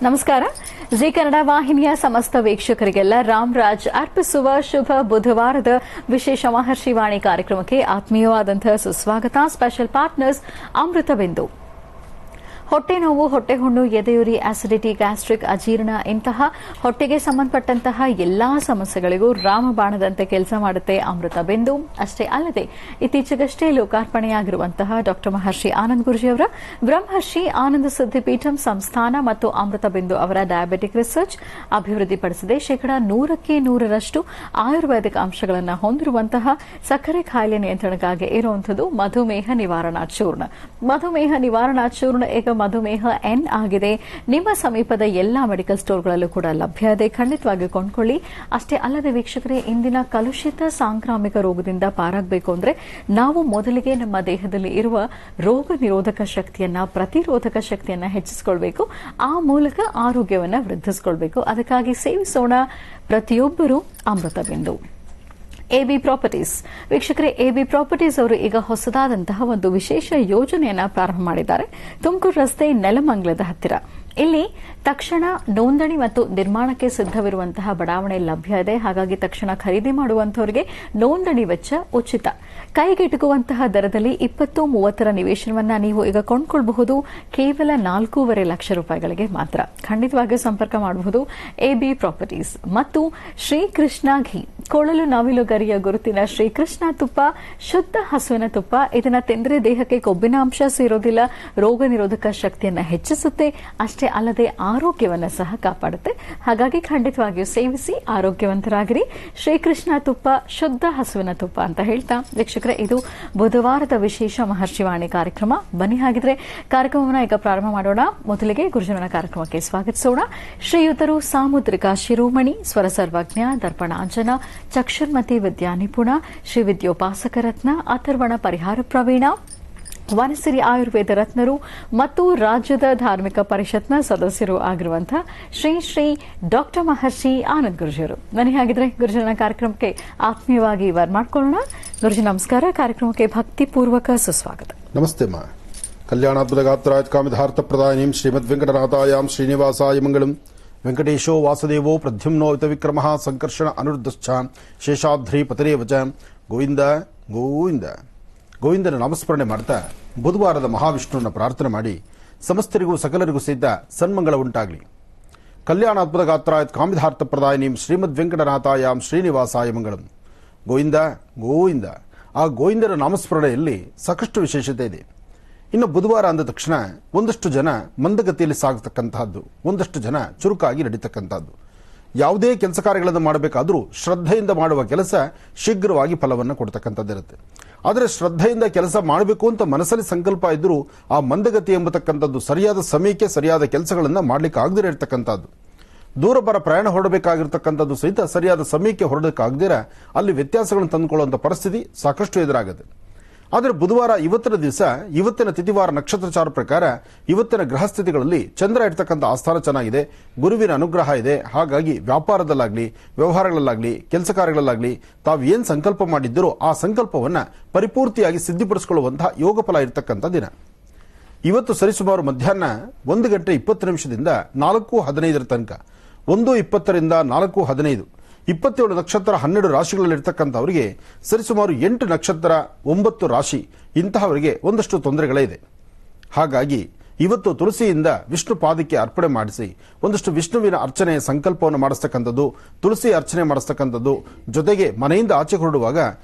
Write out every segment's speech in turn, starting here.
ನಮಸ್ಕಾರ. ಜಿ ಕನ್ನಡ ವಾಹಿನಿಯ ಸಮಸ್ತ ವೀಕ್ಷಕರಿಗೆಲ್ಲ ರಾಮರಾಜ್ ಅರ್ಪಿಸುವ ಶುಭ ಬುಧವಾರದ ವಿಶೇಷ ಮಹರ್ಷಿವಾಣಿ ಕಾರ್ಯಕ್ರಮಕ್ಕೆ ಆತ್ಮೀಯವಾದಂತಹ ಸುಸ್ವಾಗತ. Special partners Amruthabindu. ಹೊಟ್ಟೆ ನೋವು, ಹೊಟ್ಟೆ ಹುಣ್ಣು, ಎದೆಯುರಿ, ಆಸಿಡಿಟಿ, ಗ್ಯಾಸ್ಟ್ರಿಕ್, ಅಜೀರ್ಣ ಇಂತಹ ಹೊಟ್ಟೆಗೆ ಸಂಬಂಧಪಟ್ಟಂತಹ ಎಲ್ಲಾ ಸಮಸ್ಯೆಗಳಿಗೂ ರಾಮಬಾಣದಂತೆ ಕೆಲಸ ಮಾಡುತ್ತೆ ಅಮೃತಬಿಂದು. ಅಷ್ಟೇ ಅಲ್ಲದೆ ಇತ್ತೀಚೆಗಷ್ಟೇ ಲೋಕಾರ್ಪಣೆಯಾಗಿರುವಂತಹ ಡಾ ಮಹರ್ಷಿ ಆನಂದ್ ಗುರೂಜಿಯವರ ಬ್ರಹ್ಮರ್ಷಿ ಆನಂದ ಸಿದ್ಧಿಪೀಠಂ ಸಂಸ್ಥಾನ ಮತ್ತು ಅಮೃತಬಿಂದು ಅವರ ಡಯಾಬಿಟಿಕ್ ರಿಸರ್ಚ್ ಅಭಿವೃದ್ಧಿಪಡಿಸಿದೆ. ಶೇಕಡಾ 100% ಆಯುರ್ವೇದಿಕ್ ಅಂಶಗಳನ್ನು ಹೊಂದಿರುವಂತಹ ಸಕ್ಕರೆ ಕಾಯಿಲೆ ನಿಯಂತ್ರಣಕ್ಕಾಗಿ ಇರುವಂಥದ್ದು ಮಧುಮೇಹ ನಿವಾರಣಾ ಚೂರ್ಣ. ಮಧುಮೇಹ ನಿವಾರಣಾ ಚೂರ್ಣ ಈಗ ಮಧುಮೇಹ ಎನ್ ಆಗಿದೆ. ನಿಮ್ಮ ಸಮೀಪದ ಎಲ್ಲಾ ಮೆಡಿಕಲ್ ಸ್ಟೋರ್ಗಳಲ್ಲೂ ಕೂಡ ಲಭ್ಯ ಇದೆ. ಖಂಡಿತವಾಗಿ ಕೊಂಡ್ಕೊಳ್ಳಿ. ಅಷ್ಟೇ ಅಲ್ಲದೆ ವೀಕ್ಷಕರೇ, ಇಂದಿನ ಕಲುಷಿತ ಸಾಂಕ್ರಾಮಿಕ ರೋಗದಿಂದ ಪಾರಾಗಬೇಕು ಅಂದ್ರೆ ನಾವು ಮೊದಲಿಗೆ ನಮ್ಮ ದೇಹದಲ್ಲಿ ಇರುವ ರೋಗ ನಿರೋಧಕ ಶಕ್ತಿಯನ್ನ, ಪ್ರತಿರೋಧಕ ಶಕ್ತಿಯನ್ನ ಹೆಚ್ಚಿಸಿಕೊಳ್ಬೇಕು. ಆ ಮೂಲಕ ಆರೋಗ್ಯವನ್ನ ವೃದ್ಧಿಸಿಕೊಳ್ಬೇಕು. ಅದಕ್ಕಾಗಿ ಸೇವಿಸೋಣ ಪ್ರತಿಯೊಬ್ಬರು ಅಮೃತಬಿಂದು. ಎಬಿ ಪ್ರಾಪರ್ಟೀಸ್ ವೀಕ್ಷಕರೇ, ಎಬಿ ಪ್ರಾಪರ್ಟೀಸ್ ಅವರು ಈಗ ಹೊಸದಾದಂತಹ ಒಂದು ವಿಶೇಷ ಯೋಜನೆಯನ್ನ ಪ್ರಾರಂಭ ಮಾಡಿದ್ದಾರೆ. ತುಮಕೂರು ರಸ್ತೆ ನೆಲಮಂಗಲದ ಹತ್ತಿರ. ಇಲ್ಲಿ ತಕ್ಷಣ ನೋಂದಣಿ ಮತ್ತು ನಿರ್ಮಾಣಕ್ಕೆ ಸಿದ್ದವಿರುವಂತಹ ಬಡಾವಣೆ ಲಭ್ಯ ಇದೆ. ಹಾಗಾಗಿ ತಕ್ಷಣ ಖರೀದಿ ಮಾಡುವಂತವರಿಗೆ ನೋಂದಣಿ ವೆಚ್ಚ ಉಚಿತ. ಕೈಗೆಟುಕುವಂತಹ ದರದಲ್ಲಿ 20-30 ನಿವೇಶನವನ್ನ ನೀವು ಈಗ ಕೊಂಡ್ಕೊಳ್ಬಹುದು. ಕೇವಲ 4.5 ಲಕ್ಷ ರೂಪಾಯಿಗಳಿಗೆ ಮಾತ್ರ. ಖಂಡಿತವಾಗಿಯೂ ಸಂಪರ್ಕ ಮಾಡಬಹುದು. ಎಬಿ ಪ್ರಾಪರ್ಟೀಸ್ ಮತ್ತು ಶ್ರೀಕೃಷ್ಣ ಘೀ, ಕೊಳಲು ನವಿಲು ಗರಿಯ ಗುರುತಿನ ಶ್ರೀಕೃಷ್ಣ ತುಪ್ಪ, ಶುದ್ಧ ಹಸುವಿನ ತುಪ್ಪ. ಇದನ್ನ ತಿಂದರೆ ದೇಹಕ್ಕೆ ಕೊಬ್ಬಿನ ಅಂಶ ಸೇರೋದಿಲ್ಲ, ರೋಗ ನಿರೋಧಕ ಶಕ್ತಿಯನ್ನ ಹೆಚ್ಚಿಸುತ್ತೆ. ಅಷ್ಟೇ ಅಲ್ಲದೆ ಆರೋಗ್ಯವನ್ನ ಸಹ ಕಾಪಾಡುತ್ತೆ. ಹಾಗಾಗಿ ಖಂಡಿತವಾಗಿಯೂ ಸೇವಿಸಿ, ಆರೋಗ್ಯವಂತರಾಗಿರಿ. ಶ್ರೀಕೃಷ್ಣ ತುಪ್ಪ, ಶುದ್ಧ ಹಸುವಿನ ತುಪ್ಪ ಅಂತ ಹೇಳ್ತಾ ವೀಕ್ಷಕರೇ, ಇದು ಬುಧವಾರದ ವಿಶೇಷ ಮಹರ್ಷಿವಾಣಿ ಕಾರ್ಯಕ್ರಮ. ಬನ್ನಿ ಹಾಗಿದ್ರೆ ಕಾರ್ಯಕ್ರಮವನ್ನು ಈಗ ಪ್ರಾರಂಭ ಮಾಡೋಣ. ಮೊದಲಿಗೆ ಗುರುಜನನ ಕಾರ್ಯಕ್ರಮಕ್ಕೆ ಸ್ವಾಗತಿಸೋಣ. ಶ್ರೀಯುತರು ಸಾಮುದ್ರಿಕ ಶಿರೋಮಣಿ, ಸ್ವರ ಸರ್ವಜ್ಞ, ದರ್ಪಣಾಂಜನ, ಚಕ್ಷುರ್ಮತಿ ವಿದ್ಯಾ ನಿಪುಣ, ಶ್ರೀ ವಿದ್ಯೋಪಾಸಕ ರತ್ನ, ಅಥರ್ವಣ ಪರಿಹಾರ ಪ್ರವೀಣ, ವನಸಿರಿ ಆಯುರ್ವೇದ ರತ್ನರು ಮತ್ತು ರಾಜ್ಯದ ಧಾರ್ಮಿಕ ಪರಿಷತ್ನ ಸದಸ್ಯರು ಆಗಿರುವಂತಹ ಶ್ರೀ ಶ್ರೀ ಡಾ ಮಹರ್ಷಿ ಆನಂದ್ ಗುರೂಜಿಯವರು. ಬನ್ನಿ ಹಾಗಿದ್ರೆ ಗುರುಜನ ಕಾರ್ಯಕ್ರಮಕ್ಕೆ ಆತ್ಮೀಯವಾಗಿ ಮಾಡ್ಕೊಳ್ಳೋಣ. ಗುರುಜಿ ನಮಸ್ಕಾರ. ಕಾರ್ಯಕ್ರಮಕ್ಕೆ ಭಕ್ತಿಪೂರ್ವಕ ಸುಸ್ವಾಗತ. ನಮಸ್ತೆ ಮಾ. ಕಲ್ಯಾಣಾದ್ಭುತ ಗಾತ್ರಾಯ ಕಾಮಿಧಾರ್ಥ ಪ್ರದಾಯನೀಂ ಶ್ರೀಮದ್ ವೆಂಕಟನಾಥಾಯಾಂ ಶ್ರೀನಿವಾಸಾಯ ಮಂಗಳಂ. ವೆಂಕಟೇಶೋ ವಾಸುದೇವೋ ಪ್ರದ್ಯುಮ್ನೋ ವಿತವಿಕ್ರಮಃ ಸಂಕರ್ಷಣ ಅನುರುದ್ಧಶ್ಚ ಶೇಷಾದ್ರಿ ಪತರೇವಚ. ಗೋವಿಂದ ಗೋವಿಂದ. ಗೋವಿಂದನ ನಾಮಸ್ಮರಣೆ ಮಾಡ್ತಾ ಬುಧವಾರದ ಮಹಾವಿಷ್ಣುವನ್ನ ಪ್ರಾರ್ಥನೆ ಮಾಡಿ ಸಮಸ್ತರಿಗೂ ಸಕಲರಿಗೂ ಸಹಿತ ಸನ್ಮಂಗಳ ಉಂಟಾಗಲಿ. ಕಲ್ಯಾಣಾದ್ಭುತ ಗಾತ್ರಾಯ ಕಾಮಿಧಾರ್ಥ ಪ್ರದಾಯನೀಂ ಶ್ರೀಮದ್ ವೆಂಕಟನಾಥಾಯಾಂ ಶ್ರೀನಿವಾಸಾಯ ಮಂಗಳಂ. ಗೋವಿಂದ ಗೋವಿಂದ. ಆ ಗೋವಿಂದನ ನಾಮಸ್ಮರಣೆಯಲ್ಲಿ ಸಾಕಷ್ಟು ವಿಶೇಷತೆ ಇದೆ. ಇನ್ನು ಬುಧವಾರ ಅಂದ ತಕ್ಷಣ ಒಂದಷ್ಟು ಜನ ಮಂದಗತಿಯಲ್ಲಿ ಸಾಗತಕ್ಕಂತಹದ್ದು, ಒಂದಷ್ಟು ಜನ ಚುರುಕಾಗಿ ನಡೀತಕ್ಕಂಥದ್ದು. ಯಾವುದೇ ಕೆಲಸ ಕಾರ್ಯಗಳನ್ನು ಮಾಡಬೇಕಾದರೂ ಶ್ರದ್ಧೆಯಿಂದ ಮಾಡುವ ಕೆಲಸ ಶೀಘ್ರವಾಗಿ ಫಲವನ್ನು ಕೊಡ್ತಕ್ಕಂಥದ್ದಿರುತ್ತೆ. ಆದರೆ ಶ್ರದ್ಧೆಯಿಂದ ಕೆಲಸ ಮಾಡಬೇಕು ಅಂತ ಮನಸ್ಸಲ್ಲಿ ಸಂಕಲ್ಪ ಇದ್ದರೂ ಆ ಮಂದಗತಿ ಎಂಬತಕ್ಕಂಥದ್ದು ಸರಿಯಾದ ಸಮಯಕ್ಕೆ ಸರಿಯಾದ ಕೆಲಸಗಳನ್ನು ಮಾಡಲಿಕ್ಕೆ ಆಗದಿರ ಇರತಕ್ಕಂಥದ್ದು. ದೂರಬರ ಪ್ರಯಾಣ ಹೊರಡಬೇಕಾಗಿರ್ತಕ್ಕಂಥದ್ದು ಸಹಿತ ಸರಿಯಾದ ಸಮಯಕ್ಕೆ ಹೊರಡಕ್ಕಾಗದಿರ ಅಲ್ಲಿ ವ್ಯತ್ಯಾಸಗಳನ್ನು ತಂದುಕೊಳ್ಳುವಂಥ ಪರಿಸ್ಥಿತಿ ಸಾಕಷ್ಟು ಎದುರಾಗುತ್ತೆ. ಆದರೆ ಬುಧವಾರ ಇವತ್ತಿನ ದಿವಸ, ಇವತ್ತಿನ ತಿಥಿವಾರ ನಕ್ಷತ್ರಚಾರ ಪ್ರಕಾರ ಇವತ್ತಿನ ಗ್ರಹ ಸ್ಥಿತಿಗಳಲ್ಲಿ ಚಂದ್ರ ಇರ್ತಕ್ಕಂಥ ಆಸ್ಥಾನ ಚೆನ್ನಾಗಿದೆ, ಗುರುವಿನ ಅನುಗ್ರಹ ಇದೆ. ಹಾಗಾಗಿ ವ್ಯಾಪಾರದಲ್ಲಾಗ್ಲಿ, ವ್ಯವಹಾರಗಳಲ್ಲಾಗ್ಲಿ, ಕೆಲಸ ಕಾರ್ಯಗಳಲ್ಲಾಗ್ಲಿ ತಾವು ಏನ್ ಸಂಕಲ್ಪ ಮಾಡಿದ್ದರೋ ಆ ಸಂಕಲ್ಪವನ್ನ ಪರಿಪೂರ್ತಿಯಾಗಿ ಸಿದ್ಧಿಪಡಿಸಿಕೊಳ್ಳುವಂತಹ ಯೋಗ ಫಲ ಇರತಕ್ಕಂಥ ದಿನ. ಇವತ್ತು ಸರಿಸುಮಾರು ಮಧ್ಯಾಹ್ನ 1:20 4:15 ತನಕ, 1:20 4:15 27 ನಕ್ಷತ್ರ 12 ರಾಶಿಗಳಲ್ಲಿರ್ತಕ್ಕಂಥವರಿಗೆ ಸರಿಸುಮಾರು 8 ನಕ್ಷತ್ರ 9 ರಾಶಿ ಇಂತಹವರಿಗೆ ಒಂದಷ್ಟು ತೊಂದರೆಗಳೇ ಇದೆ. ಹಾಗಾಗಿ ಇವತ್ತು ತುಳಸಿಯಿಂದ ವಿಷ್ಣು ಪಾದಕ್ಕೆ ಅರ್ಪಣೆ ಮಾಡಿಸಿ ಒಂದಷ್ಟು ವಿಷ್ಣುವಿನ ಅರ್ಚನೆಯ ಸಂಕಲ್ಪವನ್ನು ಮಾಡಿಸ್ತಕ್ಕಂಥದ್ದು, ತುಳಸಿ ಅರ್ಚನೆ ಮಾಡಿಸ್ತಕ್ಕಂಥದ್ದು. ಜೊತೆಗೆ ಮನೆಯಿಂದ ಆಚೆ ಹೊರಡುವಾಗ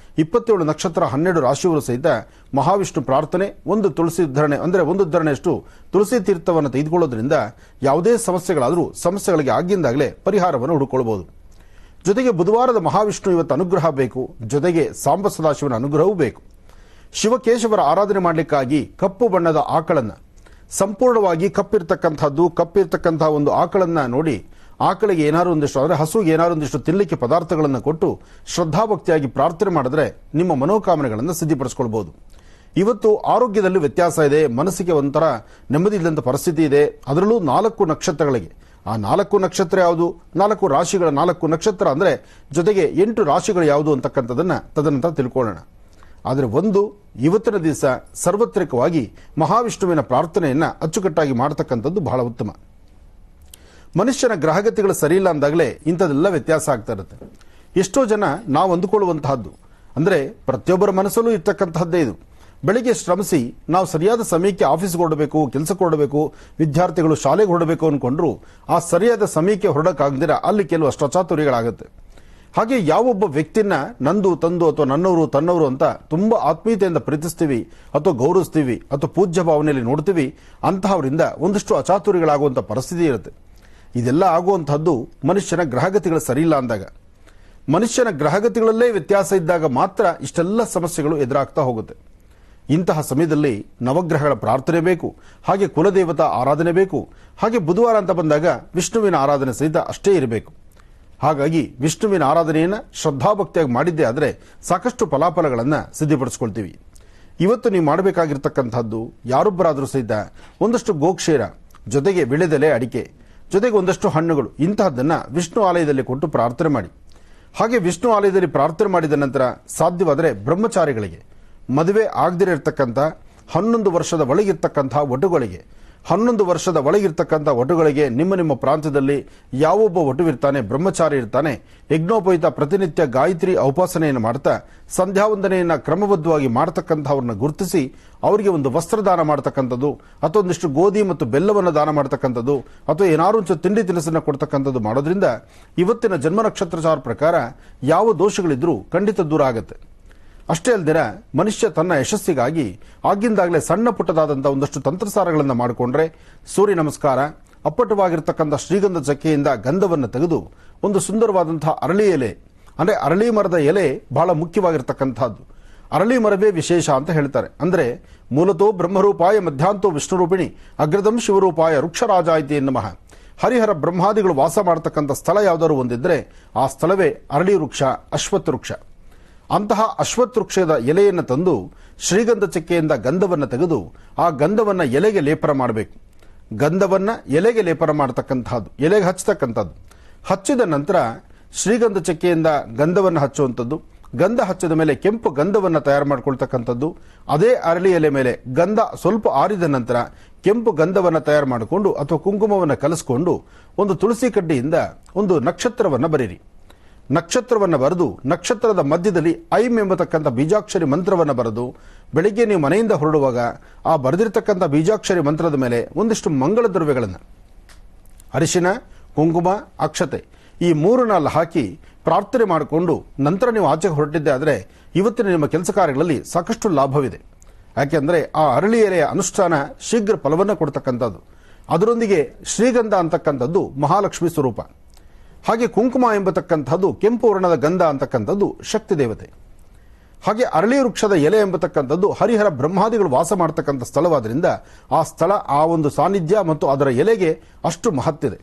27 ನಕ್ಷತ್ರ 12 ರಾಶಿಯವರು ಸಹಿತ ಮಹಾವಿಷ್ಣು ಪ್ರಾರ್ಥನೆ, ಒಂದು ತುಳಸಿ ಧರಣೆ ಅಂದರೆ ಒಂದು ಧರಣೆಯಷ್ಟು ತುಳಸಿ ತೀರ್ಥವನ್ನು ತೆಗೆದುಕೊಳ್ಳೋದ್ರಿಂದ ಯಾವುದೇ ಸಮಸ್ಯೆಗಳಾದರೂ ಸಮಸ್ಯೆಗಳಿಗೆ ಆಗಿಂದಾಗಲೇ ಪರಿಹಾರವನ್ನು ಹುಡುಕೊಳ್ಳಬಹುದು. ಜೊತೆಗೆ ಬುಧವಾರದ ಮಹಾವಿಷ್ಣು ಇವತ್ತು ಅನುಗ್ರಹ ಬೇಕು, ಜೊತೆಗೆ ಸಾಂಬ ಸದಾಶಿವನ ಅನುಗ್ರಹವೂ ಬೇಕು. ಶಿವಕೇಶವರ ಆರಾಧನೆ ಮಾಡಲಿಕ್ಕಾಗಿ ಕಪ್ಪು ಬಣ್ಣದ ಆಕಳನ್ನ, ಸಂಪೂರ್ಣವಾಗಿ ಕಪ್ಪಿರ್ತಕ್ಕಂತಹ ಒಂದು ಆಕಳನ್ನ ನೋಡಿ, ಆಕಳಿಗೆ ಏನಾರು ಒಂದಿಷ್ಟು ಅಂದರೆ ಹಸುಗೆ ಏನಾರು ಒಂದಿಷ್ಟು ತಿನ್ನಲಿಕ್ಕೆ ಪದಾರ್ಥಗಳನ್ನು ಕೊಟ್ಟು ಶ್ರದ್ಧಾಭಕ್ತಿಯಾಗಿ ಪ್ರಾರ್ಥನೆ ಮಾಡಿದ್ರೆ ನಿಮ್ಮ ಮನೋಕಾಮನೆಗಳನ್ನು ಸಿದ್ಧಿಪಡಿಸಿಕೊಳ್ಬಹುದು. ಇವತ್ತು ಆರೋಗ್ಯದಲ್ಲಿ ವ್ಯತ್ಯಾಸ ಇದೆ, ಮನಸ್ಸಿಗೆ ಒಂಥರ ನೆಮ್ಮದಿ ಇಲ್ಲದಂಥ ಪರಿಸ್ಥಿತಿ ಇದೆ. ಅದರಲ್ಲೂ 4 ನಕ್ಷತ್ರಗಳಿಗೆ, ಆ 4 ನಕ್ಷತ್ರ ಯಾವುದು, 4 ರಾಶಿಗಳ 4 ನಕ್ಷತ್ರ ಅಂದರೆ ಜೊತೆಗೆ 8 ರಾಶಿಗಳು ಯಾವುದು ಅಂತಕ್ಕಂಥದನ್ನ ತದನಂತರ ತಿಳ್ಕೊಳ್ಳೋಣ. ಆದರೆ ಇವತ್ತಿನ ದಿವಸ ಸರ್ವತ್ರಿಕವಾಗಿ ಮಹಾವಿಷ್ಣುವಿನ ಪ್ರಾರ್ಥನೆಯನ್ನ ಅಚ್ಚುಕಟ್ಟಾಗಿ ಮಾಡತಕ್ಕಂಥದ್ದು ಬಹಳ ಉತ್ತಮ. ಮನುಷ್ಯನ ಗ್ರಹಗತಿಗಳು ಸರಿ ಇಲ್ಲ ಅಂದಾಗಲೇ ಇಂಥದೆಲ್ಲ ವ್ಯತ್ಯಾಸ ಆಗ್ತಾ ಇರುತ್ತೆ. ಎಷ್ಟೋ ಜನ ನಾವು ಅಂದುಕೊಳ್ಳುವಂತಹದ್ದು ಅಂದರೆ ಪ್ರತಿಯೊಬ್ಬರ ಮನಸ್ಸಲ್ಲೂ ಇರ್ತಕ್ಕಂತಹದ್ದೇ ಇದು. ಬೆಳಿಗ್ಗೆ ಶ್ರಮಿಸಿ ನಾವು ಸರಿಯಾದ ಸಮಯಕ್ಕೆ ಆಫೀಸ್ಗೆ ಹೊರಡಬೇಕು, ಕೆಲಸಕ್ಕೆ ಹೊರಡಬೇಕು, ವಿದ್ಯಾರ್ಥಿಗಳು ಶಾಲೆಗೆ ಹೊರಡಬೇಕು ಅಂದ್ಕೊಂಡ್ರು ಆ ಸರಿಯಾದ ಸಮಯಕ್ಕೆ ಹೊರಡಕ್ಕಾಗದಿರ ಅಲ್ಲಿ ಕೆಲವು ಅಚಾತುರ್ಯಗಳಾಗುತ್ತೆ. ಹಾಗೆ ಯಾವೊಬ್ಬ ವ್ಯಕ್ತಿನ ನಂದು ತಂದು ಅಥವಾ ನನ್ನವರು ತನ್ನವರು ಅಂತ ತುಂಬಾ ಆತ್ಮೀಯತೆಯಿಂದ ಪ್ರೀತಿಸ್ತೀವಿ ಅಥವಾ ಗೌರವಿಸ್ತೀವಿ ಅಥವಾ ಪೂಜ್ಯ ಭಾವನೆಯಲ್ಲಿ ನೋಡ್ತೀವಿ, ಅಂತಹವರಿಂದ ಒಂದಷ್ಟು ಅಚಾತುರ್ಯಗಳಾಗುವಂಥ ಪರಿಸ್ಥಿತಿ ಇರುತ್ತೆ. ಇದೆಲ್ಲ ಆಗುವಂತಹದ್ದು ಮನುಷ್ಯನ ಗ್ರಹಗತಿಗಳು ಸರಿಯಿಲ್ಲ ಅಂದಾಗ. ಮನುಷ್ಯನ ಗ್ರಹಗತಿಗಳಲ್ಲೇ ವ್ಯತ್ಯಾಸ ಇದ್ದಾಗ ಮಾತ್ರ ಇಷ್ಟೆಲ್ಲ ಸಮಸ್ಯೆಗಳು ಎದುರಾಗ್ತಾ ಹೋಗುತ್ತೆ. ಇಂತಹ ಸಮಯದಲ್ಲಿ ನವಗ್ರಹಗಳ ಪ್ರಾರ್ಥನೆ ಬೇಕು, ಹಾಗೆ ಕುಲದೇವತಾ ಆರಾಧನೆ ಬೇಕು, ಹಾಗೆ ಬುಧವಾರ ಅಂತ ಬಂದಾಗ ವಿಷ್ಣುವಿನ ಆರಾಧನೆ ಸಹಿತ ಅಷ್ಟೇ ಇರಬೇಕು. ಹಾಗಾಗಿ ವಿಷ್ಣುವಿನ ಆರಾಧನೆಯನ್ನು ಶ್ರದ್ಧಾಭಕ್ತಿಯಾಗಿ ಮಾಡಿದ್ದೇ ಆದರೆ ಸಾಕಷ್ಟು ಫಲಾಫಲಗಳನ್ನು ಸಿದ್ಧಪಡಿಸ್ಕೊಳ್ತೀವಿ. ಇವತ್ತು ನೀವು ಮಾಡಬೇಕಾಗಿರ್ತಕ್ಕಂಥದ್ದು ಯಾರೊಬ್ಬರಾದರೂ ಸಹಿತ ಒಂದಷ್ಟು ಗೋಕ್ಷೀರ ಜೊತೆಗೆ ವಿಳೆದೆಲೆ ಅಡಿಕೆ ಜೊತೆಗೆ ಒಂದಷ್ಟು ಹಣ್ಣುಗಳು ಇಂತಹದ್ದನ್ನು ವಿಷ್ಣು ಆಲಯದಲ್ಲಿ ಕೊಟ್ಟು ಪ್ರಾರ್ಥನೆ ಮಾಡಿ. ಹಾಗೆ ವಿಷ್ಣು ಆಲಯದಲ್ಲಿ ಪ್ರಾರ್ಥನೆ ಮಾಡಿದ ನಂತರ ಸಾಧ್ಯವಾದರೆ ಬ್ರಹ್ಮಚಾರಿಗಳಿಗೆ, ಮದುವೆ ಆಗದಿರತಕ್ಕಂಥ 11 ವರ್ಷದ ಒಳಗಿರ್ತಕ್ಕಂಥ ವಟುಗಳಿಗೆ 11 ವರ್ಷದ ಒಳಗಿರ್ತಕ್ಕಂಥ ವಟುಗಳಿಗೆ ನಿಮ್ಮ ಪ್ರಾಂತ್ಯದಲ್ಲಿ ಯಾವೊಬ್ಬ ವಟುವಿರ್ತಾನೆ, ಬ್ರಹ್ಮಚಾರಿ ಇರ್ತಾನೆ, ಯಜ್ಞೋಪಯುಕ್ತ ಪ್ರತಿನಿತ್ಯ ಗಾಯತ್ರಿ ಉಪಾಸನೆಯನ್ನು ಮಾಡ್ತಾ ಸಂಧ್ಯಾವಂದನೆಯನ್ನು ಕ್ರಮಬದ್ಧವಾಗಿ ಮಾಡತಕ್ಕಂಥವ್ರನ್ನ ಗುರುತಿಸಿ ಅವರಿಗೆ ಒಂದು ವಸ್ತ್ರದಾನ ಮಾಡತಕ್ಕಂಥದ್ದು ಅಥವಾ ಒಂದಿಷ್ಟು ಗೋಧಿ ಮತ್ತು ಬೆಲ್ಲವನ್ನು ದಾನ ಮಾಡತಕ್ಕಂಥದ್ದು ಅಥವಾ ಏನಾರು ಒಂದು ತಿಂಡಿ ತಿನಿಸನ್ನು ಕೊಡ್ತಕ್ಕಂಥದ್ದು ಮಾಡೋದ್ರಿಂದ ಇವತ್ತಿನ ಜನ್ಮ ನಕ್ಷತ್ರಚಾರ ಪ್ರಕಾರ ಯಾವ ದೋಷಗಳಿದ್ರೂ ಖಂಡಿತ ದೂರ ಆಗುತ್ತೆ. ಅಷ್ಟೇ ಅಲ್ಲದೆ ಮನುಷ್ಯ ತನ್ನ ಯಶಸ್ಸಿಗಾಗಿ ಆಗಿಂದಾಗಲೇ ಸಣ್ಣ ಪುಟ್ಟದಾದಂಥ ಒಂದಷ್ಟು ತಂತ್ರಸಾರಗಳನ್ನು ಮಾಡಿಕೊಂಡ್ರೆ ಸೂರ್ಯ ನಮಸ್ಕಾರ, ಅಪ್ಪಟವಾಗಿರ್ತಕ್ಕಂಥ ಶ್ರೀಗಂಧ ಚಕ್ಕೆಯಿಂದ ಗಂಧವನ್ನು ತೆಗೆದು ಒಂದು ಸುಂದರವಾದಂತಹ ಅರಳಿ ಎಲೆ ಅಂದರೆ ಅರಳಿ ಮರದ ಎಲೆ ಬಹಳ ಮುಖ್ಯವಾಗಿರ್ತಕ್ಕಂಥದ್ದು. ಅರಳಿ ಮರವೇ ವಿಶೇಷ ಅಂತ ಹೇಳ್ತಾರೆ. ಅಂದರೆ ಮೂಲತೋ ಬ್ರಹ್ಮರೂಪಾಯ ಮಧ್ಯಾಂತೋ ವಿಷ್ಣುರೂಪಿಣಿ ಅಗ್ರದಂ ಶಿವರೂಪಾಯ ವೃಕ್ಷರಾಜಾಯಿತಿ ನಮಃ. ಹರಿಹರ ಬ್ರಹ್ಮಾದಿಗಳು ವಾಸ ಮಾಡತಕ್ಕಂಥ ಸ್ಥಳ ಯಾವುದಾದ್ರು ಒಂದಿದ್ರೆ ಆ ಸ್ಥಳವೇ ಅರಳಿ ವೃಕ್ಷ, ಅಶ್ವತ್ಥ ವೃಕ್ಷ. ಅಂತಹ ಅಶ್ವತ್ಥ ವೃಕ್ಷದ ಎಲೆಯನ್ನು ತಂದು ಶ್ರೀಗಂಧ ಚಕ್ಕೆಯಿಂದ ಗಂಧವನ್ನು ತೆಗೆದು ಆ ಗಂಧವನ್ನು ಎಲೆಗೆ ಲೇಪನ ಮಾಡಬೇಕು. ಗಂಧವನ್ನು ಎಲೆಗೆ ಲೇಪನ ಮಾಡತಕ್ಕಂಥದ್ದು, ಎಲೆಗೆ ಹಚ್ಚತಕ್ಕಂಥದ್ದು. ಹಚ್ಚಿದ ನಂತರ ಶ್ರೀಗಂಧ ಚಕ್ಕೆಯಿಂದ ಗಂಧವನ್ನು ಹಚ್ಚುವಂಥದ್ದು, ಗಂಧ ಹಚ್ಚಿದ ಮೇಲೆ ಕೆಂಪು ಗಂಧವನ್ನು ತಯಾರು ಮಾಡಿಕೊಳ್ತಕ್ಕಂಥದ್ದು. ಅದೇ ಅರಳಿ ಎಲೆ ಮೇಲೆ ಗಂಧ ಸ್ವಲ್ಪ ಆರಿದ ನಂತರ ಕೆಂಪು ಗಂಧವನ್ನು ತಯಾರು ಮಾಡಿಕೊಂಡು ಅಥವಾ ಕುಂಕುಮವನ್ನು ಕಲಿಸ್ಕೊಂಡು ಒಂದು ತುಳಸಿ ಕಡ್ಡಿಯಿಂದ ಒಂದು ನಕ್ಷತ್ರವನ್ನು ಬರೀರಿ. ನಕ್ಷತ್ರವನ್ನು ಬರೆದು ನಕ್ಷತ್ರದ ಮಧ್ಯದಲ್ಲಿ ಐಂ ಎಂಬತಕ್ಕಂಥ ಬೀಜಾಕ್ಷರಿ ಮಂತ್ರವನ್ನು ಬರೆದು ಬೆಳಿಗ್ಗೆ ನೀವು ಮನೆಯಿಂದ ಹೊರಡುವಾಗ ಆ ಬರೆದಿರ್ತಕ್ಕಂಥ ಬೀಜಾಕ್ಷರಿ ಮಂತ್ರದ ಮೇಲೆ ಒಂದಿಷ್ಟು ಮಂಗಳ ದ್ರವ್ಯಗಳನ್ನು ಅರಿಶಿನ, ಕುಂಕುಮ, ಅಕ್ಷತೆ ಈ ಮೂರನ್ನೆಲ್ಲ ಹಾಕಿ ಪ್ರಾರ್ಥನೆ ಮಾಡಿಕೊಂಡು ನಂತರ ನೀವು ಆಚೆಗೆ ಹೊರಟಿದ್ದೆ ಆದರೆ ಇವತ್ತಿನ ನಿಮ್ಮ ಕೆಲಸ ಕಾರ್ಯಗಳಲ್ಲಿ ಸಾಕಷ್ಟು ಲಾಭವಿದೆ. ಯಾಕೆಂದರೆ ಆ ಅರಳಿ ಎಲೆಯ ಅನುಷ್ಠಾನ ಶೀಘ್ರ ಫಲವನ್ನು ಕೊಡ್ತಕ್ಕಂಥದ್ದು. ಅದರೊಂದಿಗೆ ಶ್ರೀಗಂಧ ಅಂತಕ್ಕಂಥದ್ದು ಮಹಾಲಕ್ಷ್ಮಿ ಸ್ವರೂಪ. ಹಾಗೆ ಕುಂಕುಮ ಎಂಬತಕ್ಕಂಥದ್ದು ಕೆಂಪು ವರ್ಣದ ಗಂಧ ಅಂತಕ್ಕಂಥದ್ದು ಶಕ್ತಿ ದೇವತೆ. ಹಾಗೆ ಅರಳಿ ವೃಕ್ಷದ ಎಲೆ ಎಂಬತಕ್ಕಂಥದ್ದು ಹರಿಹರ ಬ್ರಹ್ಮಾದಿಗಳು ವಾಸ ಮಾಡತಕ್ಕಂಥ ಸ್ಥಳವಾದ್ರಿಂದ ಆ ಸ್ಥಳ, ಆ ಒಂದು ಸಾನ್ನಿಧ್ಯ ಮತ್ತು ಅದರ ಎಲೆಗೆ ಅಷ್ಟು ಮಹತ್ವದೆ.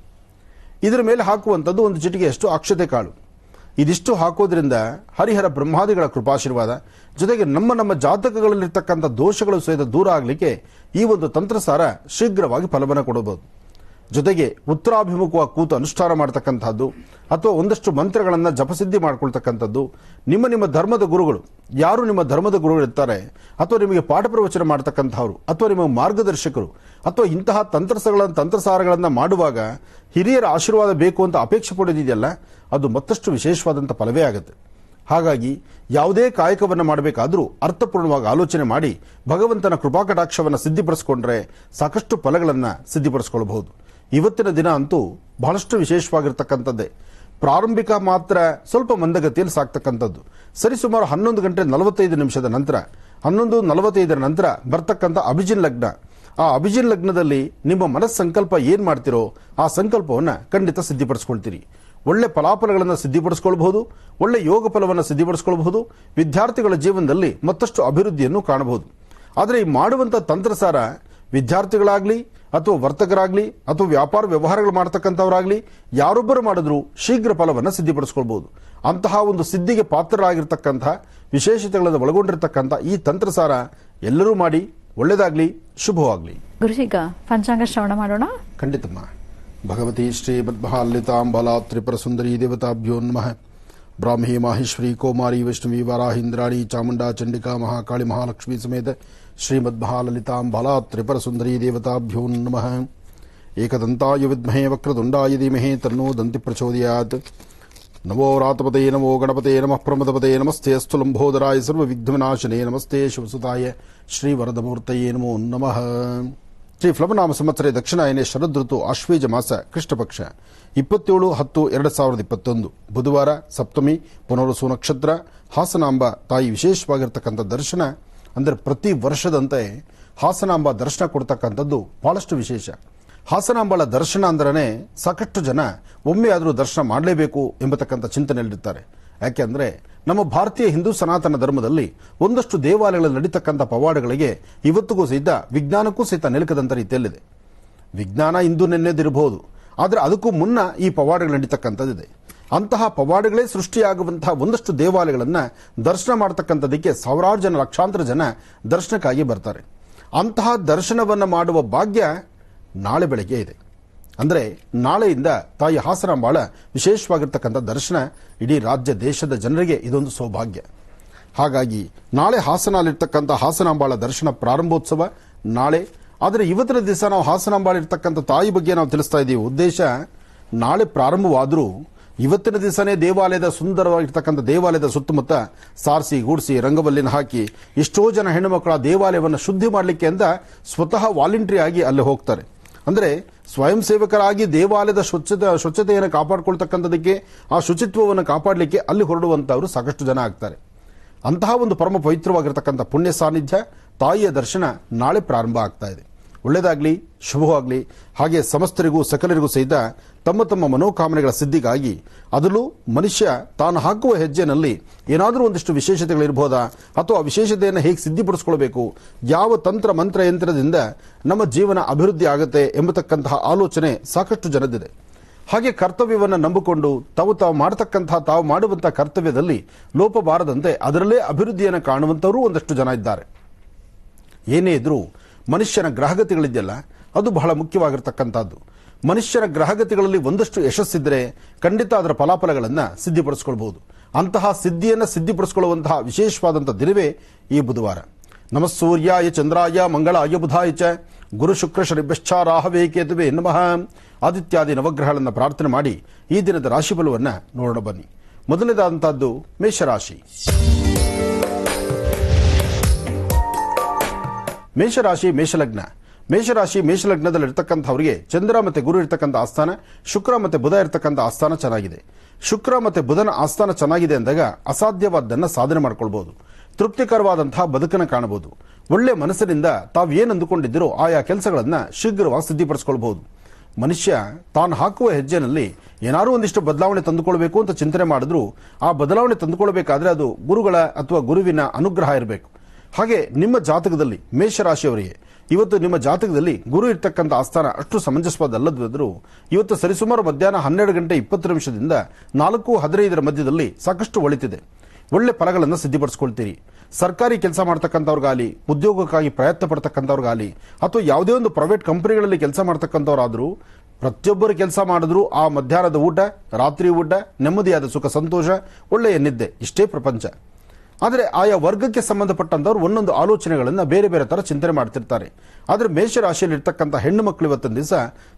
ಇದರ ಮೇಲೆ ಹಾಕುವಂಥದ್ದು ಒಂದು ಚಿಟಿಕೆಯಷ್ಟು ಅಕ್ಷತೆ ಕಾಳು. ಇದಿಷ್ಟು ಹಾಕೋದ್ರಿಂದ ಹರಿಹರ ಬ್ರಹ್ಮಾದಿಗಳ ಕೃಪಾಶೀರ್ವಾದ ಜೊತೆಗೆ ನಮ್ಮ ಜಾತಕಗಳಲ್ಲಿರ್ತಕ್ಕಂಥ ದೋಷಗಳು ಸಹಿತ ದೂರ ಆಗಲಿಕ್ಕೆ ಈ ಒಂದು ತಂತ್ರಸಾರ ಶೀಘ್ರವಾಗಿ ಫಲವನ್ನು ಕೊಡಬಹುದು. ಜೊತೆಗೆ ಉತ್ತರಾಭಿಮುಖವಾಗಿ ಕೂತು ಅನುಷ್ಠಾನ ಮಾಡತಕ್ಕಂಥದ್ದು ಅಥವಾ ಒಂದಷ್ಟು ಮಂತ್ರಗಳನ್ನು ಜಪಸಿದ್ಧಿ ಮಾಡ್ಕೊಳ್ತಕ್ಕಂಥದ್ದು. ನಿಮ್ಮ ಧರ್ಮದ ಗುರುಗಳು ಯಾರು ನಿಮ್ಮ ಧರ್ಮದ ಗುರುಗಳು ಇರ್ತಾರೆ ಅಥವಾ ನಿಮಗೆ ಪಾಠ ಪ್ರವಚನ ಮಾಡತಕ್ಕಂಥವ್ರು ಅಥವಾ ನಿಮ್ಮ ಮಾರ್ಗದರ್ಶಕರು ಅಥವಾ ಇಂತಹ ತಂತ್ರಸಾರಗಳನ್ನು ಮಾಡುವಾಗ ಹಿರಿಯರ ಆಶೀರ್ವಾದ ಬೇಕು ಅಂತ ಅಪೇಕ್ಷೆ ಪಡೋದಿದೆಯಲ್ಲ, ಅದು ಮತ್ತಷ್ಟು ವಿಶೇಷವಾದಂಥ ಫಲವೇ ಆಗುತ್ತೆ. ಹಾಗಾಗಿ ಯಾವುದೇ ಕಾಯಕವನ್ನು ಮಾಡಬೇಕಾದರೂ ಅರ್ಥಪೂರ್ಣವಾಗಿ ಆಲೋಚನೆ ಮಾಡಿ ಭಗವಂತನ ಕೃಪಾಕಟಾಕ್ಷವನ್ನು ಸಿದ್ಧಿಪಡಿಸಿಕೊಂಡ್ರೆ ಸಾಕಷ್ಟು ಫಲಗಳನ್ನು ಸಿದ್ಧಿಪಡಿಸಿಕೊಳ್ಳಬಹುದು. ಇವತ್ತಿನ ದಿನ ಅಂತೂ ಬಹಳಷ್ಟು ವಿಶೇಷವಾಗಿರ್ತಕ್ಕಂಥದ್ದೇ. ಪ್ರಾರಂಭಿಕ ಮಾತ್ರ ಸ್ವಲ್ಪ ಮಂದಗತಿಯಲ್ಲಿ ಸಾಕ್ತಕ್ಕಂಥದ್ದು. ಸರಿಸುಮಾರು 11 ಗಂಟೆ 45 ನಿಮಿಷದ ನಂತರ 11:45 ನಂತರ ಬರ್ತಕ್ಕಂಥ ಅಭಿಜಿನ್ ಲಗ್ನ. ಆ ಅಭಿಜಿನ್ ಲಗ್ನದಲ್ಲಿ ನಿಮ್ಮ ಮನಸ್ಸಂಕಲ್ಪ ಏನು ಮಾಡ್ತಿರೋ ಆ ಸಂಕಲ್ಪವನ್ನು ಖಂಡಿತ ಸಿದ್ಧಿಪಡಿಸ್ಕೊಳ್ತೀರಿ. ಒಳ್ಳೆ ಫಲಾಫಲಗಳನ್ನು ಸಿದ್ಧಿಪಡಿಸ್ಕೊಳ್ಬಹುದು, ಒಳ್ಳೆ ಯೋಗ ಫಲವನ್ನು ಸಿದ್ಧಿಪಡಿಸ್ಕೊಳ್ಬಹುದು. ವಿದ್ಯಾರ್ಥಿಗಳ ಜೀವನದಲ್ಲಿ ಮತ್ತಷ್ಟು ಅಭಿವೃದ್ಧಿಯನ್ನು ಕಾಣಬಹುದು. ಆದರೆ ಈ ಮಾಡುವಂಥ ತಂತ್ರಸಾರ ವಿದ್ಯಾರ್ಥಿಗಳಾಗಲಿ ಅಥವಾ ವರ್ತಕರಾಗಲಿ ಅಥವಾ ವ್ಯಾಪಾರ ವ್ಯವಹಾರಗಳು ಮಾಡತಕ್ಕಂಥವರಾಗಲಿ ಯಾರೊಬ್ಬರು ಮಾಡಿದ್ರೂ ಶೀಘ್ರ ಫಲವನ್ನು ಸಿದ್ಧಿಪಡಿಸ್ಕೊಳ್ಬಹುದು. ಅಂತಹ ಒಂದು ಸಿದ್ಧಿಗೆ ಪಾತ್ರರಾಗಿರ್ತಕ್ಕಂಥ ವಿಶೇಷತೆಗಳನ್ನು ಒಳಗೊಂಡಿರ್ತಕ್ಕಂಥ ಈ ತಂತ್ರಸಾರ ಎಲ್ಲರೂ ಮಾಡಿ, ಒಳ್ಳೆಯದಾಗಲಿ, ಶುಭವಾಗಲಿ. ಗುರುಜೀಗ ಪಂಚಾಂಗ ಶ್ರವಣ ಮಾಡೋಣ. ಖಂಡಿತಮ್ಮ. ಭಗವತಿ ಶ್ರೀ ಮದ್ಮಹಾಲಲಿತಾಂಬಲಾ ತ್ರಿಪುರ ಸುಂದರಿ ದೇವತಾಭ್ಯೋ ನಮಃ. ಬ್ರಾಹ್ಮಿ ಮಾಹೇಶ್ವರಿ ಕೌಮಾರಿ ವೈಷ್ಣವಿ ವಾರಾಹಿಂದ್ರಾಣಿ ಚಾಮುಂಡಾ ಚಂಡಿಕಾ ಮಹಾಕಾಳಿ ಮಹಾಲಕ್ಷ್ಮಿ ಸಮೇತ ಶ್ರೀ ಮದ್ಮಹಾಲಲಿತಾಂಬಲಾ ತ್ರಿಪುರ ಸುಂದರಿ ದೇವತಾಭ್ಯೋ ನಮಃ. ಏಕದಂತಾಯ ವಿದ್ಮಹೇ ವಕ್ರತುಂಡಾಯ ಧೀಮಹಿ ತನ್ನೋ ದಂತಿ ಪ್ರಚೋದಯಾತ್. ನಮೋ ರಾತಪದೇ ನಮೋ ಗಣಪತೆ ನಮಃ ಪ್ರಮದಪದೇ ನಮಸ್ತೆ ಅಸ್ತು ಲಂಬೋದರಾಯ ಸರ್ವವಿಘ್ನವಿನಾಶನೇ ನಮಸ್ತೆ ಶಿವಸುತಾಯ ಶ್ರೀವರದಮೂರ್ತಯೇ ನಮೋ ನಮಃ. ಶ್ರೀ ಫ್ಲವನಾಮ ಸಂವತ್ಸರೆ ದಕ್ಷಿಣಾಯನೆ ಶರದೃತು ಆಶ್ವೇಜ ಮಾಸ ಕೃಷ್ಣಪಕ್ಷ 27/10/2021 ಬುಧವಾರ ಸಪ್ತಮಿ ಪುನರ್ವಸು ನಕ್ಷತ್ರ. ಹಾಸನಾಂಬ ತಾಯಿ ವಿಶೇಷವಾಗಿರ್ತಕ್ಕಂಥ ದರ್ಶನ ಅಂದರೆ ಪ್ರತಿ ವರ್ಷದಂತೆ ಹಾಸನಾಂಬ ದರ್ಶನ ಕೊಡ್ತಕ್ಕಂಥದ್ದು ಬಹಳಷ್ಟು ವಿಶೇಷ. ಹಾಸನಾಂಬಳ ದರ್ಶನ ಅಂದ್ರೆ ಸಾಕಷ್ಟು ಜನ ಒಮ್ಮೆ ಆದರೂ ದರ್ಶನ ಮಾಡಲೇಬೇಕು ಎಂಬತಕ್ಕಂಥ ಚಿಂತನೆಯಲ್ಲಿರ್ತಾರೆ. ಯಾಕೆಂದ್ರೆ ನಮ್ಮ ಭಾರತೀಯ ಹಿಂದೂ ಸನಾತನ ಧರ್ಮದಲ್ಲಿ ಒಂದಷ್ಟು ದೇವಾಲಯಗಳಲ್ಲಿ ನಡೀತಕ್ಕಂಥ ಪವಾಡಗಳಿಗೆ ಇವತ್ತಿಗೂ ಸಹಿತ ವಿಜ್ಞಾನಕ್ಕೂ ಸಹಿತ ನಿಲುಕದಂತ ರೀತಿಯಲ್ಲಿದೆ. ವಿಜ್ಞಾನ ಇಂದು ನೆನ್ನೆದಿರಬಹುದು, ಆದರೆ ಅದಕ್ಕೂ ಮುನ್ನ ಈ ಪವಾಡಗಳು ನಡೀತಕ್ಕಂಥದ್ದಿದೆ. ಅಂತಹ ಪವಾಡಗಳೇ ಸೃಷ್ಟಿಯಾಗುವಂತಹ ಒಂದಷ್ಟು ದೇವಾಲಯಗಳನ್ನು ದರ್ಶನ ಮಾಡತಕ್ಕಂಥದಕ್ಕೆ ಸಾವಿರಾರು ಜನ, ಲಕ್ಷಾಂತರ ಜನ ದರ್ಶನಕ್ಕಾಗಿ ಬರ್ತಾರೆ. ಅಂತಹ ದರ್ಶನವನ್ನು ಮಾಡುವ ಭಾಗ್ಯ ನಾಳೆ ಬೆಳಗ್ಗೆ ಇದೆ. ಅಂದರೆ ನಾಳೆಯಿಂದ ತಾಯಿ ಹಾಸನಾಂಬಾಳ ವಿಶೇಷವಾಗಿರ್ತಕ್ಕಂಥ ದರ್ಶನ ಇಡೀ ರಾಜ್ಯ ದೇಶದ ಜನರಿಗೆ ಇದೊಂದು ಸೌಭಾಗ್ಯ. ಹಾಗಾಗಿ ನಾಳೆ ಹಾಸನಲ್ಲಿರ್ತಕ್ಕಂಥ ಹಾಸನಾಂಬಾಳ ದರ್ಶನ ಪ್ರಾರಂಭೋತ್ಸವ ನಾಳೆ. ಆದರೆ ಇವತ್ತಿನ ದಿವಸ ನಾವು ಹಾಸನಾಂಬಾಳ ಇರ್ತಕ್ಕಂಥ ತಾಯಿ ಬಗ್ಗೆ ನಾವು ತಿಳಿಸ್ತಾ ಇದ್ದೀವಿ. ಉದ್ದೇಶ ನಾಳೆ ಪ್ರಾರಂಭವಾದರೂ ಇವತ್ತಿನ ದಿವಸನೇ ದೇವಾಲಯದ ಸುಂದರವಾಗಿರ್ತಕ್ಕಂಥ ದೇವಾಲಯದ ಸುತ್ತಮುತ್ತ ಸಾರಿಸಿ ಗೂಡಿಸಿ ರಂಗವಲ್ಲಿನ ಹಾಕಿ ಎಷ್ಟೋ ಜನ ಹೆಣ್ಣುಮಕ್ಕಳ ದೇವಾಲಯವನ್ನು ಶುದ್ಧಿ ಮಾಡಲಿಕ್ಕೆ ಅಂತ ಸ್ವತಃ ವಾಲಂಟ್ರಿ ಆಗಿ ಅಲ್ಲಿ ಹೋಗ್ತಾರೆ. ಅಂದರೆ ಸ್ವಯಂ ಸೇವಕರಾಗಿ ದೇವಾಲಯದ ಸ್ವಚ್ಛತೆಯನ್ನು ಕಾಪಾಡಿಕೊಳ್ತಕ್ಕಂಥದಕ್ಕೆ, ಆ ಶುಚಿತ್ವವನ್ನು ಕಾಪಾಡಲಿಕ್ಕೆ ಅಲ್ಲಿ ಹೊರಡುವಂತವರು ಸಾಕಷ್ಟು ಜನ ಆಗ್ತಾರೆ. ಅಂತಹ ಒಂದು ಪರಮ ಪವಿತ್ರವಾಗಿರ್ತಕ್ಕಂಥ ಪುಣ್ಯ ಸಾನ್ನಿಧ್ಯ ತಾಯಿಯ ದರ್ಶನ ನಾಳೆ ಪ್ರಾರಂಭ ಆಗ್ತಾ ಇದೆ. ಒಳ್ಳೆಯದಾಗಲಿ, ಶುಭವಾಗಲಿ. ಹಾಗೆ ಸಮಸ್ತರಿಗೂ ಸಕಲರಿಗೂ ಸಹಿತ ತಮ್ಮ ತಮ್ಮ ಮನೋಕಾಮನೆಗಳ ಸಿದ್ಧಿಗಾಗಿ, ಅದರಲ್ಲೂ ಮನುಷ್ಯ ತಾನು ಹಾಕುವ ಹೆಜ್ಜೆನಲ್ಲಿ ಏನಾದರೂ ಒಂದಿಷ್ಟು ವಿಶೇಷತೆಗಳಿರ್ಬೋದಾ, ಅಥವಾ ಆ ವಿಶೇಷತೆಯನ್ನು ಹೇಗೆ ಸಿದ್ಧಿಪಡಿಸ್ಕೊಳ್ಬೇಕು, ಯಾವ ತಂತ್ರ ಮಂತ್ರ ಯಂತ್ರದಿಂದ ನಮ್ಮ ಜೀವನ ಅಭಿವೃದ್ಧಿ ಆಗುತ್ತೆ ಎಂಬತಕ್ಕಂತಹ ಆಲೋಚನೆ ಸಾಕಷ್ಟು ಜನದಿದೆ. ಹಾಗೆ ಕರ್ತವ್ಯವನ್ನು ನಂಬಿಕೊಂಡು ತಾವು ಮಾಡುವಂತಹ ಕರ್ತವ್ಯದಲ್ಲಿ ಲೋಪ ಬಾರದಂತೆ ಅದರಲ್ಲೇ ಅಭಿವೃದ್ಧಿಯನ್ನು ಕಾಣುವಂತವರು ಒಂದಷ್ಟು ಜನ ಇದ್ದಾರೆ. ಏನೇ ಇದ್ರೂ ಮನುಷ್ಯನ ಗ್ರಹಗತಿಗಳಿದೆಯಲ್ಲ, ಅದು ಬಹಳ ಮುಖ್ಯವಾಗಿರ್ತಕ್ಕಂಥದ್ದು. ಮನುಷ್ಯನ ಗ್ರಹಗತಿಗಳಲ್ಲಿ ಒಂದಷ್ಟು ಯಶಸ್ಸಿದ್ರೆ ಖಂಡಿತ ಅದರ ಫಲಾಫಲಗಳನ್ನು ಸಿದ್ಧಿಪಡಿಸಿಕೊಳ್ಬಹುದು. ಅಂತಹ ಸಿದ್ಧಿಯನ್ನು ಸಿದ್ಧಿಪಡಿಸಿಕೊಳ್ಳುವಂತಹ ವಿಶೇಷವಾದಂತಹ ದಿನವೇ ಈ ಬುಧವಾರ. ನಮಃ ಸೂರ್ಯಾಯ ಚಂದ್ರಾಯ ಮಂಗಳಾಯ ಬುಧಾಯ ಚ ಗುರು ಶುಕ್ರ ಶನಿಭ್ಯಶ್ಚ ರಾಹವೇ ಕೇತುವೆ ನಮಃ. ಆದಿತ್ಯಾದಿ ನವಗ್ರಹಗಳನ್ನು ಪ್ರಾರ್ಥನೆ ಮಾಡಿ ಈ ದಿನದ ರಾಶಿಫಲವನ್ನು ನೋಡೋಣ ಬನ್ನಿ. ಮೊದಲನೇದಾದಂತಹದ್ದು ಮೇಷರಾಶಿ. ಮೇಷರಾಶಿ ಮೇಷಲಗ್ನ. ಮೇಷರಾಶಿ ಮೇಷಲಗ್ನದಲ್ಲಿರ್ತಕ್ಕಂಥವರಿಗೆ ಚಂದ್ರ ಮತ್ತೆ ಗುರು ಇರ್ತಕ್ಕಂಥ ಆಸ್ಥಾನ, ಶುಕ್ರ ಮತ್ತೆ ಬುಧ ಇರ್ತಕ್ಕಂಥ ಆಸ್ಥಾನ ಚೆನ್ನಾಗಿದೆ. ಶುಕ್ರ ಮತ್ತೆ ಬುಧನ ಆಸ್ಥಾನ ಚೆನ್ನಾಗಿದೆ ಅಂದಾಗ ಅಸಾಧ್ಯವಾದ್ದನ್ನು ಸಾಧನೆ ಮಾಡ್ಕೊಳ್ಬಹುದು. ತೃಪ್ತಿಕರವಾದಂತಹ ಬದುಕನ್ನು ಕಾಣಬಹುದು. ಒಳ್ಳೆ ಮನಸ್ಸಿನಿಂದ ತಾವು ಏನು ಅಂದುಕೊಂಡಿದ್ದೀರೋ ಆಯಾ ಕೆಲಸಗಳನ್ನು ಶೀಘ್ರವಾಗಿ ಸಿದ್ಧಿಪಡಿಸಿಕೊಳ್ಬಹುದು. ಮನುಷ್ಯ ತಾನು ಹಾಕುವ ಹೆಜ್ಜೆನಲ್ಲಿ ಏನಾದರೂ ಒಂದಿಷ್ಟು ಬದಲಾವಣೆ ತಂದುಕೊಳ್ಬೇಕು ಅಂತ ಚಿಂತನೆ ಮಾಡಿದ್ರು ಆ ಬದಲಾವಣೆ ತಂದುಕೊಳ್ಬೇಕಾದ್ರೆ ಅದು ಗುರುಗಳ ಅಥವಾ ಗುರುವಿನ ಅನುಗ್ರಹ ಇರಬೇಕು. ಹಾಗೆ ನಿಮ್ಮ ಜಾತಕದಲ್ಲಿ ಮೇಷರಾಶಿಯವರಿಗೆ ಇವತ್ತು ನಿಮ್ಮ ಜಾತಕದಲ್ಲಿ ಗುರು ಇರ್ತಕ್ಕಂಥ ಆಸ್ಥಾನ ಅಷ್ಟು ಸಮಂಜಸವಾದಲ್ಲದಿದ್ದರೂ ಇವತ್ತು ಸರಿಸುಮಾರು ಮಧ್ಯಾಹ್ನ 12:20 4:15 ಮಧ್ಯದಲ್ಲಿ ಸಾಕಷ್ಟು ಒಳಿತಿದೆ. ಒಳ್ಳೆ ಫಲಗಳನ್ನು ಸಿದ್ಧಿಪಡಿಸಿಕೊಳ್ತೀರಿ. ಸರ್ಕಾರಿ ಕೆಲಸ ಮಾಡ್ತಕ್ಕಂಥವ್ರಿಗಾಗಲಿ, ಉದ್ಯೋಗಕ್ಕಾಗಿ ಪ್ರಯತ್ನ ಪಡ್ತಕ್ಕಂಥವ್ರಿಗಾಗಲಿ, ಅಥವಾ ಯಾವುದೇ ಒಂದು ಪ್ರೈವೇಟ್ ಕಂಪನಿಗಳಲ್ಲಿ ಕೆಲಸ ಮಾಡ್ತಕ್ಕಂಥವ್ರಾದರೂ ಪ್ರತಿಯೊಬ್ಬರು ಕೆಲಸ ಮಾಡಿದ್ರು ಆ ಮಧ್ಯಾಹ್ನದ ಊಟ, ರಾತ್ರಿ ಊಟ, ನೆಮ್ಮದಿಯಾದ ಸುಖ ಸಂತೋಷ, ಒಳ್ಳೆಯ ನಿದ್ದೆ, ಇಷ್ಟೇ ಪ್ರಪಂಚ. ಆದರೆ ಆಯಾ ವರ್ಗಕ್ಕೆ ಸಂಬಂಧಪಟ್ಟಂತವ್ರು ಒಂದೊಂದು ಆಲೋಚನೆಗಳನ್ನು ಬೇರೆ ಬೇರೆ ತರ ಚಿಂತನೆ ಮಾಡ್ತಿರ್ತಾರೆ. ಆದರೆ ಮೇಷರಾಶಿಯಲ್ಲಿ ಇರ್ತಕ್ಕಂಥ ಹೆಣ್ಣು ಮಕ್ಕಳು ಇವತ್ತಿನ ದಿವಸ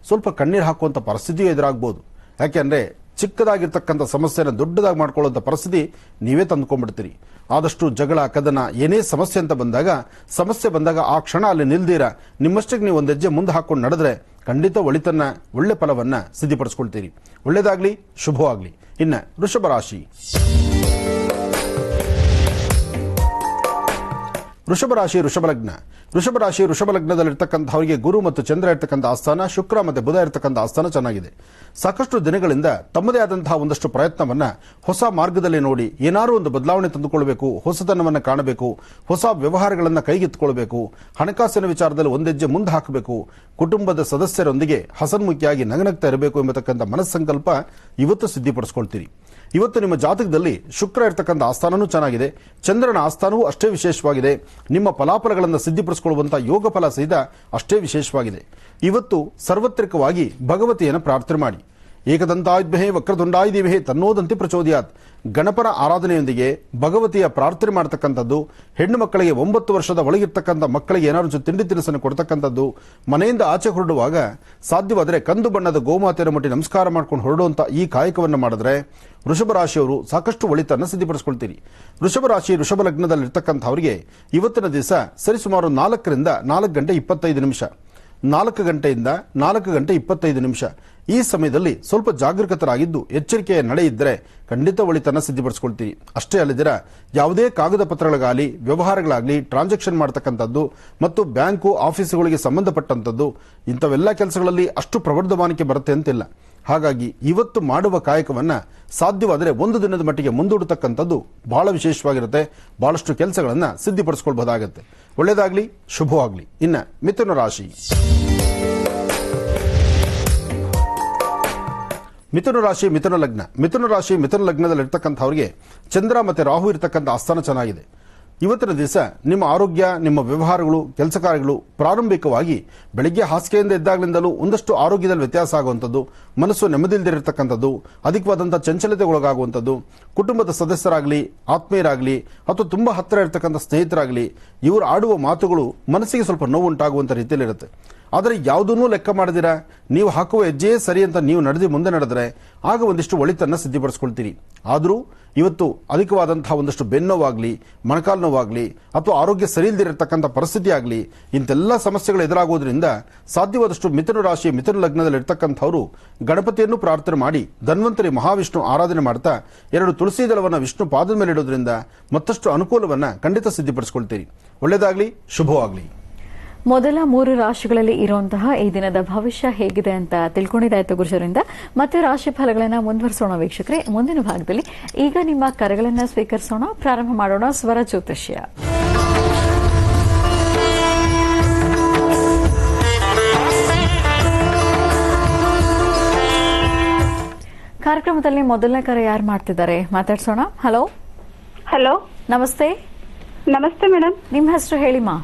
ಸ್ವಲ್ಪ ಕಣ್ಣೀರು ಹಾಕುವಂಥ ಪರಿಸ್ಥಿತಿಯೂ ಎದುರಾಗಬಹುದು. ಯಾಕೆಂದ್ರೆ ಚಿಕ್ಕದಾಗಿರ್ತಕ್ಕಂಥ ಸಮಸ್ಯೆನ ದೊಡ್ಡದಾಗಿ ಮಾಡ್ಕೊಳ್ಳುವಂಥ ಪರಿಸ್ಥಿತಿ ನೀವೇ ತಂದುಕೊಂಡ್ಬಿಡ್ತೀರಿ. ಆದಷ್ಟು ಜಗಳ, ಕದನ, ಏನೇ ಸಮಸ್ಯೆ ಅಂತ ಸಮಸ್ಯೆ ಬಂದಾಗ ಆ ಕ್ಷಣ ಅಲ್ಲಿ ನಿಲ್ದೀರ ನಿಮ್ಮಷ್ಟಕ್ಕೆ ನೀವು ಒಂದು ಹೆಜ್ಜೆ ಮುಂದೆ ಹಾಕೊಂಡು ನಡೆದ್ರೆ ಖಂಡಿತ ಒಳಿತನ್ನ, ಒಳ್ಳೆ ಫಲವನ್ನ ಸಿದ್ಧಿಪಡಿಸ್ಕೊಳ್ತೀರಿ. ಒಳ್ಳೇದಾಗ್ಲಿ, ಶುಭವಾಗ್ಲಿ. ಇನ್ನು ವೃಷಭ ರಾಶಿ. ವೃಷಭ ರಾಶಿ ವೃಷಭ ಲಗ್ನದಲ್ಲಿರ್ತಕ್ಕಂಥವರಿಗೆ ಗುರು ಮತ್ತು ಚಂದ್ರ ಇರ್ತಕ್ಕಂಥ ಆಸ್ಥಾನ, ಶುಕ್ರ ಮತ್ತು ಬುಧ ಇರ್ತಕ್ಕಂಥ ಆಸ್ಥಾನ ಚೆನ್ನಾಗಿದೆ. ಸಾಕಷ್ಟು ದಿನಗಳಿಂದ ತಮ್ಮದೇ ಆದಂತಹ ಒಂದಷ್ಟು ಪ್ರಯತ್ನವನ್ನ ಹೊಸ ಮಾರ್ಗದಲ್ಲಿ ನೋಡಿ ಏನಾದರೂ ಒಂದು ಬದಲಾವಣೆ ತಂದುಕೊಳ್ಬೇಕು, ಹೊಸತನವನ್ನು ಕಾಣಬೇಕು, ಹೊಸ ವ್ಯವಹಾರಗಳನ್ನು ಕೈಗೆತ್ತಿಕೊಳ್ಬೇಕು, ಹಣಕಾಸಿನ ವಿಚಾರದಲ್ಲಿ ಒಂದೆಜ್ಜೆ ಮುಂದೆ ಹಾಕಬೇಕು, ಕುಟುಂಬದ ಸದಸ್ಯರೊಂದಿಗೆ ಹಸನ್ಮುಖಿಯಾಗಿ ನಗನಗ್ತಾ ಇರಬೇಕು ಎಂಬತಕ್ಕಂಥ ಮನಸ್ಸಂಕಲ್ಪ ಇವತ್ತು ಸಿದ್ಧಿಪಡಿಸಿಕೊಳ್ತೀರಿ. ಇವತ್ತು ನಿಮ್ಮ ಜಾತಕದಲ್ಲಿ ಶುಕ್ರ ಇರ್ತಕ್ಕಂಥ ಆಸ್ಥಾನವೂ ಚೆನ್ನಾಗಿದೆ, ಚಂದ್ರನ ಆಸ್ಥಾನವೂ ಅಷ್ಟೇ ವಿಶೇಷವಾಗಿದೆ. ನಿಮ್ಮ ಫಲಾಫಲಗಳನ್ನು ಸಿದ್ಧಿಪಡಿಸಿಕೊಳ್ಳುವಂತಹ ಯೋಗ ಫಲ ಸಹಿತ ಅಷ್ಟೇ ವಿಶೇಷವಾಗಿದೆ. ಇವತ್ತು ಸಾರ್ವತ್ರಿಕವಾಗಿ ಭಗವತಿಯನ್ನು ಪ್ರಾರ್ಥನೆ ಮಾಡಿ. ಏಕದಂತಾಯುಧ್ಮಹೇ ವಕ್ರತುಂಡಾಯ ಧೀಮಹಿ ತನ್ನೋದಂತಿ ಪ್ರಚೋದಯಾತ್. ಗಣಪನ ಆರಾಧನೆಯೊಂದಿಗೆ ಭಗವತಿಯ ಪ್ರಾರ್ಥನೆ ಮಾಡತಕ್ಕಂಥದ್ದು, ಹೆಣ್ಣು ಮಕ್ಕಳಿಗೆ 9 ವರ್ಷದ ಒಳಗಿರ್ತಕ್ಕಂಥ ಮಕ್ಕಳಿಗೆ ಏನಾದ್ರು ತಿಂಡಿ ತಿನಿಸನ್ನು ಕೊಡ್ತಕ್ಕಂಥದ್ದು, ಮನೆಯಿಂದ ಆಚೆ ಹೊರಡುವಾಗ ಸಾಧ್ಯವಾದರೆ ಕಂದು ಬಣ್ಣದ ಗೋಮಾತೆಯನ್ನು ಮುಟ್ಟಿ ನಮಸ್ಕಾರ ಮಾಡ್ಕೊಂಡು ಹೊರಡುವಂಥ ಈ ಕಾಯಕವನ್ನು ಮಾಡಿದ್ರೆ ವೃಷಭ ರಾಶಿಯವರು ಸಾಕಷ್ಟು ಒಳಿತನ್ನು ಸಿದ್ಧಪಡಿಸ್ಕೊಳ್ತೀರಿ. ವೃಷಭ ರಾಶಿ ವೃಷಭ ಲಗ್ನದಲ್ಲಿರ್ತಕ್ಕಂಥವರಿಗೆ ಇವತ್ತಿನ ದಿವಸ ಸರಿಸುಮಾರು 4 ರಿಂದ 4 ಗಂಟೆ 25 ನಿಮಿಷ, 4 ಗಂಟೆಯಿಂದ 4 ಗಂಟೆ 25 ನಿಮಿಷ ಈ ಸಮಯದಲ್ಲಿ ಸ್ವಲ್ಪ ಜಾಗರೂಕತರಾಗಿದ್ದು ಎಚ್ಚರಿಕೆಯ ನಡೆ ಇದ್ದರೆ ಖಂಡಿತ ಒಳಿತನ್ನು ಸಿದ್ಧಪಡಿಸ್ಕೊಳ್ತೀರಿ. ಅಷ್ಟೇ ಅಲ್ಲದಿರ ಯಾವುದೇ ಕಾಗದ ಪತ್ರಗಳಿಗಾಗಲಿ ವ್ಯವಹಾರಗಳಾಗಲಿ ಟ್ರಾನ್ಸಾಕ್ಷನ್ ಮಾಡ್ತಕ್ಕಂಥದ್ದು ಮತ್ತು ಬ್ಯಾಂಕು ಆಫೀಸುಗಳಿಗೆ ಸಂಬಂಧಪಟ್ಟಂಥದ್ದು ಇಂಥವೆಲ್ಲ ಕೆಲಸಗಳಲ್ಲಿ ಅಷ್ಟು ಪ್ರವರ್ಧಮಾನಕ್ಕೆ ಬರುತ್ತೆ ಅಂತಿಲ್ಲ. ಹಾಗಾಗಿ ಇವತ್ತು ಮಾಡುವ ಕಾಯಕವನ್ನು ಸಾಧ್ಯವಾದರೆ 1 ದಿನದ ಮಟ್ಟಿಗೆ ಮುಂದೂಡತಕ್ಕಂಥದ್ದು ಬಹಳ ವಿಶೇಷವಾಗಿರುತ್ತೆ. ಬಹಳಷ್ಟು ಕೆಲಸಗಳನ್ನು ಸಿದ್ಧಪಡಿಸ್ಕೊಳ್ಬಹುದಾಗುತ್ತೆ. ಒಳ್ಳೆಯದಾಗಲಿ, ಶುಭವಾಗಲಿ. ಇನ್ನು ಮಿಥುನ ರಾಶಿ. ಮಿಥುನ ರಾಶಿ ಮಿಥುನ ಲಗ್ನ. ಮಿಥುನ ರಾಶಿ ಮಿಥುನ ಲಗ್ನದಲ್ಲಿರ್ತಕ್ಕಂಥವ್ರಿಗೆ ಚಂದ್ರ ಮತ್ತು ರಾಹು ಇರತಕ್ಕಂಥ ಆಸ್ಥಾನ ಚೆನ್ನಾಗಿದೆ. ಇವತ್ತಿನ ದಿವಸ ನಿಮ್ಮ ಆರೋಗ್ಯ, ನಿಮ್ಮ ವ್ಯವಹಾರಗಳು, ಕೆಲಸ ಕಾರ್ಯಗಳು ಪ್ರಾರಂಭಿಕವಾಗಿ ಬೆಳಗ್ಗೆ ಹಾಸಿಗೆಯಿಂದ ಎದ್ದಾಗಲಿಂದಲೂ ಒಂದಷ್ಟು ಆರೋಗ್ಯದಲ್ಲಿ ವ್ಯತ್ಯಾಸ ಆಗುವಂಥದ್ದು, ಮನಸ್ಸು ನೆಮ್ಮದಿಲ್ದಿರತಕ್ಕಂಥದ್ದು, ಅಧಿಕವಾದಂಥ ಚಂಚಲತೆಗೊಳಗಾಗುವಂಥದ್ದು, ಕುಟುಂಬದ ಸದಸ್ಯರಾಗಲಿ, ಆತ್ಮೀಯರಾಗಲಿ ಅಥವಾ ತುಂಬ ಹತ್ತಿರ ಇರತಕ್ಕಂಥ ಸ್ನೇಹಿತರಾಗಲಿ ಇವರು ಆಡುವ ಮಾತುಗಳು ಮನಸ್ಸಿಗೆ ಸ್ವಲ್ಪ ನೋವು ಉಂಟಾಗುವಂಥ ರೀತಿಯಲ್ಲಿರುತ್ತೆ. ಆದರೆ ಯಾವುದನ್ನೂ ಲೆಕ್ಕ ಮಾಡಿದಿರ ನೀವು ಹಾಕುವ ಹೆಜ್ಜೆಯೇ ಸರಿ ಅಂತ ನೀವು ಮುಂದೆ ನಡೆದರೆ ಆಗ ಒಂದಿಷ್ಟು ಒಳಿತನ್ನು ಸಿದ್ಧಪಡಿಸ್ಕೊಳ್ತೀರಿ. ಆದರೂ ಇವತ್ತು ಅಧಿಕವಾದಂತಹ ಒಂದಷ್ಟು ಬೆನ್ನೋವಾಗಲಿ, ಮೊಣಕಾಲು ನೋವಾಗಲಿ ಅಥವಾ ಆರೋಗ್ಯ ಸರಿ ಇಲ್ಲದಿರತಕ್ಕಂಥ ಪರಿಸ್ಥಿತಿ ಆಗಲಿ ಇಂತೆಲ್ಲ ಸಮಸ್ಯೆಗಳು ಎದುರಾಗೋದ್ರಿಂದ ಸಾಧ್ಯವಾದಷ್ಟು ಮಿಥುನ ರಾಶಿ ಮಿಥುನ ಲಗ್ನದಲ್ಲಿ ಇರ್ತಕ್ಕಂಥವರು ಗಣಪತಿಯನ್ನು ಪ್ರಾರ್ಥನೆ ಮಾಡಿ ಧನ್ವಂತರಿ ಮಹಾವಿಷ್ಣು ಆರಾಧನೆ ಮಾಡ್ತಾ 2 ತುಳಸಿ ದಳವನ್ನು ವಿಷ್ಣು ಪಾದದ ಮೇಲೆ ಇಡೋದ್ರಿಂದ ಮತ್ತಷ್ಟು ಅನುಕೂಲವನ್ನು ಖಂಡಿತ ಸಿದ್ಧಪಡಿಸ್ಕೊಳ್ತೀರಿ. ಒಳ್ಳೆಯದಾಗಲಿ, ಶುಭವಾಗಲಿ. ಮೊದಲ 3 ರಾಶಿಗಳಲ್ಲಿ ಇರುವಂತಹ ಈ ದಿನದ ಭವಿಷ್ಯ ಹೇಗಿದೆ ಅಂತ ತಿಳ್ಕೊಂಡಿದ್ದಾಯ್ತು ಗುರುಜರಿಂದ. ಮತ್ತೆ ರಾಶಿ ಫಲಗಳನ್ನು ಮುಂದುವರಿಸೋಣ ವೀಕ್ಷಕರೇ. ಮುಂದಿನ ಭಾಗದಲ್ಲಿ ಈಗ ನಿಮ್ಮ ಕರೆಗಳನ್ನು ಸ್ವೀಕರಿಸೋಣ. ಪ್ರಾರಂಭ ಮಾಡೋಣ ಸ್ವರ ಜ್ಯೋತಿಷ್ಯ. ಕಾರ್ಯಕ್ರಮದಲ್ಲಿ ಮೊದಲನೇ ಕರೆ ಯಾರು ಮಾಡ್ತಿದ್ದಾರೆ ಮಾತಾಡ್ಸೋಣ. ಹಲೋ. ಹಲೋ, ನಮಸ್ತೆ. ನಮಸ್ತೆ ಮೇಡಮ್. ನಿಮ್ಮ ಹೆಸರು ಹೇಳಿಮಾ?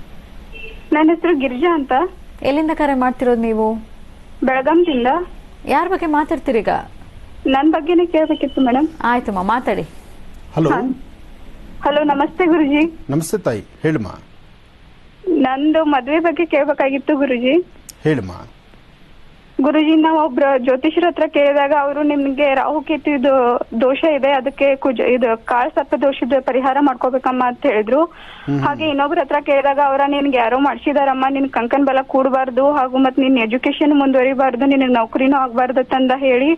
ನನ್ನ ಹೆಸರು ಗಿರಿಜಾ ಅಂತ. ಎಲ್ಲಿಂದ ಕರೆ ಮಾಡ್ತಿರೋದು ನೀವು? ಬೆಳಗಾಂದಿಂದ. ಯಾರ ಬಗ್ಗೆ ಮಾತಾಡ್ತೀರೀಗ? ನನ್ನ ಬಗ್ಗೆನೇ ಕೇಳಬೇಕಿತ್ತು ಮೇಡಮ್. ಆಯ್ತಮ್ಮ, ಮಾತಾಡಿ. ಹಲೋ. ಹಲೋ, ನಮಸ್ತೆ ಗುರುಜಿ. ನಮಸ್ತೆ ತಾಯಿ, ಹೇಳಮ್ಮ. ನಂದು ಮದ್ವೆ ಬಗ್ಗೆ ಕೇಳಬೇಕಾಗಿತ್ತು ಗುರುಜಿ. ಹೇಳಮ್ಮ. ಗುರುಜಿ, ನಾವು ಒಬ್ರು ಜ್ಯೋತಿಷ್ಯರ ಹತ್ರ ಕೇಳಿದಾಗ ಅವರು ನಿಮ್ಗೆ ರಾಹುಕೇತು ಇದು ದೋಷ ಇದೆ, ಅದಕ್ಕೆ ಇದು ಕಾಳ ಸರ್ಪ ದೋಷದ ಪರಿಹಾರ ಮಾಡ್ಕೋಬೇಕಮ್ಮ ಅಂತ ಹೇಳಿದ್ರು. ಹಾಗೆ ಇನ್ನೊಬ್ರ ಹತ್ರ ಕೇಳಿದಾಗ ಅವರ ನಿನ್ಗೆ ಯಾರೋ ಮಾಡ್ಸಿದಾರಮ್ಮ, ನಿನ್ ಕಂಕನ್ ಬಲ ಕೂಡಬಾರ್ದು, ಹಾಗೂ ಮತ್ ನಿನ್ ಎಜುಕೇಶನ್ ಮುಂದುವರಿಬಾರ್ದು, ನಿನಗ್ ನೌಕರಿನೂ ಆಗ್ಬಾರ್ದು ತಂದ ಹೇಳಿ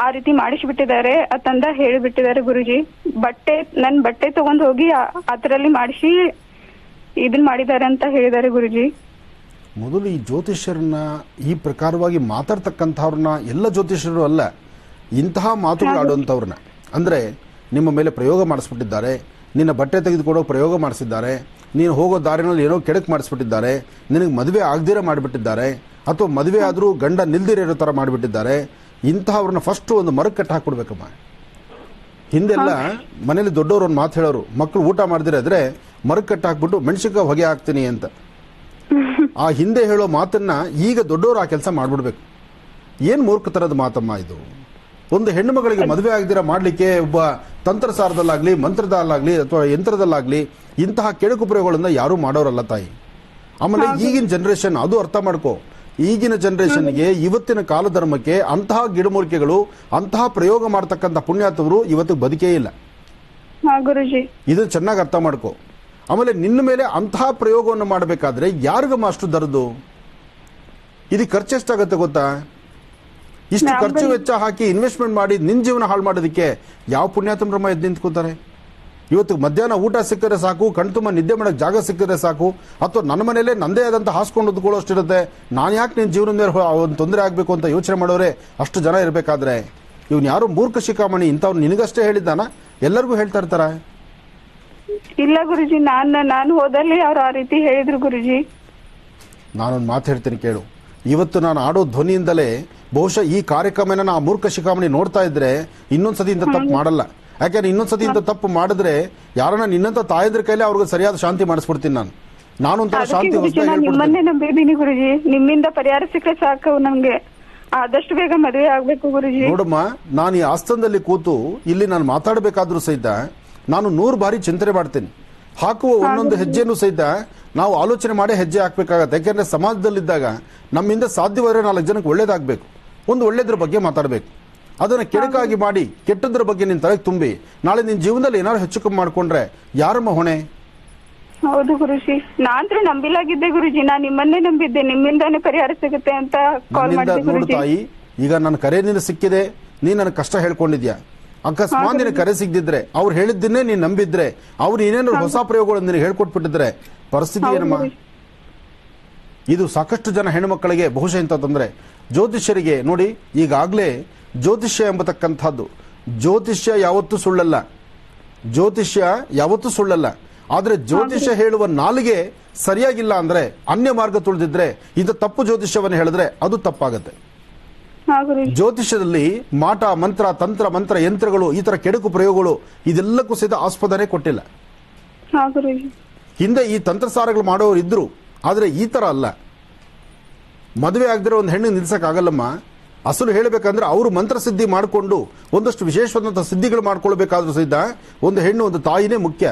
ಆ ರೀತಿ ಮಾಡಿಸ್ಬಿಟ್ಟಿದ್ದಾರೆ ಅಂತಂದ ಹೇಳಿಬಿಟ್ಟಿದ್ದಾರೆ ಗುರುಜಿ. ನನ್ ಬಟ್ಟೆ ತಗೊಂಡ್ ಹೋಗಿ ಅದರಲ್ಲಿ ಮಾಡಿಸಿ ಇದನ್ ಮಾಡಿದ್ದಾರೆ ಅಂತ ಹೇಳಿದ್ದಾರೆ ಗುರುಜಿ. ಮೊದಲು ಈ ಜ್ಯೋತಿಷ್ಯರನ್ನ ಈ ಪ್ರಕಾರವಾಗಿ ಮಾತಾಡ್ತಕ್ಕಂಥವ್ರನ್ನ ಎಲ್ಲ ಜ್ಯೋತಿಷ್ಯರು ಅಲ್ಲ, ಇಂತಹ ಮಾತುಗಳು ಆಡುವಂಥವ್ರನ್ನ, ಅಂದರೆ ನಿಮ್ಮ ಮೇಲೆ ಪ್ರಯೋಗ ಮಾಡಿಸ್ಬಿಟ್ಟಿದ್ದಾರೆ, ನಿನ್ನ ಬಟ್ಟೆ ತೆಗೆದುಕೊಡೋ ಪ್ರಯೋಗ ಮಾಡಿಸಿದ್ದಾರೆ, ನೀನು ಹೋಗೋ ದಾರಿನಲ್ಲಿ ಏನೋ ಕೆಡಕ್ ಮಾಡಿಸ್ಬಿಟ್ಟಿದ್ದಾರೆ, ನಿನಗೆ ಮದುವೆ ಆಗದಿರ ಮಾಡಿಬಿಟ್ಟಿದ್ದಾರೆ, ಅಥವಾ ಮದುವೆ ಆದರೂ ಗಂಡ ನಿಲ್ದಿರೋ ಥರ ಮಾಡಿಬಿಟ್ಟಿದ್ದಾರೆ. ಇಂತಹವ್ರನ್ನ ಫಸ್ಟ್ ಒಂದು ಮರಕ್ಕೆ ಕಟ್ಟಿ ಹಾಕ್ಬಿಡ್ಬೇಕಮ್ಮ. ಹಿಂದೆಲ್ಲ ಮನೇಲಿ ದೊಡ್ಡವರು ಒಂದು ಮಾತು ಹೇಳೋರು, ಮಕ್ಕಳು ಊಟ ಮಾಡದಿರಾದ್ರೆ ಮರಕ್ಕೆ ಕಟ್ಟಿ ಹಾಕ್ಬಿಟ್ಟು ಮೆಣಸಿನ್ಕಾಯಿ ಹೊಗೆ ಹಾಕ್ತೀನಿ ಅಂತ. ಆ ಹಿಂದೆ ಹೇಳೋ ಮಾತನ್ನ ಈಗ ದೊಡ್ಡವರು ಆ ಕೆಲಸ ಮಾಡ್ಬಿಡ್ಬೇಕು. ಏನ್ ಮೂರ್ಖತನದ ಮಾತಮ್ಮ ಇದು. ಒಂದು ಹೆಣ್ಣು ಮಗಳಿಗೆ ಮದುವೆ ಆಗದಿರ ಮಾಡ್ಲಿಕ್ಕೆ ಒಬ್ಬ ತಂತ್ರಸಾರದಲ್ಲಾಗ್ಲಿ, ಮಂತ್ರದಲ್ಲಾಗ್ಲಿ ಅಥವಾ ಯಂತ್ರದಲ್ಲಾಗ್ಲಿ ಇಂತಹ ಕೆಡುಕು ಪ್ರಯೋಗಗಳನ್ನ ಯಾರು ಮಾಡೋರಲ್ಲ ತಾಯಿ. ಆಮೇಲೆ ಈಗಿನ ಜನರೇಷನ್ ಅದು ಅರ್ಥ ಮಾಡ್ಕೋ. ಈಗಿನ ಜನರೇಷನ್ಗೆ ಇವತ್ತಿನ ಕಾಲಧರ್ಮಕ್ಕೆ ಅಂತಹ ಗಿಡಮೂಲಿಕೆಗಳು, ಅಂತಹ ಪ್ರಯೋಗ ಮಾಡ್ತಕ್ಕಂಥ ಪುಣ್ಯಾತವರು ಇವತ್ತು ಬದುಕೇ ಇಲ್ಲ. ಇದು ಚೆನ್ನಾಗಿ ಅರ್ಥ ಮಾಡ್ಕೋ. ಆಮೇಲೆ ನಿನ್ನ ಮೇಲೆ ಅಂತಹ ಪ್ರಯೋಗವನ್ನು ಮಾಡಬೇಕಾದ್ರೆ ಯಾರಿಗಮ್ಮ ಅಷ್ಟು ದರದು? ಇದಕ್ಕೆ ಖರ್ಚು ಎಷ್ಟಾಗತ್ತೆ ಗೊತ್ತಾ? ಇಷ್ಟು ಖರ್ಚು ವೆಚ್ಚ ಹಾಕಿ ಇನ್ವೆಸ್ಟ್ಮೆಂಟ್ ಮಾಡಿ ನಿನ್ನ ಜೀವನ ಹಾಳು ಮಾಡೋದಕ್ಕೆ ಯಾವ ಪುಣ್ಯಾತಮ್ರಮ್ಮ ಎದ್ದು ನಿಂತ್ಕೋತಾರೆ? ಇವತ್ತು ಮಧ್ಯಾಹ್ನ ಊಟ ಸಿಕ್ಕಿದ್ರೆ ಸಾಕು, ಕಣ್ತುಂಬ ನಿದ್ದೆ ಮಾಡೋಕೆ ಜಾಗ ಸಿಕ್ಕಿದ್ರೆ ಸಾಕು, ಅಥವಾ ನನ್ನ ಮನೇಲೆ ನಂದೇ ಆದಂತ ಹಾಸ್ಕೊಂಡು ಓದ್ಕೊಳ್ಳೋಷ್ಟಿರುತ್ತೆ, ನಾನು ಯಾಕೆ ನಿನ್ನ ಜೀವನದ ಮೇಲೆ ಒಂದು ತೊಂದರೆ ಆಗಬೇಕು ಅಂತ ಯೋಚನೆ ಮಾಡೋರೆ ಅಷ್ಟು ಜನ ಇರಬೇಕಾದ್ರೆ ಇವನು ಯಾರು ಮೂರ್ಖ ಶಿಖಾಮಣಿ ಇಂಥವ್ನು ನಿನಗಷ್ಟೇ ಹೇಳಿದ್ದಾನ? ಎಲ್ಲರಿಗೂ ಹೇಳ್ತಾ ಇರ್ತಾರ? ಇಲ್ಲ ಗುರುಜಿ, ನಾನು ಹೋದಲ್ಲಿ ಅವ್ರು ಆ ರೀತಿ ಹೇಳಿದ್ರು ಗುರುಜಿ. ನಾನೊಂದು ಮಾತು ಹೇಳ್ತೀನಿ ಕೇಳು. ಇವತ್ತು ನಾನು ಆಡೋ ಧ್ವನಿಯಿಂದಲೇ ಬಹುಶಃ ಈ ಕಾರ್ಯಕ್ರಮನ ಆ ಮೂರ್ಖ ಶಿಖಾಮಣಿ ನೋಡ್ತಾ ಇದ್ರೆ ಇನ್ನೊಂದ್ಸತಿ ಇಂಥ ತಪ್ಪು ಮಾಡಲ್ಲ. ಯಾಕೆಂದ್ರೆ ಇನ್ನೊಂದ್ಸತಿ ಇಂಥ ತಪ್ಪು ಮಾಡಿದ್ರೆ ಯಾರನ್ನ ನಿನ್ನಂತ ತಾಯಂದ್ರ ಕೈಲಿ ಅವ್ರಿಗೆ ಸರಿಯಾದ ಶಾಂತಿ ಮಾಡಿಸ್ಬಿಡ್ತೀನಿ ನಾನೊಂಥರ ಶಾಂತಿ ನಿಮ್ಮನ್ನೇ ನಂಬಿದ್ದೀನಿ ಗುರುಜಿ. ನಿಮ್ಮಿಂದ ಪರಿಹಾರ ಸಿಕ್ಕರೆ ಸಾಕು ನಮ್ಗೆ. ಆದಷ್ಟು ಬೇಗ ಮದುವೆ ಆಗ್ಬೇಕು ಗುರುಜಿ. ನೋಡಮ್ಮ, ನಾನು ಈ ಆಸ್ಥಾನದಲ್ಲಿ ಕೂತು ಇಲ್ಲಿ ನಾನು ಮಾತಾಡಬೇಕಾದ್ರೂ ಸಹಿತ ನಾನು 100 ಬಾರಿ ಚಿಂತನೆ ಮಾಡ್ತೇನೆ. ಹಾಕುವ ಒಂದೊಂದು ಹೆಜ್ಜೆನೂ ಸಹಿತ ನಾವು ಆಲೋಚನೆ ಮಾಡಿ ಹೆಜ್ಜೆ ಹಾಕ್ಬೇಕಾಗತ್ತೆ. ಯಾಕೆಂದ್ರೆ ಸಮಾಜದಲ್ಲಿದ್ದಾಗ ನಮ್ಮಿಂದ ಸಾಧ್ಯವಾದ್ರೆ 4 ಜನಕ್ಕೆ ಒಳ್ಳೇದಾಗಬೇಕು, ಒಂದು ಒಳ್ಳೇದ್ರ ಬಗ್ಗೆ ಮಾತಾಡಬೇಕು. ಅದನ್ನ ಕೆಡಕಾಗಿ ಮಾಡಿ ಕೆಟ್ಟದ್ರ ಬಗ್ಗೆ ನಿನ್ ತಲೆಗೆ ತುಂಬಿ ನಾಳೆ ನಿನ್ ಜೀವನದಲ್ಲಿ ಏನಾದ್ರು ಹೆಚ್ಚು ಕಮ್ಮಿ ಮಾಡ್ಕೊಂಡ್ರೆ ಯಾರಮ್ಮ ಹೊಣೆ? ಹೌದು ಗುರುಜಿ, ನಾನಂತೂ ನಂಬಿಲಾಗಿದ್ದೆ ಗುರುಜಿ. ನಾನ್ ನಿಮ್ಮನ್ನೇ ನಂಬಿದ್ದೆ, ನಿಮ್ಮಿಂದಾನೇ ಪರಿಹಾರ ಸಿಗುತ್ತೆ ಅಂತ ಕಾಲ್ ಮಾಡಿದ್ದೆ ನೋಡು ಗುರುಜಿ. ತಾಯಿ, ಈಗ ನನ್ನ ಕರೆ ನಿನ್ನ ಸಿಕ್ಕಿದೆ, ನೀನ್ ನನ್ನ ಕಷ್ಟ ಹೇಳ್ಕೊಂಡಿದ್ಯಾ. ಅಕಸ್ಮಾತ್ ನಿನ್ನ ಕರೆ ಸಿಗದಿದ್ರೆ, ಅವ್ರು ಹೇಳಿದ್ದನ್ನೇ ನೀನ್ ನಂಬಿದ್ರೆ, ಅವ್ರು ಏನೇನು ಹೊಸ ಪ್ರಯೋಗಗಳನ್ನು ನಿನಗೆ ಹೇಳ್ಕೊಟ್ಬಿಟ್ಟಿದ್ರೆ ಪರಿಸ್ಥಿತಿ ಏನಮ್ಮ? ಇದು ಸಾಕಷ್ಟು ಜನ ಹೆಣ್ಣುಮಕ್ಕಳಿಗೆ ಬಹುಶಃ ಇಂಥ ತೊಂದರೆ. ಜ್ಯೋತಿಷ್ಯರಿಗೆ ನೋಡಿ, ಈಗಾಗಲೇ ಜ್ಯೋತಿಷ್ಯ ಎಂಬತಕ್ಕಂಥದ್ದು, ಜ್ಯೋತಿಷ್ಯ ಯಾವತ್ತೂ ಸುಳ್ಳಲ್ಲ, ಜ್ಯೋತಿಷ್ಯ ಯಾವತ್ತೂ ಸುಳ್ಳಲ್ಲ. ಆದ್ರೆ ಜ್ಯೋತಿಷ್ಯ ಹೇಳುವ ನಾಲಿಗೆ ಸರಿಯಾಗಿಲ್ಲ ಅಂದ್ರೆ, ಅನ್ಯ ಮಾರ್ಗ ತುಳಿದಿದ್ರೆ, ಇಂಥ ತಪ್ಪು ಜ್ಯೋತಿಷ್ಯವನ್ನು ಹೇಳಿದ್ರೆ ಅದು ತಪ್ಪಾಗತ್ತೆ. ಜ್ಯೋತಿಷ್ಯದಲ್ಲಿ ಮಾಟ ಮಂತ್ರ ತಂತ್ರ ಮಂತ್ರ ಯಂತ್ರಗಳು, ಈ ತರ ಕೆಡುಕು ಪ್ರಯೋಗಗಳು ಇದೆಲ್ಲಕ್ಕೂ ಸಹಿತ ಆಸ್ಪದನೆ ಕೊಟ್ಟಿಲ್ಲ. ಹಿಂದೆ ಈ ತಂತ್ರಸಾರಗಳು ಮಾಡೋರು ಇದ್ರು, ಆದ್ರೆ ಈ ತರ ಅಲ್ಲ. ಮದುವೆ ಆಗದಿರೋ ಒಂದು ಹೆಣ್ಣು ನಿಲ್ಸಕ್ ಆಗಲ್ಲಮ್ಮ. ಅಸಲು ಹೇಳಬೇಕಂದ್ರೆ ಅವರು ಮಂತ್ರಸಿದ್ಧಿ ಮಾಡಿಕೊಂಡು ಒಂದಷ್ಟು ವಿಶೇಷವಾದಂತಹ ಸಿದ್ಧಿಗಳು ಮಾಡ್ಕೊಳ್ಬೇಕಾದ್ರೂ ಸಹಿತ ಒಂದು ಹೆಣ್ಣು, ಒಂದು ತಾಯಿನೇ ಮುಖ್ಯ.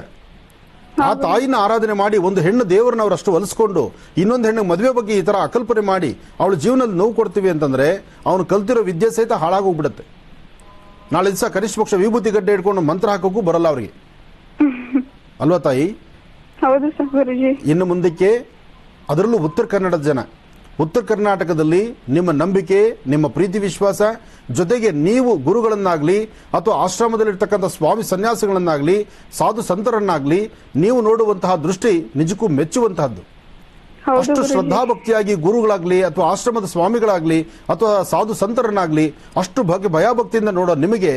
ಆ ತಾಯಿನ ಆರಾಧನೆ ಮಾಡಿ ಒಂದು ಹೆಣ್ಣು ದೇವರನ್ನ ಅವ್ರು ಅಷ್ಟು ಒಲಿಸ್ಕೊಂಡು ಇನ್ನೊಂದು ಹೆಣ್ಣು ಮದುವೆ ಬಗ್ಗೆ ಈ ತರ ಅಕಲ್ಪನೆ ಮಾಡಿ ಅವಳ ಜೀವನದಲ್ಲಿ ನೋವು ಕೊಡ್ತೀವಿ ಅಂತಂದ್ರೆ ಅವನು ಕಲ್ತಿರೋ ವಿದ್ಯೆ ಸಹಿತ ಹಾಳಾಗೋಗ್ಬಿಡುತ್ತೆ. ನಾಳೆ ದಿವಸ ಕನಿಷ್ಠ ಪಕ್ಷ ವಿಭೂತಿ ಗಡ್ಡೆ ಇಟ್ಕೊಂಡು ಮಂತ್ರ ಹಾಕೋಕ್ಕೂ ಬರಲ್ಲ ಅವರಿಗೆ, ಅಲ್ವಾ ತಾಯಿ? ಹೌದು ಸರ್. ಇನ್ನು ಮುಂದಕ್ಕೆ ಅದರಲ್ಲೂ ಉತ್ತರ ಕನ್ನಡದ ಜನ, ಉತ್ತರ ಕರ್ನಾಟಕದಲ್ಲಿ ನಿಮ್ಮ ನಂಬಿಕೆ, ನಿಮ್ಮ ಪ್ರೀತಿ ವಿಶ್ವಾಸ ಜೊತೆಗೆ ನೀವು ಗುರುಗಳನ್ನಾಗ್ಲಿ ಅಥವಾ ಆಶ್ರಮದಲ್ಲಿರ್ತಕ್ಕಂಥ ಸ್ವಾಮಿ ಸನ್ಯಾಸಿಗಳನ್ನಾಗ್ಲಿ ಸಾಧು ಸಂತರನ್ನಾಗ್ಲಿ ನೀವು ನೋಡುವಂತಹ ದೃಷ್ಟಿ ನಿಜಕ್ಕೂ ಮೆಚ್ಚುವಂತಹದ್ದು. ಅಷ್ಟು ಶ್ರದ್ಧಾಭಕ್ತಿಯಾಗಿ ಗುರುಗಳಾಗ್ಲಿ ಅಥವಾ ಆಶ್ರಮದ ಸ್ವಾಮಿಗಳಾಗ್ಲಿ ಅಥವಾ ಸಾಧು ಸಂತರನ್ನಾಗ್ಲಿ ಅಷ್ಟು ಭಯಭಕ್ತಿಯಿಂದ ನೋಡೋ ನಿಮಗೆ,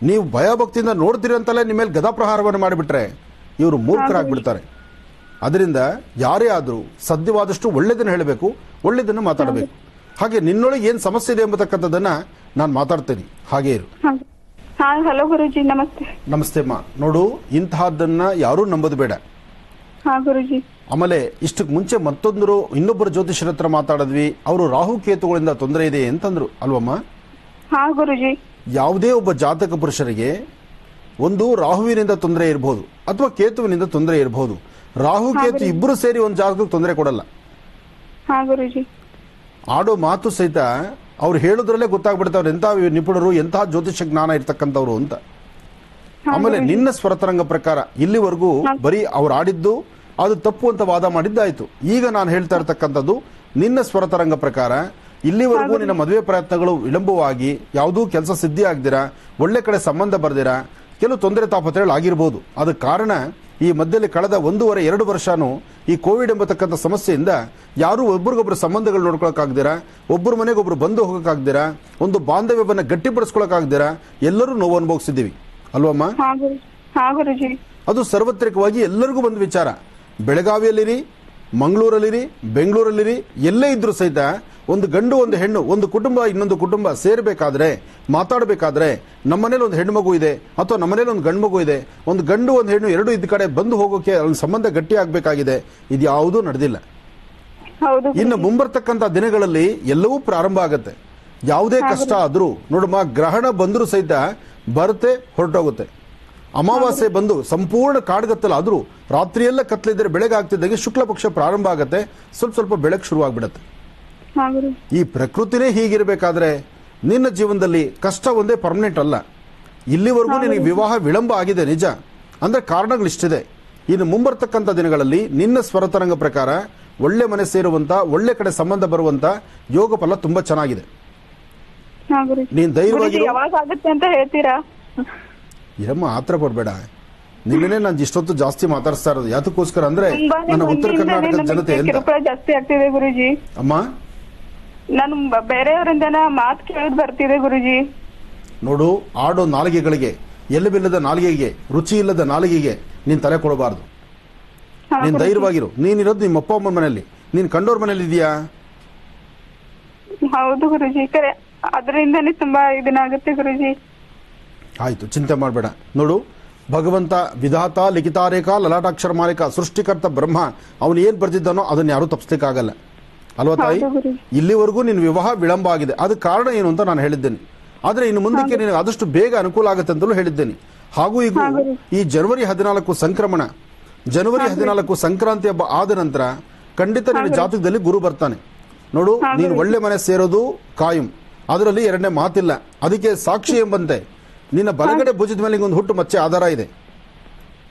ನೀವು ಭಯಭಕ್ತಿಯಿಂದ ನೋಡ್ತೀರಿ ಅಂತಲೇ ನಿಮ್ಮ ಮೇಲೆ ಗದಾಪ್ರಹಾರವನ್ನು ಮಾಡಿಬಿಟ್ರೆ ಇವರು ಮೂರ್ಖರಾಗ್ಬಿಡ್ತಾರೆ. ಅದರಿಂದ ಯಾರೇ ಆದರೂ ಸಾಧ್ಯವಾದಷ್ಟು ಒಳ್ಳೆಯದನ್ನು ಹೇಳಬೇಕು, ಒಳ್ಳೆಯದನ್ನು ಮಾತಾಡಬೇಕು. ಹಾಗೆ ನಿನ್ನೊಳಗೆ ಏನು ಸಮಸ್ಯೆ ಇದೆ ಎಂಬತಕ್ಕಂಥದ್ದನ್ನ ನಾನು ಮಾತಾಡ್ತೇನೆ, ಹಾಗೇ ಇರು. ಹಲೋ ಗುರುಜಿ, ನಮಸ್ತೆ. ನಮಸ್ತೆ ಅಮ್ಮ. ನೋಡು, ಇಂತಹದ್ದನ್ನ ಯಾರೂ ನಂಬೋದು ಬೇಡ. ಗುರುಜಿ, ಆಮೇಲೆ ಇಷ್ಟಕ್ಕೆ ಮುಂಚೆ ಇನ್ನೊಬ್ಬರು ಜ್ಯೋತಿಷರ ಹತ್ರ ಮಾತಾಡಿದ್ವಿ, ಅವರು ರಾಹು ಕೇತುಗಳಿಂದ ತೊಂದರೆ ಇದೆ ಅಂತಂದ್ರು ಅಲ್ವಮ್ಮ? ಗುರುಜಿ. ಯಾವುದೇ ಒಬ್ಬ ಜಾತಕ ಪುರುಷರಿಗೆ ಒಂದು ರಾಹುವಿನಿಂದ ತೊಂದರೆ ಇರಬಹುದು ಅಥವಾ ಕೇತುವಿನಿಂದ ತೊಂದರೆ ಇರಬಹುದು. ರಾಹು ಕೇತು ಇಬ್ಬರು ಸೇರಿ ಒಂದು ಜಾತಕಕ್ಕೆ ತೊಂದರೆ ಕೊಡಲ್ಲ. ಆಡೋ ಮಾತು ಸಹಿತ ಅವ್ರು ಹೇಳೋದ್ರಲ್ಲೇ ಗೊತ್ತಾಗ್ಬಿಡ್ತಾವ್ರು ಎಂಥ ನಿಪುಣರು, ಎಂತಹ ಜ್ಯೋತಿಷ ಜ್ಞಾನ ಇರ್ತಕ್ಕಂಥವ್ರು ಅಂತ. ಆಮೇಲೆ ನಿನ್ನ ಸ್ವರತರಂಗ ಪ್ರಕಾರ ಇಲ್ಲಿವರೆಗೂ ಬರೀ ಅವ್ರು ಆಡಿದ್ದು ಅದು ತಪ್ಪು ಅಂತ ವಾದ ಮಾಡಿದ್ದಾಯ್ತು. ಈಗ ನಾನು ಹೇಳ್ತಾ ಇರ್ತಕ್ಕಂಥದ್ದು ನಿನ್ನ ಸ್ವರತರಂಗ ಪ್ರಕಾರ ಇಲ್ಲಿವರೆಗೂ ನಿನ್ನ ಮದುವೆ ಪ್ರಯತ್ನಗಳು ವಿಳಂಬವಾಗಿ, ಯಾವುದೂ ಕೆಲಸ ಸಿದ್ಧಿ ಆಗ್ದಿರಾ, ಒಳ್ಳೆ ಕಡೆ ಸಂಬಂಧ ಬರ್ದಿರಾ, ಕೆಲವು ತೊಂದರೆ ತಾಪತ್ರೆಗಳು ಆಗಿರ್ಬೋದು. ಅದಕ್ಕೆ ಕಾರಣ ಈ ಮಧ್ಯದಲ್ಲಿ ಕಳೆದ 1.5-2 ವರ್ಷನೂ ಈ ಕೋವಿಡ್ ಎಂಬತಕ್ಕಂಥ ಸಮಸ್ಯೆಯಿಂದ ಯಾರೂ ಒಬ್ರಿಗೊಬ್ರು ಸಂಬಂಧಗಳು ನೋಡ್ಕೊಳಕ್ಕಾಗ್ದಿರಾ, ಒಬ್ಬರ ಮನೆಗೊಬ್ರು ಬಂದು ಹೋಗಕ್ಕಾಗ್ದಿರಾ, ಒಂದು ಬಾಂಧವ್ಯವನ್ನು ಗಟ್ಟಿಪಡಿಸ್ಕೊಳಕ್ಕಾಗ್ದಿರಾ ಎಲ್ಲರೂ ನೋವು ಅನುಭವಿಸಿದ್ದೀವಿ ಅಲ್ವಮ್ಮ? ಅದು ಸಾರ್ವತ್ರಿಕವಾಗಿ ಎಲ್ಲರಿಗೂ ಬಂದ ವಿಚಾರ. ಬೆಳಗಾವಿಯಲ್ಲಿರಿ, ಮಂಗಳೂರಲ್ಲಿರಿ, ಬೆಂಗಳೂರಲ್ಲಿರಿ, ಎಲ್ಲೇ ಇದ್ರೂ ಸಹಿತ ಒಂದು ಗಂಡು ಒಂದು ಹೆಣ್ಣು, ಒಂದು ಕುಟುಂಬ ಇನ್ನೊಂದು ಕುಟುಂಬ ಸೇರ್ಬೇಕಾದ್ರೆ, ಮಾತಾಡಬೇಕಾದ್ರೆ, ನಮ್ಮನೇಲಿ ಒಂದು ಹೆಣ್ಣು ಮಗು ಇದೆ ಅಥವಾ ನಮ್ಮನೇಲಿ ಒಂದು ಗಂಡು ಮಗು ಇದೆ, ಒಂದು ಗಂಡು ಒಂದು ಹೆಣ್ಣು ಎರಡು ಇದ್ದ ಕಡೆ ಬಂದು ಹೋಗೋಕೆ ಅವ್ರ ಸಂಬಂಧ ಗಟ್ಟಿ ಆಗ್ಬೇಕಾಗಿದೆ. ಇದು ಯಾವುದೂ ನಡೆದಿಲ್ಲ. ಇನ್ನು ಮುಂಬರ್ತಕ್ಕಂಥ ದಿನಗಳಲ್ಲಿ ಎಲ್ಲವೂ ಪ್ರಾರಂಭ ಆಗತ್ತೆ. ಯಾವುದೇ ಕಷ್ಟ ಆದ್ರೂ ನೋಡಮ್ಮ, ಗ್ರಹಣ ಬಂದರೂ ಸಹಿತ ಬರುತ್ತೆ, ಹೊರಟೋಗುತ್ತೆ. ಅಮಾವಾಸ್ಯೆ ಬಂದು ಸಂಪೂರ್ಣ ಕಾಡ್ಗತ್ತಲ್ಲ ಆದ್ರೂ ರಾತ್ರಿಯೆಲ್ಲ ಕತ್ಲಿದ್ರೆ ಬೆಳಗ್ಗೆ ಆಗ್ತಿದ್ದಂಗೆ ಶುಕ್ಲ ಪಕ್ಷ ಪ್ರಾರಂಭ ಆಗತ್ತೆ, ಸ್ವಲ್ಪ ಬೆಳಕು ಶುರುವಾಗ್ಬಿಡತ್ತೆ. ಈ ಪ್ರಕೃತಿನೇ ಹೀಗಿರಬೇಕಾದ್ರೆ ನಿನ್ನ ಜೀವನದಲ್ಲಿ ಕಷ್ಟ ಒಂದೇ ಪರ್ಮನೆಂಟ್ ಅಲ್ಲ. ಇಲ್ಲಿವರೆಗೂ ನಿನಗೆ ವಿವಾಹ ವಿಳಂಬ ಆಗಿದೆ ನಿಜ, ಅಂದ್ರೆ ಕಾರಣಗಳಿಷ್ಟಿದೆ. ಇನ್ನು ಮುಂಬರ್ತಕ್ಕಂಥ ದಿನಗಳಲ್ಲಿ ನಿನ್ನ ಸ್ವರತರಂಗ ಪ್ರಕಾರ ಒಳ್ಳೆ ಮನೆ ಸೇರುವಂತ, ಒಳ್ಳೆ ಕಡೆ ಸಂಬಂಧ ಬರುವಂತ ಯೋಗ ಫಲ ತುಂಬಾ ಚೆನ್ನಾಗಿದೆ. ನೀನ್ ಧೈರ್ಯವಾಗಿ ಇರಮ್ಮ, ಆತರ ಪಡ್ಬೇಡ. ನಿನ್ನೆ ನಾನು ಇಷ್ಟೊತ್ತು ಜಾಸ್ತಿ ಮಾತಾಡ್ತಾ ಇರೋದು ಯಾತಕ್ಕೋಸ್ಕರ ಅಂದ್ರೆ ನನ್ನ ಉತ್ತರ ಕರ್ನಾಟಕದ ಜನತೆ ಜಾಸ್ತಿ ಆಗ್ತಿದೆ ಗುರುಜಿ. ಅಮ್ಮ, ನಾನು ಬೇರೆಯವರಿಂದ ಮಾತು ಕೇಳೋದು ಬರ್ತಿದೆ ಗುರುಜಿ. ನೋಡು, ಆಡೋ ನಾಲಿಗೆಗಳಿಗೆ, ಎಲ್ಲವಿಲ್ಲದ ನಾಲಿಗೆಗೆ, ರುಚಿ ಇಲ್ಲದ ನಾಲಿಗೆಗೆ ನೀನ್ ತಲೆ ಕೊಡಬಾರ್ದು. ನೀನ್ ಧೈರ್ಯವಾಗಿರು. ನೀನಿರೋದು ನಿಮ್ಮ ಅಪ್ಪ ಅಮ್ಮನ ಮನೆಯಲ್ಲಿ, ನೀನ್ ಕಂಡೋರ್ ಮನೇಲಿ ಇದೀಯಾ? ಹೌದು ಗುರುಜಿ, ಅದರಿಂದನೇ ತುಂಬಾ ಇದನ್ನಾಗುತ್ತೆ ಗುರುಜಿ. ಆಯ್ತು, ಚಿಂತೆ ಮಾಡಬೇಡ. ನೋಡು, ಭಗವಂತ ವಿಧಾತ ಲಿಖಿತಾರೇಖ ಲಲಾಟಾಕ್ಷರ ಮಾಲಿಕ ಸೃಷ್ಟಿಕರ್ತ ಬ್ರಹ್ಮ ಅವನು ಏನ್ ಬರ್ತಿದ್ದಾನೋ ಅದನ್ನ ಯಾರು ತಪ್ಪಿಸ್ಲಿಕ್ಕಾಗಲ್ಲ. ಅಲ್ವಾ ತಾಯಿ? ಹೌದು ಗುರುಜಿ. ಇಲ್ಲಿವರೆಗೂ ನಿನ್ನ ವಿವಾಹ ವಿಳಂಬ ಆಗಿದೆ, ಅದಕ್ಕೆ ಕಾರಣ ಏನು ಅಂತ ನಾನು ಹೇಳಿದ್ದೇನೆ. ಆದ್ರೆ ಇನ್ನು ಮುಂದಕ್ಕೆ ನಿನಗೆ ಆದಷ್ಟು ಬೇಗ ಅನುಕೂಲ ಆಗುತ್ತೆ ಅಂತಲೂ ಹೇಳಿದ್ದೇನೆ. ಹಾಗೂ ಈಗ ಈ ಜನವರಿ 14 ಸಂಕ್ರಮಣ, ಜನವರಿ 14 ಸಂಕ್ರಾಂತಿ ಹಬ್ಬ ಆದ ನಂತರ ಖಂಡಿತ ನಿನ್ನ ಜಾತಕದಲ್ಲಿ ಗುರು ಬರ್ತಾನೆ ನೋಡು. ನೀನು ಒಳ್ಳೆ ಮನೆ ಸೇರೋದು ಕಾಯಂ, ಅದರಲ್ಲಿ ಎರಡನೇ ಮಾತಿಲ್ಲ. ಅದಕ್ಕೆ ಸಾಕ್ಷಿ ಎಂಬಂತೆ ನಿನ್ನ ಬಲಗಡೆ ಭುಜದ ಮೇಲೆ ಒಂದು ಹುಟ್ಟು ಮಚ್ಚೆ ಆಧಾರ ಇದೆ.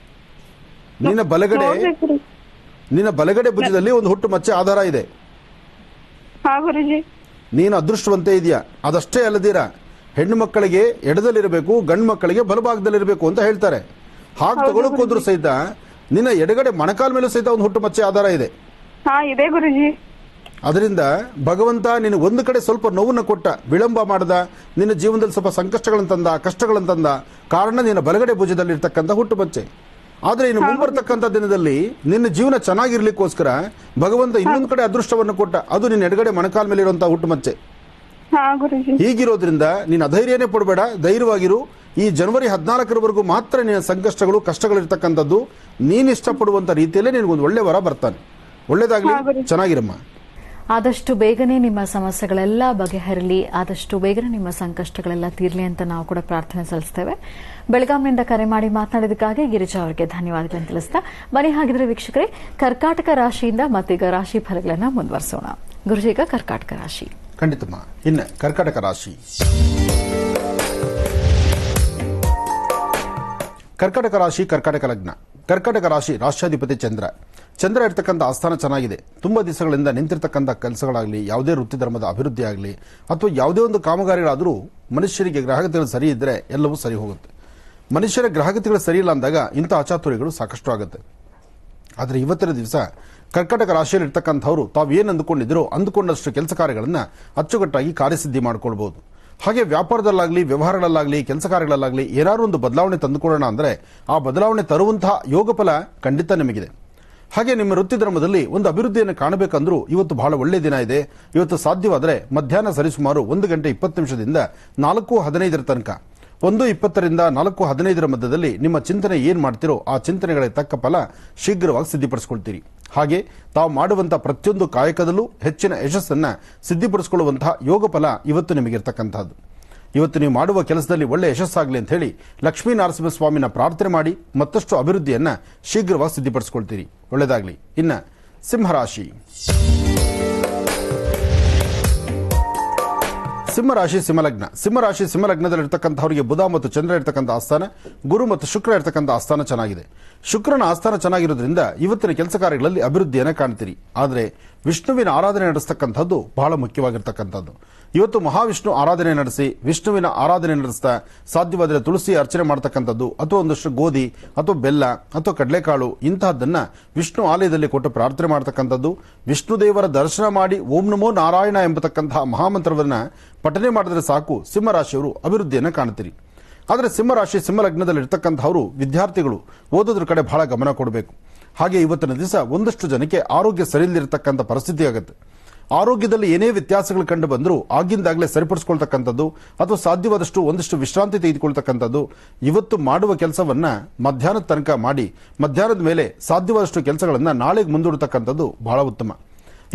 ನಿನ್ನ ಬಲಗಡೆ ಭುಜದಲ್ಲಿ ಒಂದು ಹುಟ್ಟು ಮಚ್ಚೆ ಆಧಾರ ಇದೆ. ನೀನು ಅದೃಷ್ಟವಂತೆ ಇದೆಯಾ. ಅದಷ್ಟೇ ಅಲ್ಲದಿರ ಹೆಣ್ಣು ಮಕ್ಕಳಿಗೆ ಎಡದಲ್ಲಿರಬೇಕು, ಗಂಡು ಮಕ್ಕಳಿಗೆ ಬಲಭಾಗದಲ್ಲಿರಬೇಕು ಅಂತ ಹೇಳ್ತಾರೆ. ಹಾಗೆ ತಗೊಳಕ್ ಹೋದ್ರು ಸಹಿತ ನಿನ್ನ ಎಡಗಡೆ ಮೊಣಕಾಲ ಮೇಲೂ ಸಹಿತ ಒಂದು ಹುಟ್ಟು ಮಚ್ಚೆ ಆಧಾರ ಇದೆ. ಅದರಿಂದ ಭಗವಂತ ನಿನ್ನ ಒಂದು ಕಡೆ ಸ್ವಲ್ಪ ನೋವನ್ನು ಕೊಟ್ಟ, ವಿಳಂಬ ಮಾಡದ, ನಿನ್ನ ಜೀವನದಲ್ಲಿ ಸ್ವಲ್ಪ ಸಂಕಷ್ಟಗಳನ್ನು ತಂದ, ಕಷ್ಟಗಳನ್ನು ತಂದ ಕಾರಣ ನಿನ್ನ ಬಲಗಡೆ ಭುಜದಲ್ಲಿ ಇರ್ತಕ್ಕಂಥ ಹುಟ್ಟು ಮಚ್ಚೆ. ಆದ್ರೆ ಇನ್ನು ಮುಂಬರ್ತಕ್ಕಂಥ ದಿನದಲ್ಲಿ ನಿನ್ನ ಜೀವನ ಚೆನ್ನಾಗಿರ್ಲಿಕ್ಕೋಸ್ಕರ ಭಗವಂತ ಇನ್ನೊಂದು ಕಡೆ ಅದೃಷ್ಟವನ್ನು ಕೊಟ್ಟ, ಅದು ನಿನ್ನ ಎಡಗಡೆ ಮೊಣಕಾಲ ಮೇಲೆ ಇರುವಂತಹ ಹುಟ್ಟು ಮಚ್ಚೆ. ಹೀಗಿರೋದ್ರಿಂದ ನೀನು ಅಧೈರ್ಯನೇ ಪಡಬೇಡ, ಧೈರ್ಯವಾಗಿರು. ಈ ಜನವರಿ 14ರವರೆಗೂ ಮಾತ್ರ ನಿನ್ನ ಸಂಕಷ್ಟಗಳು ಕಷ್ಟಗಳಿರ್ತಕ್ಕಂಥದ್ದು. ನೀನು ಇಷ್ಟಪಡುವಂತ ರೀತಿಯಲ್ಲೇ ನಿನಗೊಂದು ಒಳ್ಳೆ ವರ ಬರ್ತಾನೆ. ಒಳ್ಳೇದಾಗ್ಲಿ, ಚೆನ್ನಾಗಿರಮ್ಮ. ಆದಷ್ಟು ಬೇಗನೆ ನಿಮ್ಮ ಸಮಸ್ಯೆಗಳೆಲ್ಲ ಬಗೆಹರಲಿ, ಆದಷ್ಟು ಬೇಗನೆ ನಿಮ್ಮ ಸಂಕಷ್ಟಗಳೆಲ್ಲ ತೀರ್ಲಿ ಅಂತ ನಾವು ಕೂಡ ಪ್ರಾರ್ಥನೆ ಸಲ್ಲಿಸ್ತೇವೆ. ಬೆಳಗಾವಿನಿಂದ ಕರೆ ಮಾಡಿ ಮಾತನಾಡಿದಕ್ಕಾಗಿ ಗಿರಿಜಾ ಅವರಿಗೆ ಧನ್ಯವಾದಗಳನ್ನು ತಿಳಿಸ್ತಾ ಬನ್ನಿ. ಹಾಗಿದ್ರೆ ವೀಕ್ಷಕರೇ, ಕರ್ಕಾಟಕ ರಾಶಿಯಿಂದ ಮತ್ತೀಗ ರಾಶಿ ಫಲಗಳನ್ನು ಮುಂದುವರಿಸೋಣ. ಗುರುಜಿ, ಈಗ ಕರ್ಕಾಟಕ ರಾಶಿ. ಖಂಡಿತಮ್ಮ. ಇನ್ನು ಕರ್ಕಾಟಕ ರಾಶಿ, ಕರ್ಕಾಟಕ ರಾಶಿ, ಕರ್ಕಾಟಕ ಲಗ್ನ. ಕರ್ಕಾಟಕ ರಾಶಿ ರಾಷ್ಟ್ರಾಧಿಪತಿ ಚಂದ್ರ. ಚಂದ್ರ ಇರ್ತಕ್ಕಂಥ ಆಸ್ಥಾನ ಚೆನ್ನಾಗಿದೆ. ತುಂಬಾ ದಿವಸಗಳಿಂದ ನಿಂತಿರ್ತಕ್ಕಂಥ ಕೆಲಸಗಳಾಗಲಿ, ಯಾವುದೇ ವೃತ್ತಿ ಧರ್ಮದ ಅಭಿವೃದ್ಧಿ ಆಗಲಿ, ಅಥವಾ ಯಾವುದೇ ಒಂದು ಕಾಮಗಾರಿಗಳಾದರೂ ಮನುಷ್ಯರಿಗೆ ಗ್ರಹಗತಿಗಳು ಸರಿ ಇದ್ದರೆ ಎಲ್ಲವೂ ಸರಿ ಹೋಗುತ್ತೆ. ಮನುಷ್ಯರ ಗ್ರಹಗತಿಗಳು ಸರಿ ಇಲ್ಲ ಅಂದಾಗ ಇಂಥ ಅಚಾತುರ್ಯಗಳು ಸಾಕಷ್ಟು ಆಗುತ್ತೆ. ಆದರೆ ಇವತ್ತಿನ ದಿವಸ ಕರ್ಕಾಟಕ ರಾಶಿಯಲ್ಲಿ ಇರ್ತಕ್ಕಂಥವ್ರು ತಾವು ಏನು ಅಂದುಕೊಂಡಿದ್ರೋ ಅಂದುಕೊಂಡಷ್ಟು ಕೆಲಸ ಕಾರ್ಯಗಳನ್ನು ಅಚ್ಚುಕಟ್ಟಾಗಿ ಕಾರ್ಯಸಿದ್ಧಿ ಮಾಡ್ಕೊಳ್ಬಹುದು. ಹಾಗೆ ವ್ಯಾಪಾರದಲ್ಲಾಗಲಿ, ವ್ಯವಹಾರಗಳಲ್ಲಾಗಲಿ, ಕೆಲಸ ಕಾರ್ಯಗಳಲ್ಲಾಗಲಿ ಏನಾದ್ರು ಒಂದು ಬದಲಾವಣೆ ತಂದುಕೊಳ್ಳೋಣ ಅಂದರೆ ಆ ಬದಲಾವಣೆ ತರುವಂತಹ ಯೋಗ ಫಲ ಖಂಡಿತ ನಿಮಗಿದೆ. ಹಾಗೆ ನಿಮ್ಮ ವೃತ್ತಿ ಧರ್ಮದಲ್ಲಿ ಒಂದು ಅಭಿವೃದ್ಧಿಯನ್ನು ಕಾಣಬೇಕಂದ್ರೂ ಇವತ್ತು ಬಹಳ ಒಳ್ಳೆಯ ದಿನ ಇದೆ. ಇವತ್ತು ಸಾಧ್ಯವಾದರೆ ಮಧ್ಯಾಹ್ನ ಸರಿಸುಮಾರು 1 ಗಂಟೆ 20 ನಿಮಿಷದಿಂದ 4:15 ತನಕ, 1:20ರಿಂದ 4:15 ಮಧ್ಯದಲ್ಲಿ ನಿಮ್ಮ ಚಿಂತನೆ ಏನ್ ಮಾಡ್ತಿರೋ ಆ ಚಿಂತನೆಗಳಿಗೆ ತಕ್ಕ ಫಲ ಶೀಘ್ರವಾಗಿ ಸಿದ್ಧಿಪಡಿಸಿಕೊಳ್ತೀರಿ. ಹಾಗೆ ತಾವು ಮಾಡುವಂತಹ ಪ್ರತಿಯೊಂದು ಕಾಯಕದಲ್ಲೂ ಹೆಚ್ಚಿನ ಯಶಸ್ಸನ್ನ ಸಿದ್ಧಿಪಡಿಸಿಕೊಳ್ಳುವಂತಹ ಯೋಗ ಫಲ ಇವತ್ತು ನಿಮಗಿರ್ತಕ್ಕಂಥದ್ದು. ಇವತ್ತು ನೀವು ಮಾಡುವ ಕೆಲಸದಲ್ಲಿ ಒಳ್ಳೆ ಯಶಸ್ಸಾಗಲಿ ಅಂತ ಹೇಳಿ ಲಕ್ಷ್ಮೀ ನರಸಿಂಹಸ್ವಾಮಿನ ಪ್ರಾರ್ಥನೆ ಮಾಡಿ ಮತ್ತಷ್ಟು ಅಭಿವೃದ್ಧಿಯನ್ನ ಶೀಘ್ರವಾಗಿ ಸಿದ್ಧಿಪಡಿಸಿಕೊಳ್ತೀರಿ. ಒಳ್ಳೆಯದಾಗಲಿ. ಇನ್ನ ಸಿಂಹರಾಶಿ, ಸಿಂಹರಾಶಿ ಸಿಂಹಲಗ್ನ. ಸಿಂಹರಾಶಿ ಸಿಂಹಲಗ್ನದಲ್ಲಿರ್ತಕ್ಕಂಥವರಿಗೆ ಬುಧ ಮತ್ತು ಚಂದ್ರ ಇರ್ತಕ್ಕಂಥ ಆಸ್ಥಾನ, ಗುರು ಮತ್ತು ಶುಕ್ರ ಇರ್ತಕ್ಕಂಥ ಆಸ್ಥಾನ ಚೆನ್ನಾಗಿದೆ. ಶುಕ್ರನ ಆಸ್ಥಾನ ಚೆನ್ನಾಗಿರೋದ್ರಿಂದ ಇವತ್ತಿನ ಕೆಲಸ ಕಾರ್ಯಗಳಲ್ಲಿ ಅಭಿವೃದ್ಧಿಯನ್ನು ಕಾಣ್ತೀರಿ. ಆದರೆ ವಿಷ್ಣುವಿನ ಆರಾಧನೆ ನಡೆಸ್ತಕ್ಕಂಥದ್ದು ಬಹಳ ಮುಖ್ಯವಾಗಿರ್ತಕ್ಕಂಥದ್ದು. ಇವತ್ತು ಮಹಾವಿಷ್ಣು ಆರಾಧನೆ ನಡೆಸಿ, ವಿಷ್ಣುವಿನ ಆರಾಧನೆ ನಡೆಸ್ತಾ ಸಾಧ್ಯವಾದರೆ ತುಳಸಿ ಅರ್ಚನೆ ಮಾಡತಕ್ಕಂಥದ್ದು, ಅಥವಾ ಒಂದಷ್ಟು ಗೋಧಿ ಅಥವಾ ಬೆಲ್ಲ ಅಥವಾ ಕಡಲೆಕಾಳು ಇಂತಹದ್ದನ್ನ ವಿಷ್ಣು ಆಲಯದಲ್ಲಿ ಕೊಟ್ಟು ಪ್ರಾರ್ಥನೆ ಮಾಡತಕ್ಕಂಥದ್ದು, ವಿಷ್ಣು ದೇವರ ದರ್ಶನ ಮಾಡಿ ಓಂ ನಮೋ ನಾರಾಯಣ ಎಂಬತಕ್ಕಂತಹ ಮಹಾಮಂತ್ರವನ್ನ ಪಠನೆ ಮಾಡಿದ್ರೆ ಸಾಕು ಸಿಂಹರಾಶಿಯವರು ಅಭಿವೃದ್ಧಿಯನ್ನು ಕಾಣ್ತೀರಿ. ಆದರೆ ಸಿಂಹರಾಶಿ ಸಿಂಹಲಗ್ನದಲ್ಲಿ ಇರ್ತಕ್ಕಂಥವರು ವಿದ್ಯಾರ್ಥಿಗಳು ಓದೋದ್ರ ಕಡೆ ಬಹಳ ಗಮನ ಕೊಡಬೇಕು. ಹಾಗೆ ಇವತ್ತಿನ ದಿವಸ ಒಂದಷ್ಟು ಜನಕ್ಕೆ ಆರೋಗ್ಯ ಸರಿಯಿಲ್ಲದಿರತಕ್ಕಂಥ ಪರಿಸ್ಥಿತಿ ಆಗುತ್ತೆ. ಆರೋಗ್ಯದಲ್ಲಿ ಏನೇ ವ್ಯತ್ಯಾಸಗಳು ಕಂಡು ಬಂದರೂ ಆಗಿಂದಾಗಲೇ ಸರಿಪಡಿಸ್ಕೊಳ್ತಕ್ಕಂಥದ್ದು ಅಥವಾ ಸಾಧ್ಯವಾದಷ್ಟು ಒಂದಷ್ಟು ವಿಶ್ರಾಂತಿ ತೆಗೆದುಕೊಳ್ತಕ್ಕಂಥದ್ದು, ಇವತ್ತು ಮಾಡುವ ಕೆಲಸವನ್ನ ಮಧ್ಯಾಹ್ನದ ತನಕ ಮಾಡಿ ಮಧ್ಯಾಹ್ನದ ಮೇಲೆ ಸಾಧ್ಯವಾದಷ್ಟು ಕೆಲಸಗಳನ್ನ ನಾಳೆಗೆ ಮುಂದೂಡತಕ್ಕಂಥದ್ದು ಬಹಳ ಉತ್ತಮ.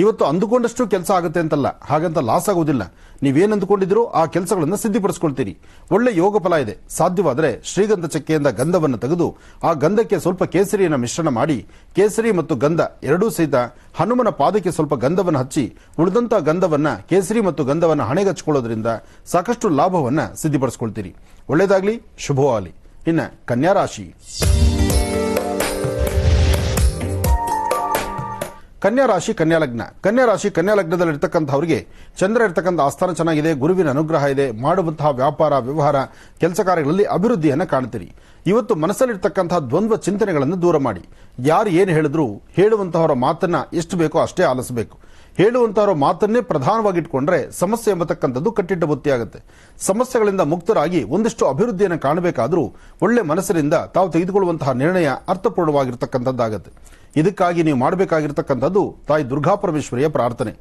ಇವತ್ತು ಅಂದುಕೊಂಡಷ್ಟು ಕೆಲಸ ಆಗುತ್ತೆ ಅಂತಲ್ಲ, ಹಾಗಂತ ಲಾಸ್ ಆಗೋದಿಲ್ಲ. ನೀವೇನು ಅಂದುಕೊಂಡಿದ್ರೋ ಆ ಕೆಲಸಗಳನ್ನು ಸಿದ್ಧಿಪಡಿಸ್ಕೊಳ್ತೀರಿ. ಒಳ್ಳೆ ಯೋಗ ಫಲ ಇದೆ. ಸಾಧ್ಯವಾದರೆ ಶ್ರೀಗಂಧ ಚಕ್ಕೆಯಿಂದ ಗಂಧವನ್ನು ತೆಗೆದು ಆ ಗಂಧಕ್ಕೆ ಸ್ವಲ್ಪ ಕೇಸರಿಯನ್ನು ಮಿಶ್ರಣ ಮಾಡಿ, ಕೇಸರಿ ಮತ್ತು ಗಂಧ ಎರಡೂ ಸಹಿತ ಹನುಮನ ಪಾದಕ್ಕೆ ಸ್ವಲ್ಪ ಗಂಧವನ್ನು ಹಚ್ಚಿ ಉಳಿದಂತ ಗಂಧವನ್ನ, ಕೇಸರಿ ಮತ್ತು ಗಂಧವನ್ನು ಹಣೆಗೆ ಹಚ್ಕೊಳ್ಳೋದ್ರಿಂದ ಸಾಕಷ್ಟು ಲಾಭವನ್ನ ಸಿದ್ಧಿಪಡಿಸ್ಕೊಳ್ತೀರಿ. ಒಳ್ಳೆಯದಾಗಲಿ, ಶುಭವಾಗಲಿ. ಇನ್ನು ಕನ್ಯಾ ರಾಶಿ, ಕನ್ಯಾ ರಾಶಿ ಕನ್ಯಾ ಲಗ್ನ. ಕನ್ಯಾ ರಾಶಿ ಕನ್ಯಾ ಲಗ್ನದಲ್ಲಿ ಇರ್ತಕ್ಕಂಥವರಿಗೆ ಚಂದ್ರ ಇರ್ತಕ್ಕಂಥ ಆಸ್ಥಾನ ಚೆನ್ನಾಗಿದೆ, ಗುರುವಿನ ಅನುಗ್ರಹ ಇದೆ. ಮಾಡುವಂತಹ ವ್ಯಾಪಾರ, ವ್ಯವಹಾರ, ಕೆಲಸ ಕಾರ್ಯಗಳಲ್ಲಿ ಅಭಿವೃದ್ಧಿಯನ್ನು ಕಾಣ್ತೀರಿ. ಇವತ್ತು ಮನಸ್ಸಲ್ಲಿರ್ತಕ್ಕಂತಹ ದ್ವಂದ್ವ ಚಿಂತನೆಗಳನ್ನು ದೂರ ಮಾಡಿ. ಯಾರು ಏನು ಹೇಳಿದ್ರು ಹೇಳುವಂತಹವರ ಮಾತನ್ನ ಎಷ್ಟು ಬೇಕೋ ಅಷ್ಟೇ ಆಲಿಸಬೇಕು. ಹೇಳುವಂತಹವರ ಮಾತನ್ನೇ ಪ್ರಧಾನವಾಗಿಟ್ಕೊಂಡ್ರೆ ಸಮಸ್ಯೆ ಎಂಬತಕ್ಕಂಥದ್ದು ಕಟ್ಟಿಟ್ಟ ಬುತ್ತಿಯಾಗುತ್ತೆ. ಸಮಸ್ಯೆಗಳಿಂದ ಮುಕ್ತರಾಗಿ ಒಂದಿಷ್ಟು ಅಭಿವೃದ್ಧಿಯನ್ನು ಕಾಣಬೇಕಾದ್ರೂ ಒಳ್ಳೆ ಮನಸ್ಸಿನಿಂದ ತಾವು ತೆಗೆದುಕೊಳ್ಳುವಂತಹ ನಿರ್ಣಯ ಅರ್ಥಪೂರ್ಣವಾಗಿರ್ತಕ್ಕಂಥದ್ದಾಗುತ್ತೆ. ಇದಕ್ಕಾಗಿ ನೀವು ಮಾಡಬೇಕಾಗಿರ್ತಕ್ಕಂಥದ್ದು ತಾಯಿ ದುರ್ಗಾ ಪರಮೇಶ್ವರಿಯ ಪ್ರಾರ್ಥನೆ.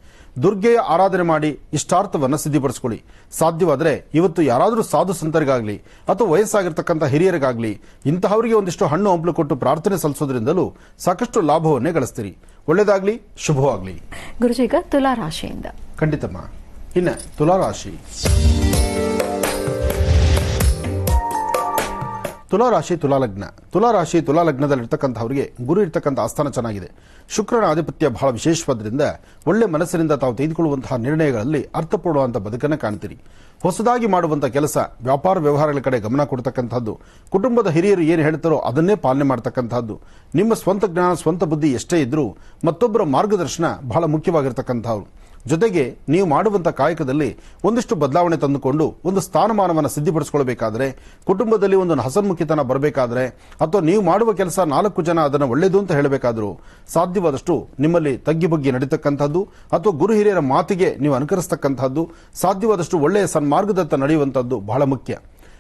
ದುರ್ಗೆಯ ಆರಾಧನೆ ಮಾಡಿ ಇಷ್ಟಾರ್ಥವನ್ನು ಸಿದ್ಧಿಪಡಿಸ್ಕೊಳ್ಳಿ. ಸಾಧ್ಯವಾದರೆ ಇವತ್ತು ಯಾರಾದರೂ ಸಾಧು ಸಂತರಿಗಾಗ್ಲಿ ಅಥವಾ ವಯಸ್ಸಾಗಿರ್ತಕ್ಕಂಥ ಹಿರಿಯರಿಗಾಗ್ಲಿ ಇಂತಹವರಿಗೆ ಒಂದಿಷ್ಟು ಹಣ್ಣು ಹಂಪಲು ಕೊಟ್ಟು ಪ್ರಾರ್ಥನೆ ಸಲ್ಲಿಸೋದ್ರಿಂದಲೂ ಸಾಕಷ್ಟು ಲಾಭವನ್ನೇ ಗಳಿಸ್ತೀರಿ. ಒಳ್ಳೆಯದಾಗ್ಲಿ, ಶುಭವಾಗ್ಲಿ. ಗುರುಜಿ, ಈಗ ತುಲಾ ರಾಶಿಯಿಂದ ಖಂಡಿತಮ್ಮ. ಇನ್ನು ತುಲಾರಾಶಿ. ತುಲಾರಾಶಿ ತುಲಾಲಗ್ನ. ತುಲಾರಾಶಿ ತುಲಾಲಗ್ನದಲ್ಲಿರ್ತಕ್ಕಂಥವರಿಗೆ ಗುರು ಇರ್ತಕ್ಕಂಥ ಆಸ್ಥಾನ ಚೆನ್ನಾಗಿದೆ. ಶುಕ್ರನ ಆಧಿಪತ್ಯ ಬಹಳ ವಿಶೇಷವಾದ್ರಿಂದ ಒಳ್ಳೆ ಮನಸ್ಸಿನಿಂದ ತಾವು ತೆಗೆದುಕೊಳ್ಳುವಂತಹ ನಿರ್ಣಯಗಳಲ್ಲಿ ಅರ್ಥಪೂರ್ಣವಂತ ಬದುಕನ್ನು ಕಾಣ್ತೀರಿ. ಹೊಸದಾಗಿ ಮಾಡುವಂಥ ಕೆಲಸ, ವ್ಯಾಪಾರ ವ್ಯವಹಾರಗಳ ಕಡೆ ಗಮನ ಕೊಡ್ತಕ್ಕಂಥದ್ದು, ಕುಟುಂಬದ ಹಿರಿಯರು ಏನು ಹೇಳ್ತಾರೋ ಅದನ್ನೇ ಪಾಲನೆ ಮಾಡ್ತಕ್ಕಂಥದ್ದು, ನಿಮ್ಮ ಸ್ವಂತ ಜ್ಞಾನ ಸ್ವಂತ ಬುದ್ಧಿ ಎಷ್ಟೇ ಇದ್ರೂ ಮತ್ತೊಬ್ಬರ ಮಾರ್ಗದರ್ಶನ ಬಹಳ ಮುಖ್ಯವಾಗಿರ್ತಕ್ಕಂಥವ್ರು. ಜೊತೆಗೆ ನೀವು ಮಾಡುವಂಥ ಕಾಯಕದಲ್ಲಿ ಒಂದಿಷ್ಟು ಬದಲಾವಣೆ ತಂದುಕೊಂಡು ಒಂದು ಸ್ಥಾನಮಾನವನ್ನು ಸಿದ್ಧಿಪಡಿಸಿಕೊಳ್ಳಬೇಕಾದ್ರೆ, ಕುಟುಂಬದಲ್ಲಿ ಒಂದು ಹಸನ್ಮುಖಿತನ ಬರಬೇಕಾದ್ರೆ, ಅಥವಾ ನೀವು ಮಾಡುವ ಕೆಲಸ 4 ಜನ ಅದನ್ನು ಒಳ್ಳೆಯದು ಅಂತ ಹೇಳಬೇಕಾದ್ರೂ ಸಾಧ್ಯವಾದಷ್ಟು ನಿಮ್ಮಲ್ಲಿ ತಗ್ಗಿ ಬಗ್ಗಿ ನಡೀತಕ್ಕಂಥದ್ದು ಅಥವಾ ಗುರು ಹಿರಿಯರ ಮಾತಿಗೆ ನೀವು ಅನುಕರಿಸತಕ್ಕಂಥದ್ದು, ಸಾಧ್ಯವಾದಷ್ಟು ಒಳ್ಳೆಯ ಸನ್ಮಾರ್ಗದತ್ತ ನಡೆಯುವಂಥದ್ದು ಬಹಳ ಮುಖ್ಯ.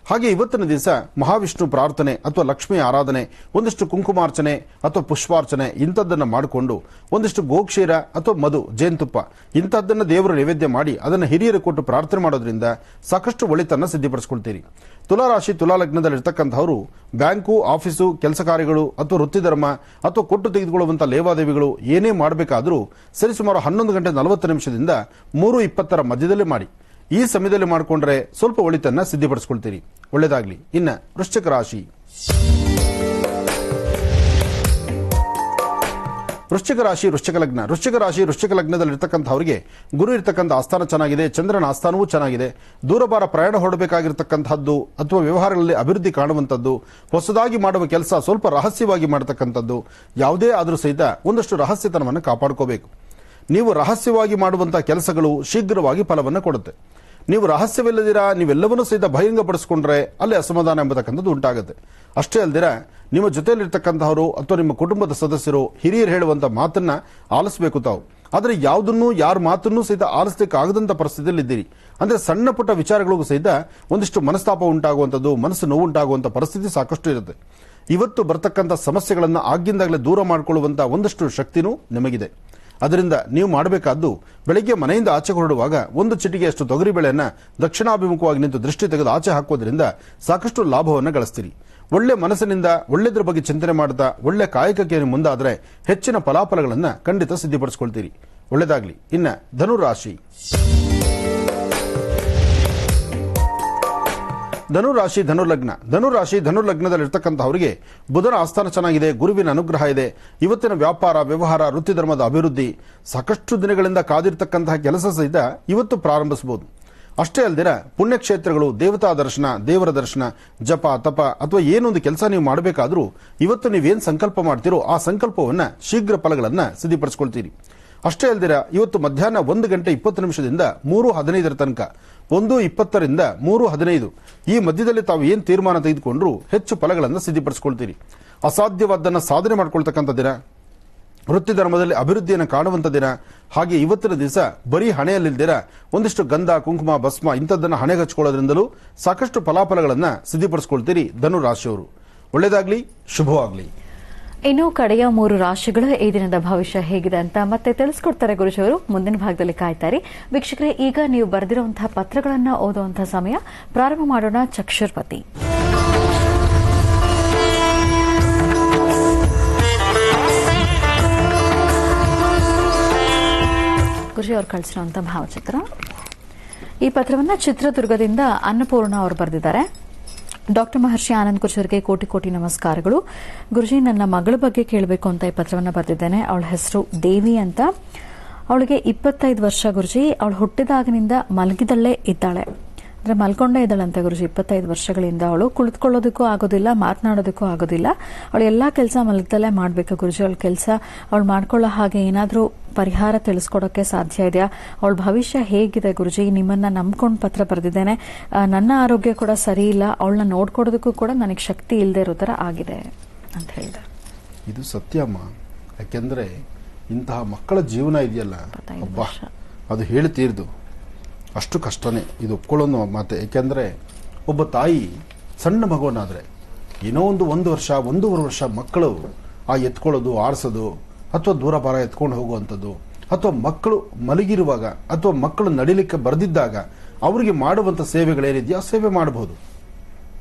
ಹಾಗೆ ಇವತ್ತಿನ ದಿವಸ ಮಹಾವಿಷ್ಣು ಪ್ರಾರ್ಥನೆ ಅಥವಾ ಲಕ್ಷ್ಮಿ ಆರಾಧನೆ, ಒಂದಿಷ್ಟು ಕುಂಕುಮಾರ್ಚನೆ ಅಥವಾ ಪುಷ್ಪಾರ್ಚನೆ ಇಂಥದ್ದನ್ನು ಮಾಡಿಕೊಂಡು ಒಂದಿಷ್ಟು ಗೋಕ್ಷೀರ ಅಥವಾ ಮಧು, ಜೇನುತುಪ್ಪ ಇಂಥದ್ದನ್ನು ದೇವರ ನೈವೇದ್ಯ ಮಾಡಿ ಅದನ್ನು ಹಿರಿಯರು ಕೊಟ್ಟು ಪ್ರಾರ್ಥನೆ ಮಾಡೋದ್ರಿಂದ ಸಾಕಷ್ಟು ಒಳಿತನ್ನು ಸಿದ್ಧಿಪಡಿಸಿಕೊಳ್ತೀರಿ. ತುಲಾರಾಶಿ ತುಲಾಲಗ್ನದಲ್ಲಿರ್ತಕ್ಕಂಥವರು ಬ್ಯಾಂಕು, ಆಫೀಸು, ಕೆಲಸ ಕಾರ್ಯಗಳು ಅಥವಾ ವೃತ್ತಿಧರ್ಮ ಅಥವಾ ಕೊಟ್ಟು ತೆಗೆದುಕೊಳ್ಳುವಂಥ ಲೇವಾದೇವಿಗಳು ಏನೇ ಮಾಡಬೇಕಾದರೂ ಸರಿಸುಮಾರು 11 ಗಂಟೆ 40 ನಿಮಿಷದಿಂದ 3:20 ಮಧ್ಯದಲ್ಲಿ ಮಾಡಿ. ಈ ಸಮಯದಲ್ಲಿ ಮಾಡಿಕೊಂಡ್ರೆ ಸ್ವಲ್ಪ ಒಳಿತನ್ನ ಸಿದ್ಧಿಪಡಿಸಿಕೊಳ್ತೀರಿ. ಒಳ್ಳೆಯದಾಗಲಿ. ಇನ್ನು ವೃಶ್ಚಿಕ ರಾಶಿ. ವೃಶ್ಚಿಕ ರಾಶಿ ವೃಶ್ಚಿಕ ಲಗ್ನ. ವೃಶ್ಚಿಕ ರಾಶಿ ವೃಶ್ಚಿಕ ಲಗ್ನದಲ್ಲಿರ್ತಕ್ಕಂಥವರಿಗೆ ಗುರು ಇರ್ತಕ್ಕಂಥ ಆಸ್ಥಾನ ಚೆನ್ನಾಗಿದೆ. ಚಂದ್ರನ ಆಸ್ಥಾನವೂ ಚೆನ್ನಾಗಿದೆ. ದೂರಬಾರ ಪ್ರಯಾಣ ಹೊರಡಬೇಕಾಗಿರ್ತಕ್ಕಂಥದ್ದು ಅಥವಾ ವ್ಯವಹಾರಗಳಲ್ಲಿ ಅಭಿವೃದ್ಧಿ ಕಾಣುವಂಥದ್ದು, ಹೊಸದಾಗಿ ಮಾಡುವ ಕೆಲಸ ಸ್ವಲ್ಪ ರಹಸ್ಯವಾಗಿ ಮಾಡತಕ್ಕಂಥದ್ದು, ಯಾವುದೇ ಆದರೂ ಸಹಿತ ಒಂದಷ್ಟು ರಹಸ್ಯತನವನ್ನು ಕಾಪಾಡ್ಕೋಬೇಕು. ನೀವು ರಹಸ್ಯವಾಗಿ ಮಾಡುವಂತಹ ಕೆಲಸಗಳು ಶೀಘ್ರವಾಗಿ ಫಲವನ್ನು ಕೊಡುತ್ತೆ. ನೀವು ರಹಸ್ಯವಿಲ್ಲದಿರ ನೀವೆಲ್ಲವನ್ನೂ ಸಹಿತ ಬಹಿರಂಗಪಡಿಸಿಕೊಂಡ್ರೆ ಅಲ್ಲಿ ಅಸಮಾಧಾನ ಎಂಬತಕ್ಕಂಥದ್ದು ಉಂಟಾಗುತ್ತೆ. ಅಷ್ಟೇ ಅಲ್ದಿರ ನಿಮ್ಮ ಜೊತೆಯಲ್ಲಿರ್ತಕ್ಕಂಥವರು ಅಥವಾ ನಿಮ್ಮ ಕುಟುಂಬದ ಸದಸ್ಯರು ಹಿರಿಯರು ಹೇಳುವಂಥ ಮಾತನ್ನ ಆಲಿಸಬೇಕು ತಾವು. ಆದರೆ ಯಾವುದನ್ನು ಯಾರ ಮಾತನ್ನೂ ಸಹಿತ ಆಲಿಸಲಿಕ್ಕಾಗದಂಥ ಪರಿಸ್ಥಿತಿಯಲ್ಲಿ ಇದ್ದೀರಿ. ಅಂದರೆ ಸಣ್ಣ ಪುಟ್ಟ ವಿಚಾರಗಳಿಗೂ ಸಹಿತ ಒಂದಿಷ್ಟು ಮನಸ್ತಾಪ ಉಂಟಾಗುವಂಥದ್ದು, ಮನಸ್ಸು ನೋವು ಉಂಟಾಗುವಂಥ ಪರಿಸ್ಥಿತಿ ಸಾಕಷ್ಟು ಇರುತ್ತೆ. ಇವತ್ತು ಬರ್ತಕ್ಕಂಥ ಸಮಸ್ಯೆಗಳನ್ನು ಆಗಿಂದಾಗಲೇ ದೂರ ಮಾಡಿಕೊಳ್ಳುವಂಥ ಒಂದಷ್ಟು ಶಕ್ತಿನೂ ನಿಮಗಿದೆ. ಅದರಿಂದ ನೀವು ಮಾಡಬೇಕಾದ್ದು, ಬೆಳಗ್ಗೆ ಮನೆಯಿಂದ ಆಚೆ ಹೊರಡುವಾಗ 1 ಚಿಟಿಕೆಯಷ್ಟು ತೊಗರಿಬೇಳೆಯನ್ನು ದಕ್ಷಿಣಾಭಿಮುಖವಾಗಿ ನಿಂತು ದೃಷ್ಟಿ ತೆಗೆದು ಆಚೆ ಹಾಕೋದ್ರಿಂದ ಸಾಕಷ್ಟು ಲಾಭವನ್ನು ಗಳಿಸ್ತೀರಿ. ಒಳ್ಳೆ ಮನಸ್ಸಿನಿಂದ ಒಳ್ಳೆದ್ರ ಬಗ್ಗೆ ಚಿಂತನೆ ಮಾಡ್ತಾ ಒಳ್ಳೆ ಕಾಯಕಕ್ಕೆ ಮುಂದಾದರೆ ಹೆಚ್ಚಿನ ಫಲಾಫಲಗಳನ್ನು ಖಂಡಿತ ಸಿದ್ಧಿಪಡಿಸಿಕೊಳ್ತೀರಿ. ಒಳ್ಳೆಯದಾಗಲಿ. ಇನ್ನು ಧನುರಾಶಿ. ಧನುರಾಶಿ ಧನುರ್ಲಗ್ನ. ಧನುರಾಶಿ ಧನುರ್ಲಗ್ನದಲ್ಲಿರ್ತಕ್ಕಂಥವರಿಗೆ ಬುಧನ ಆಸ್ಥಾನ ಚೆನ್ನಾಗಿದೆ. ಗುರುವಿನ ಅನುಗ್ರಹ ಇದೆ. ಇವತ್ತಿನ ವ್ಯಾಪಾರ ವ್ಯವಹಾರ ವೃತ್ತಿಧರ್ಮದ ಅಭಿವೃದ್ಧಿ, ಸಾಕಷ್ಟು ದಿನಗಳಿಂದ ಕಾದಿರ್ತಕ್ಕಂತಹ ಕೆಲಸ ಸಹಿತ ಇವತ್ತು ಪ್ರಾರಂಭಿಸಬಹುದು. ಅಷ್ಟೇ ಅಲ್ದಿರ ಪುಣ್ಯಕ್ಷೇತ್ರಗಳು, ದೇವತಾ ದರ್ಶನ, ದೇವರ ದರ್ಶನ, ಜಪ ತಪ ಅಥವಾ ಏನೊಂದು ಕೆಲಸ ನೀವು ಮಾಡಬೇಕಾದ್ರೂ ಇವತ್ತು ನೀವೇನು ಸಂಕಲ್ಪ ಮಾಡ್ತೀರೋ ಆ ಸಂಕಲ್ಪವನ್ನು ಶೀಘ್ರ ಫಲಗಳನ್ನು ಸಿದ್ಧಿಪಡಿಸಿಕೊಳ್ತೀರಿ. ಅಷ್ಟೇ ಅಲ್ದಿರ ಇವತ್ತು ಮಧ್ಯಾಹ್ನ 1 ಗಂಟೆ 20 ನಿಮಿಷದಿಂದ 3:15 ತನಕ, 1:20ರಿಂದ 3:15 ಈ ಮಧ್ಯದಲ್ಲಿ ತಾವು ಏನು ತೀರ್ಮಾನ ತೆಗೆದುಕೊಂಡ್ರೂ ಹೆಚ್ಚು ಫಲಗಳನ್ನು ಸಿದ್ಧಿಪಡಿಸಿಕೊಳ್ತೀರಿ. ಅಸಾಧ್ಯವಾದ್ದನ್ನು ಸಾಧನೆ ಮಾಡ್ಕೊಳ್ತಕ್ಕಂಥ ದಿನ, ವೃತ್ತಿ ಧರ್ಮದಲ್ಲಿ ಅಭಿವೃದ್ಧಿಯನ್ನು ಕಾಣುವಂಥ ದಿನ. ಹಾಗೆ ಇವತ್ತಿನ ದಿವಸ ಬರೀ ಹಣೆಯಲ್ಲಿಲ್ದಿರ ಒಂದಿಷ್ಟು ಗಂಧ, ಕುಂಕುಮ, ಭಸ್ಮ ಇಂಥದ್ದನ್ನು ಹಣೆಗೆ ಹಚ್ಕೊಳ್ಳೋದ್ರಿಂದಲೂ ಸಾಕಷ್ಟು ಫಲಾಫಲಗಳನ್ನು ಸಿದ್ಧಿಪಡಿಸಿಕೊಳ್ತೀರಿ ಧನುರಾಶಿಯವರು. ಒಳ್ಳೆಯದಾಗಲಿ, ಶುಭವಾಗಲಿ. ಇನ್ನು ಕಡೆಯ 3 ರಾಶಿಗಳ ಈ ದಿನದ ಭವಿಷ್ಯ ಹೇಗಿದೆ ಅಂತ ಮತ್ತೆ ತಿಳಿಸ್ಕೊಡ್ತಾರೆ ಗುರುಜಿಯವರು. ಮುಂದಿನ ಭಾಗದಲ್ಲಿ ಕಾಯ್ತಾರೆ ವೀಕ್ಷಕರೇ. ಈಗ ನೀವು ಬರೆದಿರುವಂತಹ ಪತ್ರಗಳನ್ನು ಓದುವಂತಹ ಸಮಯ. ಪ್ರಾರಂಭ ಮಾಡೋಣ. ಚಕ್ಷುರ್ಪತಿ. ಗುರುಜಿ ಅವರು ಕಳಿಸಿರುವಂತಹ ಭಾವಚಿತ್ರ. ಈ ಪತ್ರವನ್ನ ಚಿತ್ರದುರ್ಗದಿಂದ ಅನ್ನಪೂರ್ಣ ಅವರು ಬರೆದಿದ್ದಾರೆ. ಡಾಕ್ಟರ್ ಮಹರ್ಷಿ ಆನಂದ್ ಗುರುಜರಿಗೆ ಕೋಟಿ ಕೋಟಿ ನಮಸ್ಕಾರಗಳು. ಗುರುಜಿ, ನನ್ನ ಮಗಳ ಬಗ್ಗೆ ಕೇಳಬೇಕು ಅಂತ ಈ ಪತ್ರವನ್ನು ಬರೆದಿದ್ದೇನೆ. ಅವಳ ಹೆಸರು ದೇವಿ ಅಂತ. ಅವಳಿಗೆ 25 ವರ್ಷ ಗುರುಜಿ. ಅವಳು ಹುಟ್ಟಿದಾಗಿನಿಂದ ಮಲಗಿದಲ್ಲೇ ಇದ್ದಾಳೆ. ಅಂದ್ರೆ ಮಲ್ಕೊಂಡೇ ಇದ್ದಾಳಂತೆ ಗುರುಜಿ 25 ವರ್ಷಗಳಿಂದ. ಅವಳು ಕುಳಿತುಕೊಳ್ಳೋದಕ್ಕೂ ಆಗೋದಿಲ್ಲ, ಮಾತನಾಡೋದಕ್ಕೂ ಆಗೋದಿಲ್ಲ. ಅವಳು ಎಲ್ಲಾ ಕೆಲಸ ಮಲಗಿದಲ್ಲೇ ಮಾಡ್ಬೇಕು ಗುರುಜಿ. ಅವಳ ಕೆಲಸ ಅವಳು ಮಾಡ್ಕೊಳ್ಳೋ ಹಾಗೆ ಏನಾದ್ರೂ ಪರಿಹಾರ ತಿಳಿಸ್ಕೊಡೋಕೆ ಸಾಧ್ಯ ಇದೆಯಾ? ಅವಳ ಭವಿಷ್ಯ ಹೇಗಿದೆ ಗುರುಜಿ? ನಿಮ್ಮನ್ನ ನಂಬ್ಕೊಂಡು ಪತ್ರ ಬರೆದಿದ್ದೇನೆ. ನನ್ನ ಆರೋಗ್ಯ ಕೂಡ ಸರಿ ಇಲ್ಲ. ಅವಳನ್ನ ನೋಡ್ಕೊಡೋದಕ್ಕೂ ಕೂಡ ನನಗೆ ಶಕ್ತಿ ಇಲ್ಲದೆ ಇರೋ ತರ ಆಗಿದೆ ಅಂತ ಹೇಳಿದೆ. ಇದು ಸತ್ಯಮ್ಮ. ಯಾಕೆಂದ್ರೆ ಇಂತಹ ಮಕ್ಕಳ ಜೀವನ ಇದೆಯಲ್ಲ, ಅದು ಹೇಳ್ತೀರ್ದು ಅಷ್ಟು ಕಷ್ಟನೇ. ಇದು ಒಪ್ಕೊಳ್ಳೋ ಮಾತೆ. ಯಾಕೆಂದ್ರೆ ಒಬ್ಬ ತಾಯಿ ಸಣ್ಣ ಮಗುವನ್ನಾದ್ರೆ ಏನೋ ಒಂದು 1 ವರ್ಷ 1.5 ವರ್ಷ ಮಕ್ಕಳು ಆ ಎತ್ಕೊಳ್ಳೋದು, ಆರಿಸೋದು ಅಥವಾ ದೂರ ಭಾರ ಎತ್ಕೊಂಡು ಹೋಗುವಂಥದ್ದು, ಅಥವಾ ಮಕ್ಕಳು ಮಲಗಿರುವಾಗ ಅಥವಾ ಮಕ್ಕಳು ನಡಿಲಿಕ್ಕೆ ಬರೆದಿದ್ದಾಗ ಅವರಿಗೆ ಮಾಡುವಂಥ ಸೇವೆಗಳೇನಿದೆಯೋ ಆ ಸೇವೆ ಮಾಡಬಹುದು.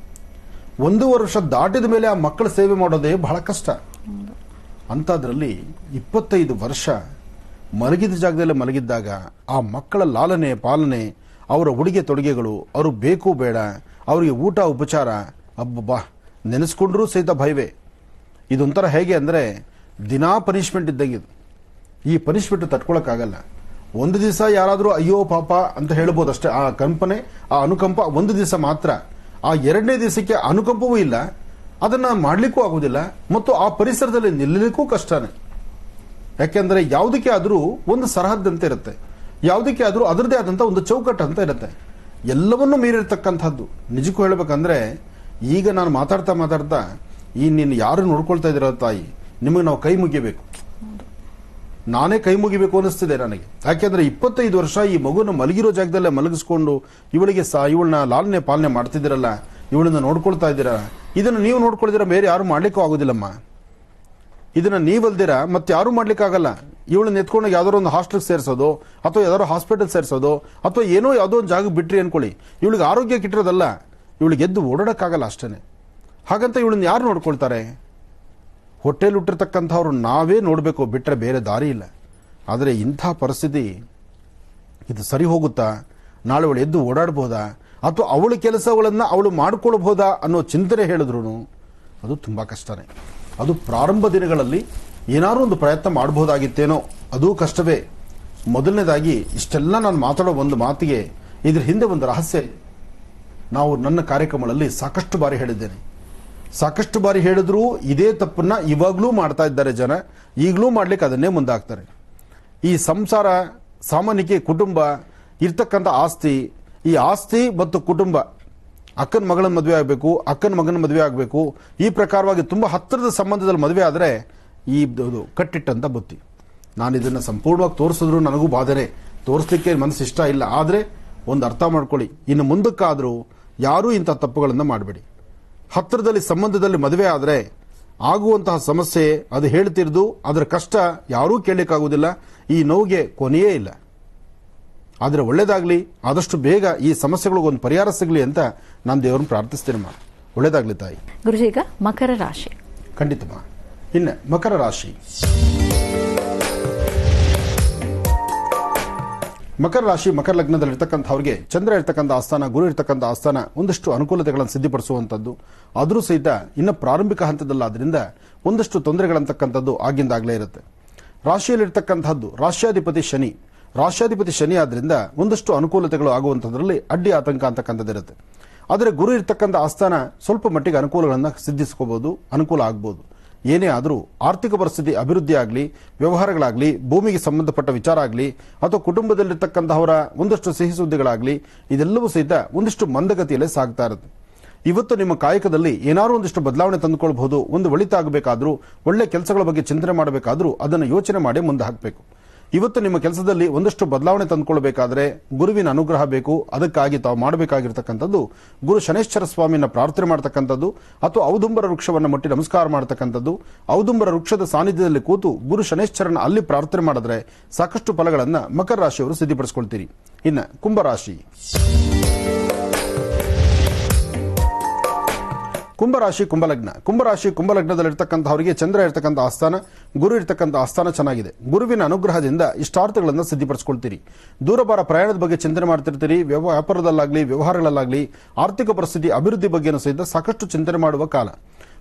1 ವರ್ಷ ದಾಟಿದ ಮೇಲೆ ಆ ಮಕ್ಕಳ ಸೇವೆ ಮಾಡೋದೇ ಬಹಳ ಕಷ್ಟ. ಅಂಥದ್ರಲ್ಲಿ 25 ವರ್ಷ ಮಲಗಿದ ಜಾಗದಲ್ಲೇ ಮಲಗಿದ್ದಾಗ ಆ ಮಕ್ಕಳ ಲಾಲನೆ ಪಾಲನೆ, ಅವರ ಉಡುಗೆ ತೊಡುಗೆಗಳು, ಅವರು ಬೇಕು ಬೇಡ, ಅವರಿಗೆ ಊಟ ಉಪಚಾರ, ಅಬ್ಬಬ್ಬಾ ನೆನೆಸ್ಕೊಂಡ್ರೂ ಸಹಿತ ಭಯವೇ. ಇದೊಂಥರ ಹೇಗೆ ಅಂದರೆ ದಿನಾ ಪನಿಷ್ಮೆಂಟ್ ಇದ್ದಂಗೆ. ಈ ಪನಿಷ್ಮೆಂಟ್ ತಟ್ಕೊಳಕ್ಕಾಗಲ್ಲ. ಒಂದು ದಿವಸ ಯಾರಾದರೂ ಅಯ್ಯೋ ಪಾಪ ಅಂತ ಹೇಳ್ಬೋದು ಅಷ್ಟೇ. ಆ ಕಂಪನೆ, ಆ ಅನುಕಂಪ ಒಂದು ದಿವಸ ಮಾತ್ರ. ಆ 2ನೇ ದಿವಸಕ್ಕೆ ಅನುಕಂಪವೂ ಇಲ್ಲ, ಅದನ್ನ ಮಾಡಲಿಕ್ಕೂ ಆಗುವುದಿಲ್ಲ, ಮತ್ತು ಆ ಪರಿಸರದಲ್ಲಿ ನಿಲ್ಲಲಿಕ್ಕೂ ಕಷ್ಟನೇ. ಯಾಕೆಂದ್ರೆ ಯಾವುದಕ್ಕೆ ಆದರೂ ಒಂದು ಸರಹದ್ದಂತೆ ಇರುತ್ತೆ, ಯಾವುದಕ್ಕೆ ಆದರೂ ಅದರದೇ ಆದಂಥ ಒಂದು ಚೌಕಟ್ಟು ಅಂತ ಇರುತ್ತೆ, ಎಲ್ಲವನ್ನೂ ಮೀರಿರ್ತಕ್ಕಂಥದ್ದು. ನಿಜಕ್ಕೂ ಹೇಳಬೇಕಂದ್ರೆ ಈಗ ನಾನು ಮಾತಾಡ್ತಾ ಈ ನೀನು ಯಾರು ನೋಡ್ಕೊಳ್ತಾ ಇದ್ದೀರೋ ತಾಯಿ, ನಿಮಗೆ ನಾವು ಕೈ ಮುಗಿಬೇಕು. ನಾನೇ ಕೈ ಮುಗಿಬೇಕು ಅನಿಸ್ತಿದೆ ನನಗೆ. ಯಾಕೆಂದ್ರೆ 25 ವರ್ಷ ಈ ಮಗುನ ಮಲಗಿರೋ ಜಾಗದಲ್ಲೇ ಮಲಗಿಸ್ಕೊಂಡು ಇವಳನ್ನ ಲಾಲನೆ ಪಾಲನೆ ಮಾಡ್ತಿದ್ದೀರಲ್ಲ, ಇವಳನ್ನ ನೋಡ್ಕೊಳ್ತಾ ಇದ್ದೀರಾ. ಇದನ್ನು ನೀವು ನೋಡ್ಕೊಳ್ದಿರ ಬೇರೆ ಯಾರು ಮಾಡ್ಲಿಕ್ಕೂ ಆಗೋದಿಲ್ಲಮ್ಮ. ಇದನ್ನ ನೀವಲ್ದಿರ ಮತ್ತೆ ಯಾರು ಮಾಡ್ಲಿಕ್ಕಾಗಲ್ಲ. ಇವಳನ್ನ ಎತ್ಕೊಂಡಾಗ ಯಾವ್ದಾರು ಒಂದು ಹಾಸ್ಟೆಲ್ ಸೇರಿಸೋದು, ಅಥವಾ ಯಾವ್ದಾದ್ರು ಹಾಸ್ಪಿಟಲ್ ಸೇರಿಸೋದು, ಅಥವಾ ಯಾವುದೋ ಒಂದು ಜಾಗ ಬಿಟ್ರಿ ಅನ್ಕೊಳ್ಳಿ, ಇವಳಿಗೆ ಆರೋಗ್ಯ ಕಿಟ್ಟಿರೋದಲ್ಲ, ಇವಳಿಗೆ ಎದ್ದು ಓಡಾಡಕ್ಕಾಗಲ್ಲ ಅಷ್ಟೇನೆ. ಹಾಗಂತ ಇವಳನ್ನ ಯಾರು ನೋಡ್ಕೊಳ್ತಾರೆ? ಹೊಟ್ಟೆಲಿ ಹುಟ್ಟಿರ್ತಕ್ಕಂಥವ್ರು ನಾವೇ ನೋಡಬೇಕು, ಬಿಟ್ಟರೆ ಬೇರೆ ದಾರಿ ಇಲ್ಲ. ಆದರೆ ಇಂಥ ಪರಿಸ್ಥಿತಿ ಇದು ಸರಿ ಹೋಗುತ್ತಾ? ನಾಳೆ ಅವಳು ಎದ್ದು ಓಡಾಡ್ಬೋದಾ, ಅಥವಾ ಅವಳ ಕೆಲಸಗಳನ್ನು ಅವಳು ಮಾಡ್ಕೊಳ್ಬೋದಾ ಅನ್ನೋ ಚಿಂತನೆ ಹೇಳಿದ್ರು ಅದು ತುಂಬ ಕಷ್ಟನೇ. ಅದು ಪ್ರಾರಂಭ ದಿನಗಳಲ್ಲಿ ಏನಾದರೂ ಒಂದು ಪ್ರಯತ್ನ ಮಾಡಬಹುದಾಗಿತ್ತೇನೋ, ಅದೂ ಕಷ್ಟವೇ. ಮೊದಲನೇದಾಗಿ ಇಷ್ಟೆಲ್ಲ ನಾನು ಮಾತಾಡೋ ಒಂದು ಮಾತಿಗೆ ಇದ್ರ ಹಿಂದೆ ಒಂದು ರಹಸ್ಯ. ನಾವು ನನ್ನ ಕಾರ್ಯಕ್ರಮಗಳಲ್ಲಿ ಸಾಕಷ್ಟು ಬಾರಿ ಹೇಳಿದ್ದೇನೆ, ಸಾಕಷ್ಟು ಬಾರಿ ಹೇಳಿದ್ರೂ ಇದೇ ತಪ್ಪನ್ನ ಇವಾಗಲೂ ಮಾಡ್ತಾ ಇದ್ದಾರೆ ಜನ, ಈಗಲೂ ಮಾಡ್ಲಿಕ್ಕೆ ಅದನ್ನೇ ಮುಂದಾಗ್ತಾರೆ. ಈ ಸಂಸಾರ, ಸಾಮಾನ್ಯಕ್ಕೆ ಕುಟುಂಬ, ಇರ್ತಕ್ಕಂಥ ಆಸ್ತಿ, ಈ ಆಸ್ತಿ ಮತ್ತು ಕುಟುಂಬ, ಅಕ್ಕನ ಮಗಳನ್ನ ಮದುವೆ ಆಗಬೇಕು, ಅಕ್ಕನ ಮಗನ ಮದುವೆ ಆಗಬೇಕು, ಈ ಪ್ರಕಾರವಾಗಿ ತುಂಬ ಹತ್ತಿರದ ಸಂಬಂಧದಲ್ಲಿ ಮದುವೆ ಆದರೆ ಈ ಕಟ್ಟಿಟ್ಟಂತ ಬುತ್ತಿ. ನಾನು ಇದನ್ನು ಸಂಪೂರ್ಣವಾಗಿ ತೋರಿಸಿದ್ರು ನನಗೂ ಬಾಧನೆ, ತೋರಿಸ್ಲಿಕ್ಕೆ ಮನಸ್ಸು ಇಷ್ಟ ಇಲ್ಲ. ಆದರೆ ಒಂದು ಅರ್ಥ ಮಾಡ್ಕೊಳ್ಳಿ, ಇನ್ನು ಮುಂದಕ್ಕಾದರೂ ಯಾರೂ ಇಂಥ ತಪ್ಪುಗಳನ್ನು ಮಾಡಬೇಡಿ. ಹತ್ತಿರದಲ್ಲಿ ಸಂಬಂಧದಲ್ಲಿ ಮದುವೆ ಆದರೆ ಆಗುವಂತಹ ಸಮಸ್ಯೆ ಅದು ಹೇಳ್ತಿರ್ದು, ಅದರ ಕಷ್ಟ ಯಾರೂ ಕೇಳಲಿಕ್ಕಾಗುವುದಿಲ್ಲ, ಈ ನೋವಿಗೆ ಕೊನೆಯೇ ಇಲ್ಲ. ಆದರೆ ಒಳ್ಳೇದಾಗ್ಲಿ, ಆದಷ್ಟು ಬೇಗ ಈ ಸಮಸ್ಯೆಗಳಿಗೊಂದು ಪರಿಹಾರ ಸಿಗಲಿ ಅಂತ ನಾನು ದೇವರನ್ನು ಪ್ರಾರ್ಥಿಸ್ತೇನೆ. ಒಳ್ಳೇದಾಗ್ಲಿ ತಾಯಿ. ಗುರುಜಿ, ಈಗ ಮಕರ ರಾಶಿ. ಖಂಡಿತಮ್ಮ. ಇನ್ನು ಮಕರ ರಾಶಿ. ಮಕರ ರಾಶಿ, ಮಕರ ಲಗ್ನದಲ್ಲಿ ಇರ್ತಕ್ಕಂಥವ್ರಿಗೆ ಚಂದ್ರ ಇರ್ತಕ್ಕಂಥ ಆಸ್ಥಾನ, ಗುರು ಇರ್ತಕ್ಕಂಥ ಆಸ್ಥಾನ ಒಂದಷ್ಟು ಅನುಕೂಲತೆಗಳನ್ನು ಸಿದ್ಧಪಡಿಸುವಂಥದ್ದು. ಆದರೂ ಸಹಿತ ಇನ್ನು ಪ್ರಾರಂಭಿಕ ಹಂತದಲ್ಲಾದ್ರಿಂದ ಒಂದಷ್ಟು ತೊಂದರೆಗಳಂತಕ್ಕಂಥದ್ದು ಆಗಿಂದಾಗಲೇ ಇರುತ್ತೆ. ರಾಶಿಯಲ್ಲಿರ್ತಕ್ಕಂಥದ್ದು ರಾಶ್ಯಾಧಿಪತಿ ಶನಿ. ರಾಶ್ಯಾಧಿಪತಿ ಶನಿ ಆದ್ರಿಂದ ಒಂದಷ್ಟು ಅನುಕೂಲತೆಗಳು ಆಗುವಂಥದ್ರಲ್ಲಿ ಅಡ್ಡಿ ಆತಂಕ ಅಂತಕ್ಕಂಥದ್ದಿರುತ್ತೆ. ಆದರೆ ಗುರು ಇರ್ತಕ್ಕಂಥ ಆಸ್ಥಾನ ಸ್ವಲ್ಪ ಮಟ್ಟಿಗೆ ಅನುಕೂಲಗಳನ್ನು ಸಿದ್ಧಿಸ್ಕೋಬಹುದು, ಅನುಕೂಲ ಆಗ್ಬೋದು. ಏನೇ ಆದರೂ ಆರ್ಥಿಕ ಪರಿಸ್ಥಿತಿ ಅಭಿವೃದ್ಧಿ ಆಗಲಿ, ವ್ಯವಹಾರಗಳಾಗಲಿ, ಭೂಮಿಗೆ ಸಂಬಂಧಪಟ್ಟ ವಿಚಾರ ಆಗಲಿ, ಅಥವಾ ಕುಟುಂಬದಲ್ಲಿರ್ತಕ್ಕಂಥವರ ಒಂದಷ್ಟು ಸಿಹಿ ಸುದ್ದಿಗಳಾಗಲಿ, ಇದೆಲ್ಲವೂ ಸಹಿತ ಒಂದಿಷ್ಟು ಮಂದಗತಿಯಲ್ಲೇ ಸಾಗ್ತಾ ಇರುತ್ತೆ. ಇವತ್ತು ನಿಮ್ಮ ಕಾಯಕದಲ್ಲಿ ಏನಾದರೂ ಒಂದಿಷ್ಟು ಬದಲಾವಣೆ ತಂದುಕೊಳ್ಬಹುದು. ಒಂದು ಒಳಿತಾಗಬೇಕಾದ್ರೂ, ಒಳ್ಳೆ ಕೆಲಸಗಳ ಬಗ್ಗೆ ಚಿಂತನೆ ಮಾಡಬೇಕಾದ್ರೂ ಅದನ್ನು ಯೋಚನೆ ಮಾಡಿ ಮುಂದೆ ಹಾಕಬೇಕು. ಇವತ್ತು ನಿಮ್ಮ ಕೆಲಸದಲ್ಲಿ ಒಂದಷ್ಟು ಬದಲಾವಣೆ ತಂದುಕೊಳ್ಬೇಕಾದ್ರೆ ಗುರುವಿನ ಅನುಗ್ರಹ ಬೇಕು. ಅದಕ್ಕಾಗಿ ತಾವು ಮಾಡಬೇಕಾಗಿರ್ತಕ್ಕಂಥದ್ದು ಗುರು ಶನೇಶ್ವರ ಸ್ವಾಮಿನ ಪ್ರಾರ್ಥನೆ ಮಾಡತಕ್ಕಂಥದ್ದು, ಅಥವಾ ಔದುಂಬರ ವೃಕ್ಷವನ್ನು ಮುಟ್ಟಿ ನಮಸ್ಕಾರ ಮಾಡತಕ್ಕಂಥದ್ದು. ಔದುಂಬರ ವೃಕ್ಷದ ಸಾನ್ನಿಧ್ಯದಲ್ಲಿ ಕೂತು ಗುರು ಶನೇಶ್ವರನ ಅಲ್ಲಿ ಪ್ರಾರ್ಥನೆ ಮಾಡಿದ್ರೆ ಸಾಕಷ್ಟು ಫಲಗಳನ್ನು ಮಕರ ರಾಶಿಯವರು ಸಿದ್ಧಪಡಿಸಿಕೊಳ್ತೀರಿ. ಇನ್ನು ಕುಂಭರಾಶಿ. ಕುಂಭರಾಶಿ, ಕುಂಭಲಗ್ನ. ಕುಂಭರಾಶಿ, ಕುಂಭಲಗ್ನದಲ್ಲಿರ್ತಕ್ಕಂಥವರಿಗೆ ಚಂದ್ರ ಇರ್ತಕ್ಕಂಥ ಆಸ್ಥಾನ, ಗುರು ಇರ್ತಕ್ಕಂಥ ಆಸ್ಥಾನ ಚೆನ್ನಾಗಿದೆ. ಗುರುವಿನ ಅನುಗ್ರಹದಿಂದ ಇಷ್ಟಾರ್ಥಗಳನ್ನು ಸಿದ್ಧಪಡಿಸಿಕೊಳ್ತೀರಿ. ದೂರಬಾರ ಪ್ರಯಾಣದ ಬಗ್ಗೆ ಚಿಂತನೆ ಮಾಡ್ತಿರ್ತೀರಿ. ವ್ಯಾಪಾರದಲ್ಲಾಗಲಿ, ವ್ಯವಹಾರಗಳಲ್ಲಾಗಲಿ, ಆರ್ಥಿಕ ಪರಿಸ್ಥಿತಿ ಅಭಿವೃದ್ಧಿ ಬಗ್ಗೆನೂ ಸಹಿತ ಸಾಕಷ್ಟು ಚಿಂತನೆ ಮಾಡುವ ಕಾಲ.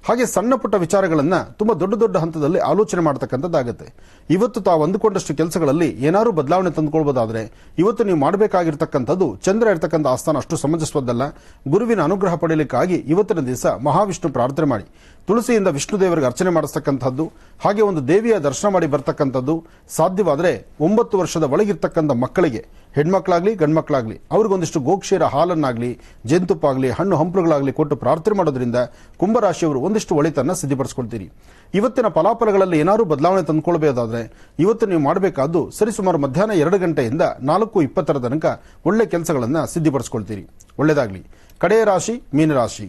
ಹಾಗೆ ಸಣ್ಣ ಪುಟ್ಟ ವಿಚಾರಗಳನ್ನ ತುಂಬಾ ದೊಡ್ಡ ದೊಡ್ಡ ಹಂತದಲ್ಲಿ ಆಲೋಚನೆ ಮಾಡತಕ್ಕಂಥದ್ದಾಗುತ್ತೆ. ಇವತ್ತು ತಾವು ಅಂದುಕೊಂಡಷ್ಟು ಕೆಲಸಗಳಲ್ಲಿ ಏನಾದರೂ ಬದಲಾವಣೆ ತಂದುಕೊಳ್ಬೋದಾದ್ರೆ ಇವತ್ತು ನೀವು ಮಾಡಬೇಕಾಗಿರ್ತಕ್ಕಂಥದ್ದು, ಚಂದ್ರ ಇರ್ತಕ್ಕಂಥ ಆಸ್ಥಾನ ಅಷ್ಟು ಸಮಂಜಸವದ್ದಲ್ಲ. ಗುರುವಿನ ಅನುಗ್ರಹ ಪಡೆಯಲಿಕ್ಕಾಗಿ ಇವತ್ತಿನ ದಿವಸ ಮಹಾವಿಷ್ಣು ಪ್ರಾರ್ಥನೆ ಮಾಡಿ, ತುಳಸಿಯಿಂದ ವಿಷ್ಣು ದೇವರಿಗೆ ಅರ್ಚನೆ ಮಾಡಿಸ್ತಕ್ಕಂಥದ್ದು, ಹಾಗೆ ಒಂದು ದೇವಿಯ ದರ್ಶನ ಮಾಡಿ ಬರ್ತಕ್ಕಂಥದ್ದು. ಸಾಧ್ಯವಾದರೆ 9 ವರ್ಷದ ಒಳಗಿರ್ತಕ್ಕಂಥ ಮಕ್ಕಳಿಗೆ, ಹೆಣ್ಮಕ್ಳಾಗ್ಲಿ ಗಂಡ್ಮಕ್ಳಾಗ್ಲಿ, ಅವ್ರಿಗೊಂದಿಷ್ಟು ಗೋಕ್ಷೀರ ಹಾಲನ್ನಾಗ್ಲಿ, ಜೇನುತುಪ್ಪಾಗ್ಲಿ, ಹಣ್ಣು ಹಂಪಲುಗಳಾಗ್ಲಿ ಕೊಟ್ಟು ಪ್ರಾರ್ಥನೆ ಮಾಡೋದ್ರಿಂದ ಕುಂಭರಾಶಿಯವರು ಒಂದಿಷ್ಟು ಒಳಿತನ್ನ ಸಿದ್ಧಪಡಿಸಿಕೊಳ್ತೀರಿ. ಇವತ್ತಿನ ಫಲಾಫಲಗಳಲ್ಲಿ ಏನಾದರೂ ಬದಲಾವಣೆ ತಂದುಕೊಳ್ಬೇಕಾದ್ರೆ ಇವತ್ತು ನೀವು ಮಾಡಬೇಕಾದ್ದು ಸರಿಸುಮಾರು ಮಧ್ಯಾಹ್ನ 2 ಗಂಟೆಯಿಂದ 4:20 ತನಕ ಒಳ್ಳೆ ಕೆಲಸಗಳನ್ನು ಸಿದ್ಧಪಡಿಸಿಕೊಳ್ತೀರಿ. ಒಳ್ಳೆಯದಾಗ್ಲಿ. ಕಡೆಯ ರಾಶಿ ಮೀನರಾಶಿ.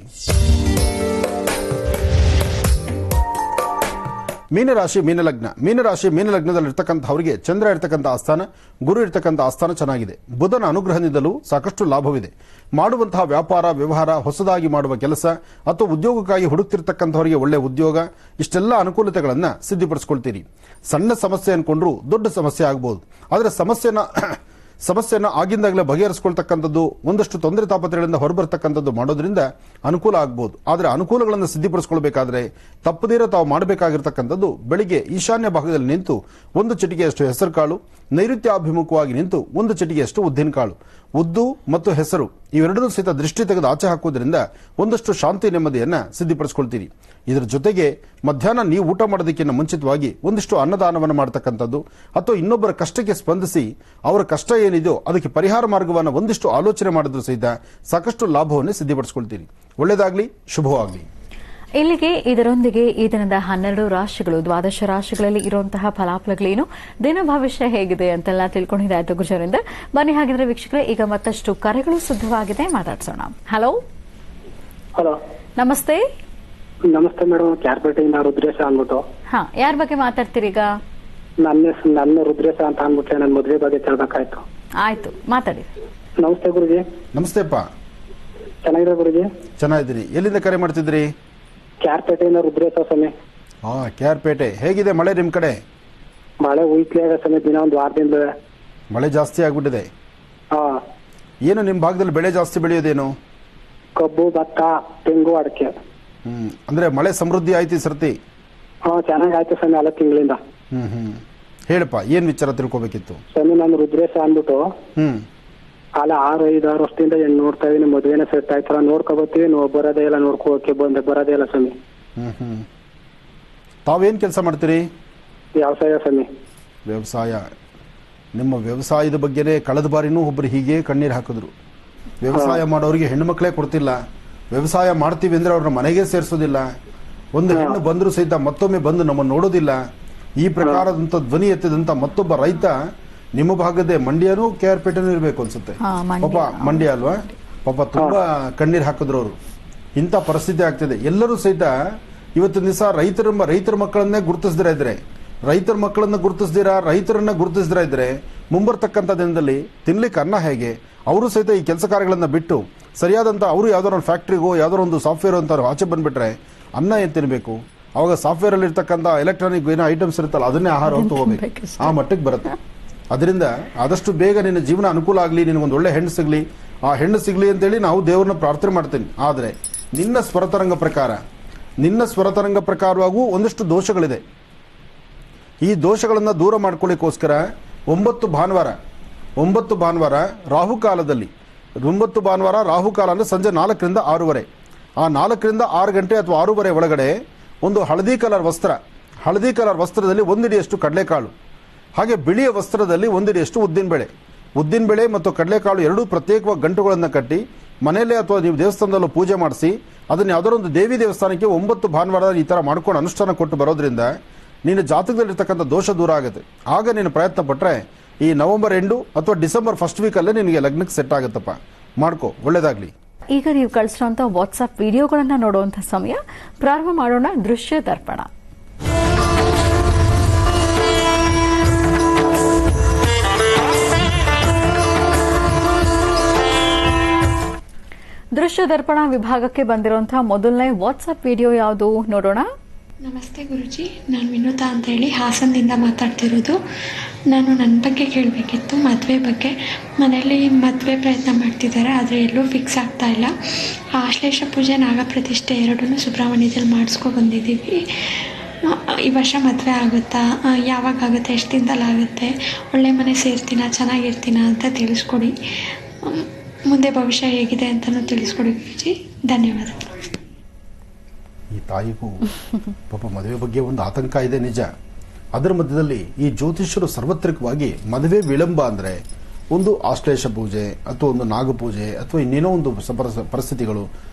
ಮೀನರಾಶಿ ಮೀನಲಗ್ನದಲ್ಲಿ ಇರ್ತಕ್ಕಂಥವರಿಗೆ ಚಂದ್ರ ಇರ್ತಕ್ಕಂಥ ಆಸ್ಥಾನ, ಗುರು ಇರ್ತಕ್ಕಂಥ ಆಸ್ಥಾನ ಚೆನ್ನಾಗಿದೆ. ಬುಧನ ಅನುಗ್ರಹದಿಂದಲೂ ಸಾಕಷ್ಟು ಲಾಭವಿದೆ. ಮಾಡುವಂತಹ ವ್ಯಾಪಾರ ವ್ಯವಹಾರ, ಹೊಸದಾಗಿ ಮಾಡುವ ಕೆಲಸ ಅಥವಾ ಉದ್ಯೋಗಕ್ಕಾಗಿ ಹುಡುಕ್ತಿರ್ತಕ್ಕಂಥವರಿಗೆ ಒಳ್ಳೆ ಉದ್ಯೋಗ, ಇಷ್ಟೆಲ್ಲ ಅನುಕೂಲತೆಗಳನ್ನ ಸಿದ್ಧಪಡಿಸ್ಕೊಳ್ತೀರಿ. ಸಣ್ಣ ಸಮಸ್ಯೆ ಅನ್ಕೊಂಡ್ರು ದೊಡ್ಡ ಸಮಸ್ಯೆ ಆಗಬಹುದು. ಆದರೆ ಸಮಸ್ಯೆನ ಆಗಿಂದಾಗಲೇ ಬಗೆಹರಿಸಿಕೊಳ್ತಕ್ಕಂಥದ್ದು, ಒಂದಷ್ಟು ತೊಂದರೆ ತಾಪತ್ರೆಗಳಿಂದ ಹೊರಬರ್ತಕ್ಕಂಥದ್ದು ಮಾಡೋದ್ರಿಂದ ಅನುಕೂಲ ಆಗಬಹುದು. ಆದರೆ ಅನುಕೂಲಗಳನ್ನು ಸಿದ್ಧಪಡಿಸಿಕೊಳ್ಬೇಕಾದ್ರೆ ತಪ್ಪದೇರ ತಾವು ಮಾಡಬೇಕಾಗಿರ್ತಕ್ಕಂಥದ್ದು, ಬೆಳಿಗ್ಗೆ ಈಶಾನ್ಯ ಭಾಗದಲ್ಲಿ ನಿಂತು 1 ಚಿಟಿಕೆಯಷ್ಟು ಹೆಸರು ಕಾಳು, ನೈಋತ್ಯಾಭಿಮುಖವಾಗಿ ನಿಂತು 1 ಚಿಟಿಕೆಯಷ್ಟು ಉದ್ದಿನ ಕಾಳು, ಉದ್ದು ಮತ್ತು ಹೆಸರು ಇವೆರಡನ್ನೂ ಸಹಿತ ದೃಷ್ಟಿ ತೆಗೆದು ಆಚೆ ಹಾಕುವುದರಿಂದ ಒಂದಷ್ಟು ಶಾಂತಿ ನೆಮ್ಮದಿಯನ್ನ ಸಿದ್ಧಪಡಿಸಿಕೊಳ್ತೀರಿ. ಇದರ ಜೊತೆಗೆ ಮಧ್ಯಾಹ್ನ ನೀವು ಊಟ ಮಾಡೋದಕ್ಕಿಂತ ಮುಂಚಿತವಾಗಿ ಒಂದಿಷ್ಟು ಅನ್ನದಾನವನ್ನು ಮಾಡತಕ್ಕಂಥದ್ದು ಅಥವಾ ಇನ್ನೊಬ್ಬರ ಕಷ್ಟಕ್ಕೆ ಸ್ಪಂದಿಸಿ ಅವರ ಕಷ್ಟ ಏನಿದೆಯೋ ಅದಕ್ಕೆ ಪರಿಹಾರ ಮಾರ್ಗವನ್ನು ಒಂದಿಷ್ಟು ಆಲೋಚನೆ ಮಾಡಿದ್ರು ಸಹಿತ ಸಾಕಷ್ಟು ಲಾಭವನ್ನು ಸಿದ್ಧಪಡಿಸಿಕೊಳ್ತೀರಿ. ಒಳ್ಳೆಯದಾಗಲಿ, ಶುಭವಾಗಲಿ. ಇಲ್ಲಿಗೆ ಇದರೊಂದಿಗೆ ಈ ದಿನದ 12 ರಾಶಿಗಳು, ದ್ವಾದಶ ರಾಶಿಗಳಲ್ಲಿ ಇರುವಂತಹ ಫಲಾಫಲಗಳೇನು, ದಿನ ಭವಿಷ್ಯ ಹೇಗಿದೆ ಅಂತೆಲ್ಲ ತಿಳ್ಕೊಂಡಿದ್ದಾಯ್ತು ಗುರುಜರಿಂದ. ಬನ್ನಿ ಹಾಗಿದ್ರೆ ವೀಕ್ಷಕರೇ, ಈಗ ಮತ್ತಷ್ಟು ಕರೆಗಳು ಸಿದ್ಧವಾಗಿದೆ, ಮಾತಾಡ್ಸೋಣ. ಹಲೋ ನಮಸ್ತೆ. ನಮಸ್ತೆ ಮೇಡಮ್, ಕ್ಯಾರ್ಪೇಟೆಯಿಂದ ರುದ್ರೇಶ ಅಂದ್ಬಿಟ್ಟು. ಯಾರ ಬಗ್ಗೆ ಮಾತಾಡ್ತೀರಿ ಈಗ? ನನ್ನ ರುದ್ರೇಶ ಅಂತ ಅಂದ್ಬಿಟ್ರೆ ನನ್ನ ಮದುವೆ ಬಗ್ಗೆ ಕೇಳ್ಬೇಕಾಯ್ತು. ಆಯ್ತು, ಮಾತಾಡಿ. ನಮಸ್ತೆ ಗುರುಜಿ. ನಮಸ್ತೆಪ್ಪ. ಚೆನ್ನಾಗಿದೆ ಗುರುಜಿ? ಚೆನ್ನಾಗಿದ್ದೀನಿ. ಎಲ್ಲಿಂದ ಕರೆ ಮಾಡ್ತಿದ್ರಿ? ಕ್ಯಾರ್ಪೇಟೆಯಿಂದ ರುದ್ರೇಶ ಸ್ವಾಮಿ. ಕ್ಯಾರ್ಪೇಟೆ. ಹೇಗಿದೆ ಮಳೆ ನಿಮ್ ಕಡೆ? ಮಳೆ ಉಯ್ಕ್ಲಿ ಆಗ ಸ್ವಾಮಿ, ದಿನ ಒಂದು ವಾರದಿಂದ ಮಳೆ ಜಾಸ್ತಿ ಆಗ್ಬಿಟ್ಟಿದೆ. ಏನು ನಿಮ್ ಭಾಗದಲ್ಲಿ ಬೆಳೆ ಜಾಸ್ತಿ ಬೆಳೆಯೋದೇನು? ಕಬ್ಬು, ಭತ್ತ, ತೆಂಗು, ಅಡಿಕೆ. ಅಂದ್ರೆ ಮಳೆ ಸಮೃದ್ಧಿ ಆಯ್ತು ಈ ಸರ್ತಿ? ಚೆನ್ನಾಗಿ ಆಯ್ತು ಸ್ವಾಮಿ, 4 ತಿಂಗಳಿಂದ. ಹೇಳಪ್ಪ, ಏನ್ ವಿಚಾರ ತಿಳ್ಕೊಬೇಕಿತ್ತು? ಸ್ವಾಮಿ, ನಾನು ರುದ್ರೇಶ ಅಂದ್ಬಿಟ್ಟು ಅಲ್ಲ 6-5 ವರ್ಷದಿಂದ ಹೆಣ್ಣು ನೋಡ್ತಾ ಇದೀನಿ. ಮದುವೆನ ಸೆಟ್ ಆಯ್ತಲ್ಲ, ನೋಡ್ಕೋಬತ್ತೀವಿ, ಬರೋದೇ ಇಲ್ಲ, ನೋಡ್ಕೋಕೆ ಬರೋದೇ ಇಲ್ಲ ಸ್ವಾಮಿ. ತಾವೇನ್ ಕೆಲಸ ಮಾಡ್ತೀರಿ? ವ್ಯವಸಾಯ ಸ್ವಾಮಿ. ವ್ಯವಸಾಯ. ನಿಮ್ಮ ವ್ಯವಸಾಯದ ಬಗ್ಗೆನೇ ಕಳೆದ ಬಾರಿನೂ ಒಬ್ಬರು ಹೀಗೆ ಕಣ್ಣೀರು ಹಾಕಿದ್ರು. ವ್ಯವಸಾಯ ಮಾಡೋರಿಗೆ ಹೆಣ್ಣು ಮಕ್ಕಳೇ ಕೊಡ್ತಿಲ್ಲ, ವ್ಯವಸಾಯ ಮಾಡ್ತೀವಿ ಅಂದ್ರೆ ಅವ್ರನ್ನ ಮನೆಗೆ ಸೇರಿಸೋದಿಲ್ಲ, ಒಂದು ಹೆಣ್ಣು ಬಂದರೂ ಸಹಿತ ಮತ್ತೊಮ್ಮೆ ಬಂದು ನಮ್ಮನ್ನು ನೋಡೋದಿಲ್ಲ. ಈ ಪ್ರಕಾರದಂತ ಧ್ವನಿ ಎತ್ತಿದಂತ ಮತ್ತೊಬ್ಬ ರೈತ ನಿಮ್ಮ ಭಾಗದ ಮಂಡ್ಯನೂ ಕೆಆರ್ಪೇಟೆನೂ ಇರಬೇಕು ಅನ್ಸುತ್ತೆ. ಪಾಪ ಮಂಡ್ಯ ಅಲ್ವಾ? ಪಾಪ ತುಂಬಾ ಕಣ್ಣೀರ್ ಹಾಕಿದ್ರು ಅವರು. ಇಂಥ ಪರಿಸ್ಥಿತಿ ಆಗ್ತಿದೆ. ಎಲ್ಲರೂ ಸಹಿತ ಇವತ್ತಿನ ದಿವಸ ರೈತರ ಮಕ್ಕಳನ್ನೇ ಗುರುತಿಸದಿರ ಇದ್ರೆ, ರೈತರನ್ನ ಗುರುತಿಸದಿರ ಇದ್ರೆ ಮುಂಬರ್ತಕ್ಕಂಥ ದಿನದಲ್ಲಿ ತಿನ್ಲಿಕ್ಕೆ ಅನ್ನ ಹೇಗೆ? ಅವರು ಸಹಿತ ಈ ಕೆಲಸ ಕಾರ್ಯಗಳನ್ನ ಬಿಟ್ಟು ಸರಿಯಾದಂತ ಅವರು ಯಾವ್ದಾರ ಒಂದು ಫ್ಯಾಕ್ಟ್ರಿಗೋ ಯಾವ್ದಾರ ಒಂದು ಸಾಫ್ಟ್ವೇರ್ ಅಂತ ಆಚೆ ಬಂದ್ಬಿಟ್ರೆ ಅನ್ನ ಏನ್ ತಿನ್ಬೇಕು? ಅವಾಗ ಸಾಫ್ಟ್ವೇರ್ ಅಲ್ಲಿ ಇರ್ತಕ್ಕಂಥ ಎಲೆಕ್ಟ್ರಾನಿಕ್ ಏನೋ ಐಟಮ್ಸ್ ಇರುತ್ತಲ್ಲ ಅದನ್ನೇ ಆಹಾರ ತಗೋಬೇಕು, ಆ ಮಟ್ಟಕ್ಕೆ ಬರುತ್ತೆ. ಅದರಿಂದ ಆದಷ್ಟು ಬೇಗ ನಿನ್ನ ಜೀವನ ಅನುಕೂಲ ಆಗಲಿ, ನಿನಗೊಂದು ಒಳ್ಳೆ ಹೆಣ್ಣು ಸಿಗಲಿ, ಆ ಹೆಣ್ಣು ಸಿಗಲಿ ಅಂತೇಳಿ ನಾವು ದೇವರನ್ನ ಪ್ರಾರ್ಥನೆ ಮಾಡ್ತೀನಿ. ಆದರೆ ನಿನ್ನ ಸ್ವರತರಂಗ ಪ್ರಕಾರವಾಗೂ ಒಂದಷ್ಟು ದೋಷಗಳಿದೆ. ಈ ದೋಷಗಳನ್ನು ದೂರ ಮಾಡ್ಕೊಳ್ಳಿಕ್ಕೋಸ್ಕರ 9 ಭಾನುವಾರ ರಾಹುಕಾಲದಲ್ಲಿ, 9 ಭಾನುವಾರ ರಾಹುಕಾಲ ಅಂದ್ರೆ ಸಂಜೆ 4ರಿಂದ 6:30, ಆ 4ರಿಂದ 6 ಗಂಟೆ ಅಥವಾ 6:30 ಒಳಗಡೆ ಒಂದು ಹಳದಿ ಕಲರ್ ವಸ್ತ್ರದಲ್ಲಿ 1 ಹಿಡಿಯಷ್ಟು ಕಡಲೆಕಾಳು, ಹಾಗೆ ಬಿಳಿಯ ವಸ್ತ್ರದಲ್ಲಿ 1 ಹಿಡಿಯಷ್ಟು ಉದ್ದಿನಬೇಳೆ ಮತ್ತು ಕಡಲೆಕಾಳು ಎರಡೂ ಪ್ರತ್ಯೇಕವಾಗಿ ಗಂಟುಗಳನ್ನು ಕಟ್ಟಿ ಮನೆಯಲ್ಲೇ ಅಥವಾ ನೀವು ದೇವಸ್ಥಾನದಲ್ಲೂ ಪೂಜೆ ಮಾಡಿಸಿ ಅದನ್ನ ಯಾವುದೋ ಒಂದು ದೇವಿ ದೇವಸ್ಥಾನಕ್ಕೆ 9 ಭಾನುವಾರದಲ್ಲಿ ಈ ತರ ಮಾಡ್ಕೊಂಡು ಅನುಷ್ಠಾನ ಕೊಟ್ಟು ಬರೋದ್ರಿಂದ ನಿನ್ನ ಜಾತಕದಲ್ಲಿರ್ತಕ್ಕಂಥ ದೋಷ ದೂರ ಆಗುತ್ತೆ. ಆಗ ನೀನು ಪ್ರಯತ್ನ ಪಟ್ಟರೆ ಈ ನವೆಂಬರ್ ಎಂಡು ಅಥವಾ ಡಿಸೆಂಬರ್ ಫಸ್ಟ್ ವೀಕಲ್ಲೇ ನಿನಗೆ ಲಗ್ನಕ್ಕೆ ಸೆಟ್ ಆಗುತ್ತಪ್ಪ. ಮಾಡ್ಕೋ, ಒಳ್ಳೇದಾಗ್ಲಿ. ಈಗ ನೀವು ಕಳಿಸಿರುವಂತಹ ವಾಟ್ಸ್ಆಪ್ ವಿಡಿಯೋಗಳನ್ನ ನೋಡುವಂತಹ ಸಮಯ. ಪ್ರಾರಂಭ ಮಾಡೋಣ ದೃಶ್ಯ ದರ್ಪಣ. ದೃಶ್ಯ ದರ್ಪಣ ವಿಭಾಗಕ್ಕೆ ಬಂದಿರುವಂತಹ ಮೊದಲನೇ ವಾಟ್ಸ್ಆಪ್ ವಿಡಿಯೋ ಯಾವುದು ನೋಡೋಣ. ನಮಸ್ತೆ ಗುರುಜಿ, ನಾನು ವಿನೋದ ಅಂತ ಹೇಳಿ ಹಾಸನದಿಂದ ಮಾತಾಡ್ತಿರೋದು. ನಾನು ನನ್ನ ಬಗ್ಗೆ ಕೇಳಬೇಕಿತ್ತು, ಮದುವೆ ಬಗ್ಗೆ. ಮನೆಯಲ್ಲಿ ಮದುವೆ ಪ್ರಯತ್ನ ಮಾಡ್ತಿದ್ದಾರೆ, ಆದರೆ ಎಲ್ಲೂ ಫಿಕ್ಸ್ ಆಗ್ತಾ ಇಲ್ಲ. ಆಶ್ಲೇಷ ಪೂಜೆ, ನಾಗಪ್ರತಿಷ್ಠೆ ಎರಡನ್ನೂ ಸುಬ್ರಹ್ಮಣ್ಯದಲ್ಲಿ ಮಾಡಿಸ್ಕೊ ಬಂದಿದ್ದೀವಿ. ಈ ವರ್ಷ ಮದುವೆ ಆಗುತ್ತಾ, ಯಾವಾಗ ಆಗುತ್ತೆ, ಎಷ್ಟು ದಿನದಲ್ಲಿ ಆಗುತ್ತೆ, ಒಳ್ಳೆ ಮನೆ ಸೇರ್ತೀನ, ಚೆನ್ನಾಗಿರ್ತೀನ ಅಂತ ತಿಳಿಸ್ಕೊಡಿ. ಮುಂದೆ ಭವಿಷ್ಯ ಹೇಗಿದೆ ಅಂತಲೂ ತಿಳಿಸ್ಕೊಡಿ ಗುರುಜಿ, ಧನ್ಯವಾದಗಳು. ಈ ತಾಯಿಗೂ ಪಾಪ ಮದುವೆ ಬಗ್ಗೆ ಒಂದು ಆತಂಕ ಇದೆ, ನಿಜ. ಅದರ ಮಧ್ಯದಲ್ಲಿ ಈ ಜ್ಯೋತಿಷ್ಯರು ಸಾರ್ವತ್ರಿಕವಾಗಿ ಮದುವೆ ವಿಳಂಬ ಅಂದ್ರೆ ಒಂದು ಆಶ್ಲೇಷ ಪೂಜೆ ಅಥವಾ ಒಂದು ನಾಗಪೂಜೆ ಅಥವಾ ಇನ್ನೇನೋ ಒಂದು ಪರಿಸ್ಥಿತಿಗಳು.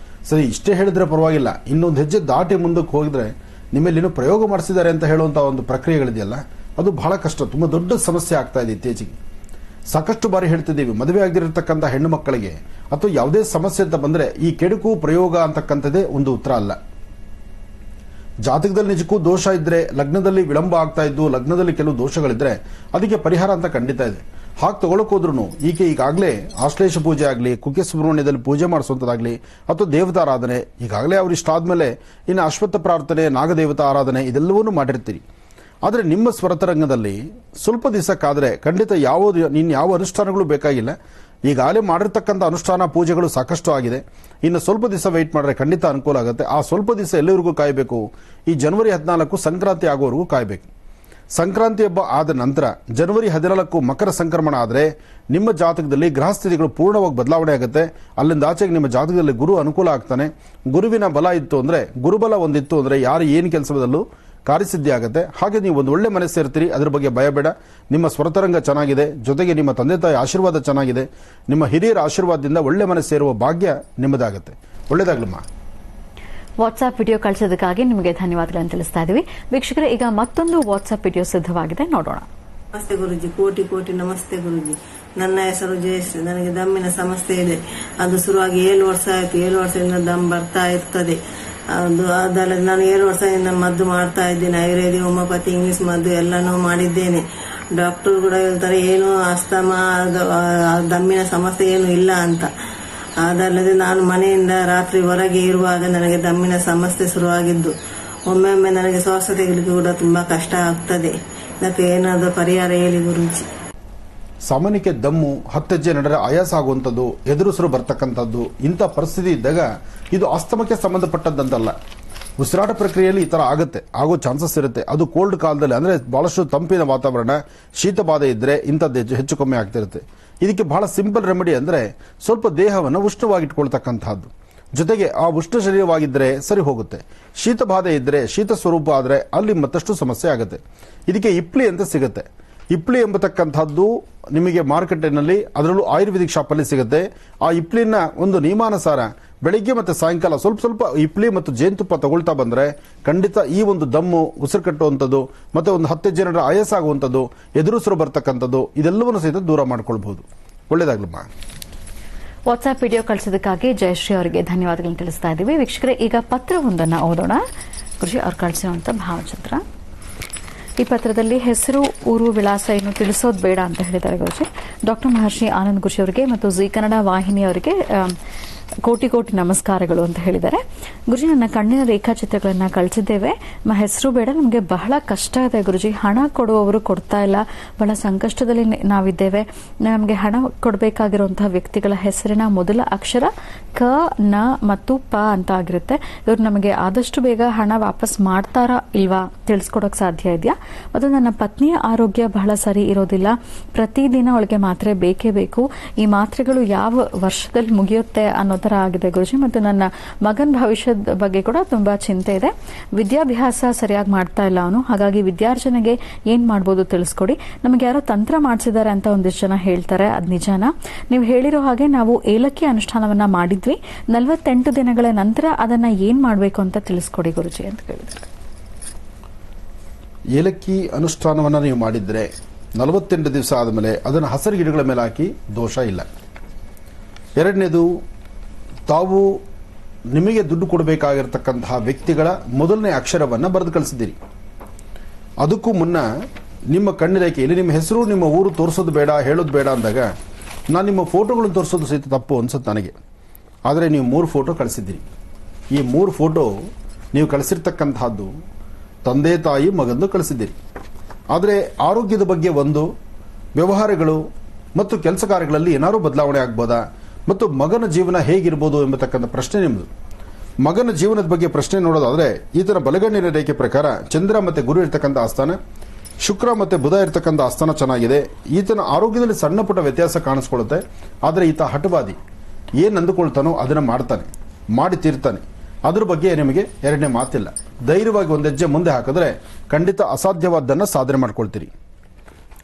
ಸರಿ, ಇಷ್ಟೇ ಹೇಳಿದ್ರೆ ಪರವಾಗಿಲ್ಲ, ಇನ್ನೊಂದು ಹೆಜ್ಜೆ ದಾಟಿ ಮುಂದಕ್ಕೆ ಹೋಗಿದ್ರೆ ನಿಮ್ಮಲ್ಲಿ ಪ್ರಯೋಗ ಮಾಡಿಸಿದ್ದಾರೆ ಅಂತ ಹೇಳುವಂತಹ ಒಂದು ಪ್ರಕ್ರಿಯೆಗಳಿದೆಯಲ್ಲ, ಅದು ಬಹಳ ಕಷ್ಟ, ತುಂಬಾ ದೊಡ್ಡ ಸಮಸ್ಯೆ ಆಗ್ತಾ ಇದೆ ಇತ್ತೀಚೆಗೆ. ಸಾಕಷ್ಟು ಬಾರಿ ಹೇಳ್ತಿದ್ದೀವಿ, ಮದುವೆ ಆಗಿರತಕ್ಕಂಥ ಹೆಣ್ಣು ಮಕ್ಕಳಿಗೆ ಅಥವಾ ಯಾವುದೇ ಸಮಸ್ಯೆ ಅಂತ ಬಂದ್ರೆ ಈ ಕೆಡುಕು ಪ್ರಯೋಗ ಅಂತಕ್ಕಂಥದ್ದೇ ಒಂದು ಉತ್ತರ ಅಲ್ಲ. ಜಾತಕದಲ್ಲಿ ನಿಜಕ್ಕೂ ದೋಷ ಇದ್ರೆ, ಲಗ್ನದಲ್ಲಿ ವಿಳಂಬ ಆಗ್ತಾ ಇದ್ದು, ಲಗ್ನದಲ್ಲಿ ಕೆಲವು ದೋಷಗಳಿದ್ರೆ ಅದಕ್ಕೆ ಪರಿಹಾರ ಅಂತ ಖಂಡಿತ ಇದೆ. ಹಾಗೆ ತಗೊಳಕ್ ಹೋದ್ರು ಈಕೆ ಈಗಾಗಲೇ ಆಶ್ಲೇಷ ಪೂಜೆ ಆಗಲಿ, ಕುಕ್ಕೆ ಸುಬ್ರಹ್ಮಣ್ಯದಲ್ಲಿ ಪೂಜೆ ಮಾಡಿಸುವಂಥದ್ದಾಗಲಿ ಅಥವಾ ದೇವತಾರಾಧನೆ ಈಗಾಗಲೇ ಅವ್ರು ಇಷ್ಟ ಆದ್ಮೇಲೆ ಇನ್ನು ಅಶ್ವತ್ಥ ಪ್ರಾರ್ಥನೆ, ನಾಗದೇವತಾ ಆರಾಧನೆ ಇದೆಲ್ಲವನ್ನೂ ಮಾಡಿರ್ತೀರಿ. ಆದರೆ ನಿಮ್ಮ ಸ್ವರತರಂಗದಲ್ಲಿ ಸ್ವಲ್ಪ ದಿವಸಕ್ಕಾದ್ರೆ ಖಂಡಿತ ಯಾವ ಅನುಷ್ಠಾನಗಳು ಬೇಕಾಗಿಲ್ಲ. ಈಗಾಗಲೇ ಮಾಡಿರ್ತಕ್ಕಂಥ ಅನುಷ್ಠಾನ ಪೂಜೆಗಳು ಸಾಕಷ್ಟು ಆಗಿದೆ. ಇನ್ನು ಸ್ವಲ್ಪ ದಿವಸ ವೆಯ್ಟ್ ಮಾಡಿದ್ರೆ ಖಂಡಿತ ಅನುಕೂಲ ಆಗುತ್ತೆ. ಆ ಸ್ವಲ್ಪ ದಿವಸ ಎಲ್ಲಿವರೆಗೂ ಕಾಯಬೇಕು? ಈ ಜನವರಿ 14 ಸಂಕ್ರಾಂತಿ ಆಗೋವರೆಗೂ ಕಾಯಬೇಕು. ಸಂಕ್ರಾಂತಿ ಹಬ್ಬ ಆದ ನಂತರ ಜನವರಿ 14 ಮಕರ ಸಂಕ್ರಮಣ ಆದರೆ ನಿಮ್ಮ ಜಾತಕದಲ್ಲಿ ಗ್ರಹಸ್ಥಿತಿಗಳು ಪೂರ್ಣವಾಗಿ ಬದಲಾವಣೆ ಆಗುತ್ತೆ. ಅಲ್ಲಿಂದ ಆಚೆಗೆ ನಿಮ್ಮ ಜಾತಕದಲ್ಲಿ ಗುರು ಅನುಕೂಲ ಆಗ್ತಾನೆ. ಗುರುವಿನ ಬಲ ಇತ್ತು ಅಂದರೆ, ಗುರುಬಲ ಒಂದಿತ್ತು ಅಂದರೆ ಯಾರು ಏನು ಕೆಲಸದಲ್ಲೂ ಕಾರ್ಯಸಿದ್ಧಿ ಆಗುತ್ತೆ. ಹಾಗೆ ನೀವು ಒಂದು ಒಳ್ಳೆ ಮನೆ ಸೇರ್ತೀರಿ, ಅದ್ರ ಬಗ್ಗೆ ಭಯ ಬೇಡ. ನಿಮ್ಮ ಸ್ವರತರಂಗ ಚೆನ್ನಾಗಿದೆ, ಜೊತೆಗೆ ನಿಮ್ಮ ತಂದೆ ತಾಯಿ ಆಶೀರ್ವಾದ ಚೆನ್ನಾಗಿದೆ. ನಿಮ್ಮ ಹಿರಿಯರ ಆಶೀರ್ವಾದದಿಂದ ಒಳ್ಳೆ ಮನೆ ಸೇರುವ ಭಾಗ್ಯ ನಿಮ್ಮದಾಗುತ್ತೆ. ಒಳ್ಳೇದಾಗ್ಲಮ್ಮ. ವಾಟ್ಸ್ಆಪ್ ವಿಡಿಯೋ ಕಳಿಸೋದಕ್ಕಾಗಿ ನಿಮಗೆ ಧನ್ಯವಾದಗಳನ್ನು ತಿಳಿಸ್ತಾ ಇದ್ದೀವಿ. ವೀಕ್ಷಕರೇ, ಈಗ ಮತ್ತೊಂದು ವಾಟ್ಸ್ಆಪ್ ವಿಡಿಯೋ ಸಿದ್ಧವಾಗಿದೆ, ನೋಡೋಣ. ನಮಸ್ತೆ ಗುರುಜಿ, ಕೋಟಿ ಕೋಟಿ ನಮಸ್ತೆ ಗುರುಜಿ. ನನ್ನ ಹೆಸರು ಜಯಶ್ರೀ. ನನಗೆ ದಮ್ಮಿನ ಸಮಸ್ಯೆ ಇದೆ. ಅದು ಶುರುವಾಗಿ 7 ವರ್ಷ ಆಯಿತು. 7 ವರ್ಷದಿಂದ ದಮ್ ಬರ್ತಾ ಇರ್ತದೆ. ಅದಲ್ಲದೆ ನಾನು 7 ವರ್ಷದಿಂದ ಮದ್ದು ಮಾಡ್ತಾ ಇದ್ದೇನೆ. ಆಯುರ್ವೇದಿಕ್, ಹೋಮಿಯೋಪತಿ, ಇಂಗ್ಲಿಷ್ ಮದ್ದು ಎಲ್ಲನೂ ಮಾಡಿದ್ದೇನೆ. ಡಾಕ್ಟರ್ ಕೂಡ ಹೇಳ್ತಾರೆ ಏನು ಅಸ್ತಮಾ, ದಮ್ಮಿನ ಸಮಸ್ಯೆ ಏನು ಇಲ್ಲ ಅಂತ. ಅದಲ್ಲದೆ ನಾನು ಮನೆಯಿಂದ ರಾತ್ರಿ ಹೊರಗೆ ಇರುವಾಗ ನನಗೆ ದಮ್ಮಿನ ಸಮಸ್ಯೆ ಶುರುವಾಗಿದ್ದು, ಒಮ್ಮೊಮ್ಮೆ ನನಗೆ ಶ್ವಾಸ ತೆಗೆಲಿಕ್ಕೆ ಕೂಡ ತುಂಬಾ ಕಷ್ಟ ಆಗ್ತದೆ. ಇದಕ್ಕೆ ಏನಾದರೂ ಪರಿಹಾರ ಹೇಳಿ ಗುರುಜಿ. ಸಾಮಾನ್ಯಕ್ಕೆ ದಮ್ಮು 10 ಹೆಜ್ಜೆ ನಡೆದರೆ ಆಯಾಸ ಆಗುವಂಥದ್ದು, ಎದುರುಸರು ಬರ್ತಕ್ಕಂಥದ್ದು, ಇಂಥ ಪರಿಸ್ಥಿತಿ ಇದ್ದಾಗ ಇದು ಅಸ್ತಮಕ್ಕೆ ಸಂಬಂಧಪಟ್ಟದ್ದಂತಲ್ಲ. ಉಸಿರಾಟ ಪ್ರಕ್ರಿಯೆಯಲ್ಲಿ ಈ ತರ ಆಗೋ ಚಾನ್ಸಸ್ ಇರುತ್ತೆ. ಅದು ಕೋಲ್ಡ್ ಕಾಲದಲ್ಲಿ ಅಂದ್ರೆ ಬಹಳಷ್ಟು ತಂಪಿನ ವಾತಾವರಣ, ಶೀತ ಬಾಧೆ ಇದ್ರೆ ಇಂಥದ್ದು ಹೆಚ್ಚು ಕಮ್ಮಿ ಆಗ್ತಿರುತ್ತೆ. ಇದಕ್ಕೆ ಬಹಳ ಸಿಂಪಲ್ ರೆಮಿಡಿ ಅಂದ್ರೆ ಸ್ವಲ್ಪ ದೇಹವನ್ನು ಉಷ್ಣವಾಗಿಟ್ಕೊಳ್ತಕ್ಕಂಥದ್ದು. ಜೊತೆಗೆ ಆ ಉಷ್ಣ ಶರೀರವಾಗಿದ್ದರೆ ಸರಿ ಹೋಗುತ್ತೆ. ಶೀತ ಬಾಧೆ ಇದ್ರೆ, ಶೀತ ಸ್ವರೂಪ ಆದ್ರೆ ಅಲ್ಲಿ ಮತ್ತಷ್ಟು ಸಮಸ್ಯೆ ಆಗುತ್ತೆ. ಇದಕ್ಕೆ ಇಪ್ಲಿ ಅಂತ ಸಿಗುತ್ತೆ. ಇಪ್ಲಿ ಎಂಬತಕ್ಕಂಥದ್ದು ನಿಮಗೆ ಮಾರುಕಟ್ಟೆನಲ್ಲಿ, ಅದರಲ್ಲೂ ಆಯುರ್ವೇದಿಕ್ ಶಾಪಲ್ಲಿ ಸಿಗುತ್ತೆ. ಆ ಇಪ್ಲಿನ ಒಂದು ನಿಯಮಾನುಸಾರ ಬೆಳಿಗ್ಗೆ ಮತ್ತೆ ಸಾಯಂಕಾಲ ಸ್ವಲ್ಪ ಸ್ವಲ್ಪ ಇಪ್ಲಿ ಮತ್ತು ಜೇನುತುಪ್ಪ ತಗೊಳ್ತಾ ಬಂದ್ರೆ ಖಂಡಿತ ಈ ಒಂದು ದಮ್ಮು, ಉಸಿರು ಕಟ್ಟುವಂಥದ್ದು, ಮತ್ತೆ ಒಂದು 10 ಜನರ ಆಯಾಸ ಆಗುವಂಥದ್ದು, ಎದುರುಸಿರು ಬರ್ತಕ್ಕಂಥದ್ದು ಇದೆಲ್ಲವನ್ನು ಸಹಿತ ದೂರ ಮಾಡ್ಕೊಳ್ಬಹುದು. ಒಳ್ಳೇದಾಗ್ಲಮ್ಮ. ವಾಟ್ಸ್ಆಪ್ ವಿಡಿಯೋ ಕಳಿಸೋದಕ್ಕಾಗಿ ಜಯಶ್ರೀ ಅವರಿಗೆ ಧನ್ಯವಾದಗಳನ್ನು ತಿಳಿಸ್ತಾ ಇದ್ದೀವಿ. ವೀಕ್ಷಕರೇ, ಈಗ ಪತ್ರವೊಂದನ್ನು ಓದೋಣ. ಗುರುಜಿ ಅವರು ಕಳಿಸಿರುವಂತಹ ಭಾವಚಿತ್ರ. ಈ ಪತ್ರದಲ್ಲಿ ಹೆಸರು, ಊರು, ವಿಳಾಸ ಏನು ತಿಳಿಸೋದು ಬೇಡ ಅಂತ ಹೇಳಿದ್ದಾರೆ ಗುರುಜಿ. ಡಾಕ್ಟರ್ ಮಹರ್ಷಿ ಆನಂದ್ ಗುರುಜಿ ಅವರಿಗೆ ಮತ್ತು ಜಿ ಕನ್ನಡ ವಾಹಿನಿಯವರಿಗೆ ಕೋಟಿ ಕೋಟಿ ನಮಸ್ಕಾರಗಳು ಅಂತ ಹೇಳಿದ್ದಾರೆ. ಗುರುಜಿ, ನನ್ನ ಕಣ್ಣಿನ ರೇಖಾಚಿತ್ರಗಳನ್ನ ಕಳಿಸಿದ್ದೇವೆ. ಹೆಸರು ಬೇಡ, ನಮಗೆ ಬಹಳ ಕಷ್ಟ ಇದೆ ಗುರುಜಿ. ಹಣ ಕೊಡುವವರು ಕೊಡ್ತಾ ಇಲ್ಲ, ಬಹಳ ಸಂಕಷ್ಟದಲ್ಲಿ ನಾವಿದ್ದೇವೆ. ನಮಗೆ ಹಣ ಕೊಡಬೇಕಾಗಿರುವಂತಹ ವ್ಯಕ್ತಿಗಳ ಹೆಸರಿನ ಮೊದಲ ಅಕ್ಷರ ಕ, ನ ಮತ್ತು ಪ ಅಂತ ಆಗಿರುತ್ತೆ. ಇವರು ನಮಗೆ ಆದಷ್ಟು ಬೇಗ ಹಣ ವಾಪಸ್ ಮಾಡ್ತಾರಾ ಇಲ್ವಾ ತಿಳಿಸ್ಕೊಡಕ್ ಸಾಧ್ಯ ಇದೆಯಾ? ಮತ್ತು ನನ್ನ ಪತ್ನಿಯ ಆರೋಗ್ಯ ಬಹಳ ಸರಿ ಇರೋದಿಲ್ಲ. ಪ್ರತಿದಿನ ಅವಳಿಗೆ ಮಾತ್ರೆ ಬೇಕೇ ಬೇಕು. ಈ ಮಾತ್ರೆಗಳು ಯಾವ ವರ್ಷದಲ್ಲಿ ಮುಗಿಯುತ್ತೆ ಅನ್ನೋದರ ಆಗಿದೆ ಗುರುಜಿ. ಮತ್ತು ನನ್ನ ಮಗನ ಭವಿಷ್ಯದ ಬಗ್ಗೆ ಕೂಡ ತುಂಬಾ ಚಿಂತೆ ಇದೆ. ವಿದ್ಯಾಭ್ಯಾಸ ಸರಿಯಾಗಿ ಮಾಡ್ತಾ ಇಲ್ಲ ಅವನು. ಹಾಗಾಗಿ ವಿದ್ಯಾರ್ಜನೆಗೆ ಏನ್ ಮಾಡ್ಬೋದು ತಿಳಿಸ್ಕೊಡಿ. ನಮಗೆ ಯಾರೋ ತಂತ್ರ ಮಾಡಿಸಿದ್ದಾರೆ ಅಂತ ಒಂದಿಷ್ಟು ಜನ ಹೇಳ್ತಾರೆ, ಅದ್ ನಿಜಾನ? ನೀವು ಹೇಳಿರೋ ಹಾಗೆ ನಾವು ಏಲಕ್ಕಿ ಅನುಷ್ಠಾನವನ್ನ ಮಾಡಿದ್ವಿ. 48 ದಿನಗಳ ನಂತರ ಅದನ್ನ ಏನ್ ಮಾಡ್ಬೇಕು ಅಂತ ತಿಳಿಸ್ಕೊಡಿ ಗುರುಜಿ ಅಂತ ಹೇಳಿದ್ದಾರೆ. ಏಲಕ್ಕಿ ಅನುಷ್ಠಾನವನ್ನ ನೀವು ಮಾಡಿದ್ರೆ 48 ದಿವಸ ಆದಮೇಲೆ ಅದನ್ನು ಹಸಿರು ಗಿಡಗಳ ಮೇಲೆ ಹಾಕಿ ದೋಷ ಇಲ್ಲ. ಎರಡನೇದು, ತಾವು ನಿಮಗೆ ದುಡ್ಡು ಕೊಡಬೇಕಾಗಿರ್ತಕ್ಕಂತಹ ವ್ಯಕ್ತಿಗಳ ಮೊದಲನೇ ಅಕ್ಷರವನ್ನು ಬರೆದು ಕಳಿಸಿದ್ದೀರಿ. ಅದಕ್ಕೂ ಮುನ್ನ ನಿಮ್ಮ ಕಣ್ಣಿರೇಖೆಯಲ್ಲಿ ನಿಮ್ಮ ಹೆಸರು, ನಿಮ್ಮ ಊರು ತೋರಿಸೋದು ಬೇಡ, ಹೇಳೋದು ಬೇಡ ಅಂದಾಗ ನಾನು ನಿಮ್ಮ ಫೋಟೋಗಳನ್ನು ತೋರಿಸೋದು ಸಹಿತ ತಪ್ಪು ಅನ್ಸುತ್ತೆ ನನಗೆ. ಆದರೆ ನೀವು 3 ಫೋಟೋ ಕಳಿಸಿದ್ದೀರಿ. ಈ 3 ಫೋಟೋ ನೀವು ಕಳಿಸಿರ್ತಕ್ಕಂತಹದ್ದು ತಂದೆ ತಾಯಿ ಮಗಂದು ಕಳಿಸಿದ್ದೀರಿ. ಆದರೆ ಆರೋಗ್ಯದ ಬಗ್ಗೆ ಒಂದು, ವ್ಯವಹಾರಗಳು ಮತ್ತು ಕೆಲಸ ಕಾರ್ಯಗಳಲ್ಲಿ ಏನಾದರೂ ಬದಲಾವಣೆ ಆಗ್ಬೋದಾ ಮತ್ತು ಮಗನ ಜೀವನ ಹೇಗಿರ್ಬೋದು ಎಂಬತಕ್ಕಂಥ ಪ್ರಶ್ನೆ ನಿಮ್ಮದು. ಮಗನ ಜೀವನದ ಬಗ್ಗೆ ಪ್ರಶ್ನೆ ನೋಡೋದಾದ್ರೆ ಈತನ ಬಲಗಣ್ಣಿನ ರೇಖೆ ಪ್ರಕಾರ ಚಂದ್ರ ಮತ್ತೆ ಗುರು ಇರ್ತಕ್ಕಂಥ ಆಸ್ಥಾನ, ಶುಕ್ರ ಮತ್ತೆ ಬುಧ ಇರ್ತಕ್ಕಂಥ ಆಸ್ಥಾನ ಚೆನ್ನಾಗಿದೆ. ಈತನ ಆರೋಗ್ಯದಲ್ಲಿ ಸಣ್ಣ ಪುಟ್ಟ ವ್ಯತ್ಯಾಸ ಕಾಣಿಸ್ಕೊಳ್ಳುತ್ತೆ. ಆದರೆ ಈತ ಹಠವಾದಿ, ಏನ್ ಅಂದುಕೊಳ್ತಾನೋ ಅದನ್ನ ಮಾಡ್ತಾನೆ, ಮಾಡಿ ತೀರ್ತಾನೆ. ಅದ್ರ ಬಗ್ಗೆ ನಿಮಗೆ ಎರಡನೇ ಮಾತಿಲ್ಲ. ಧೈರ್ಯವಾಗಿ ಒಂದು ಹೆಜ್ಜೆ ಮುಂದೆ ಹಾಕಿದ್ರೆ ಖಂಡಿತ ಅಸಾಧ್ಯವಾದ್ದನ್ನ ಸಾಧನೆ ಮಾಡ್ಕೊಳ್ತೀರಿ.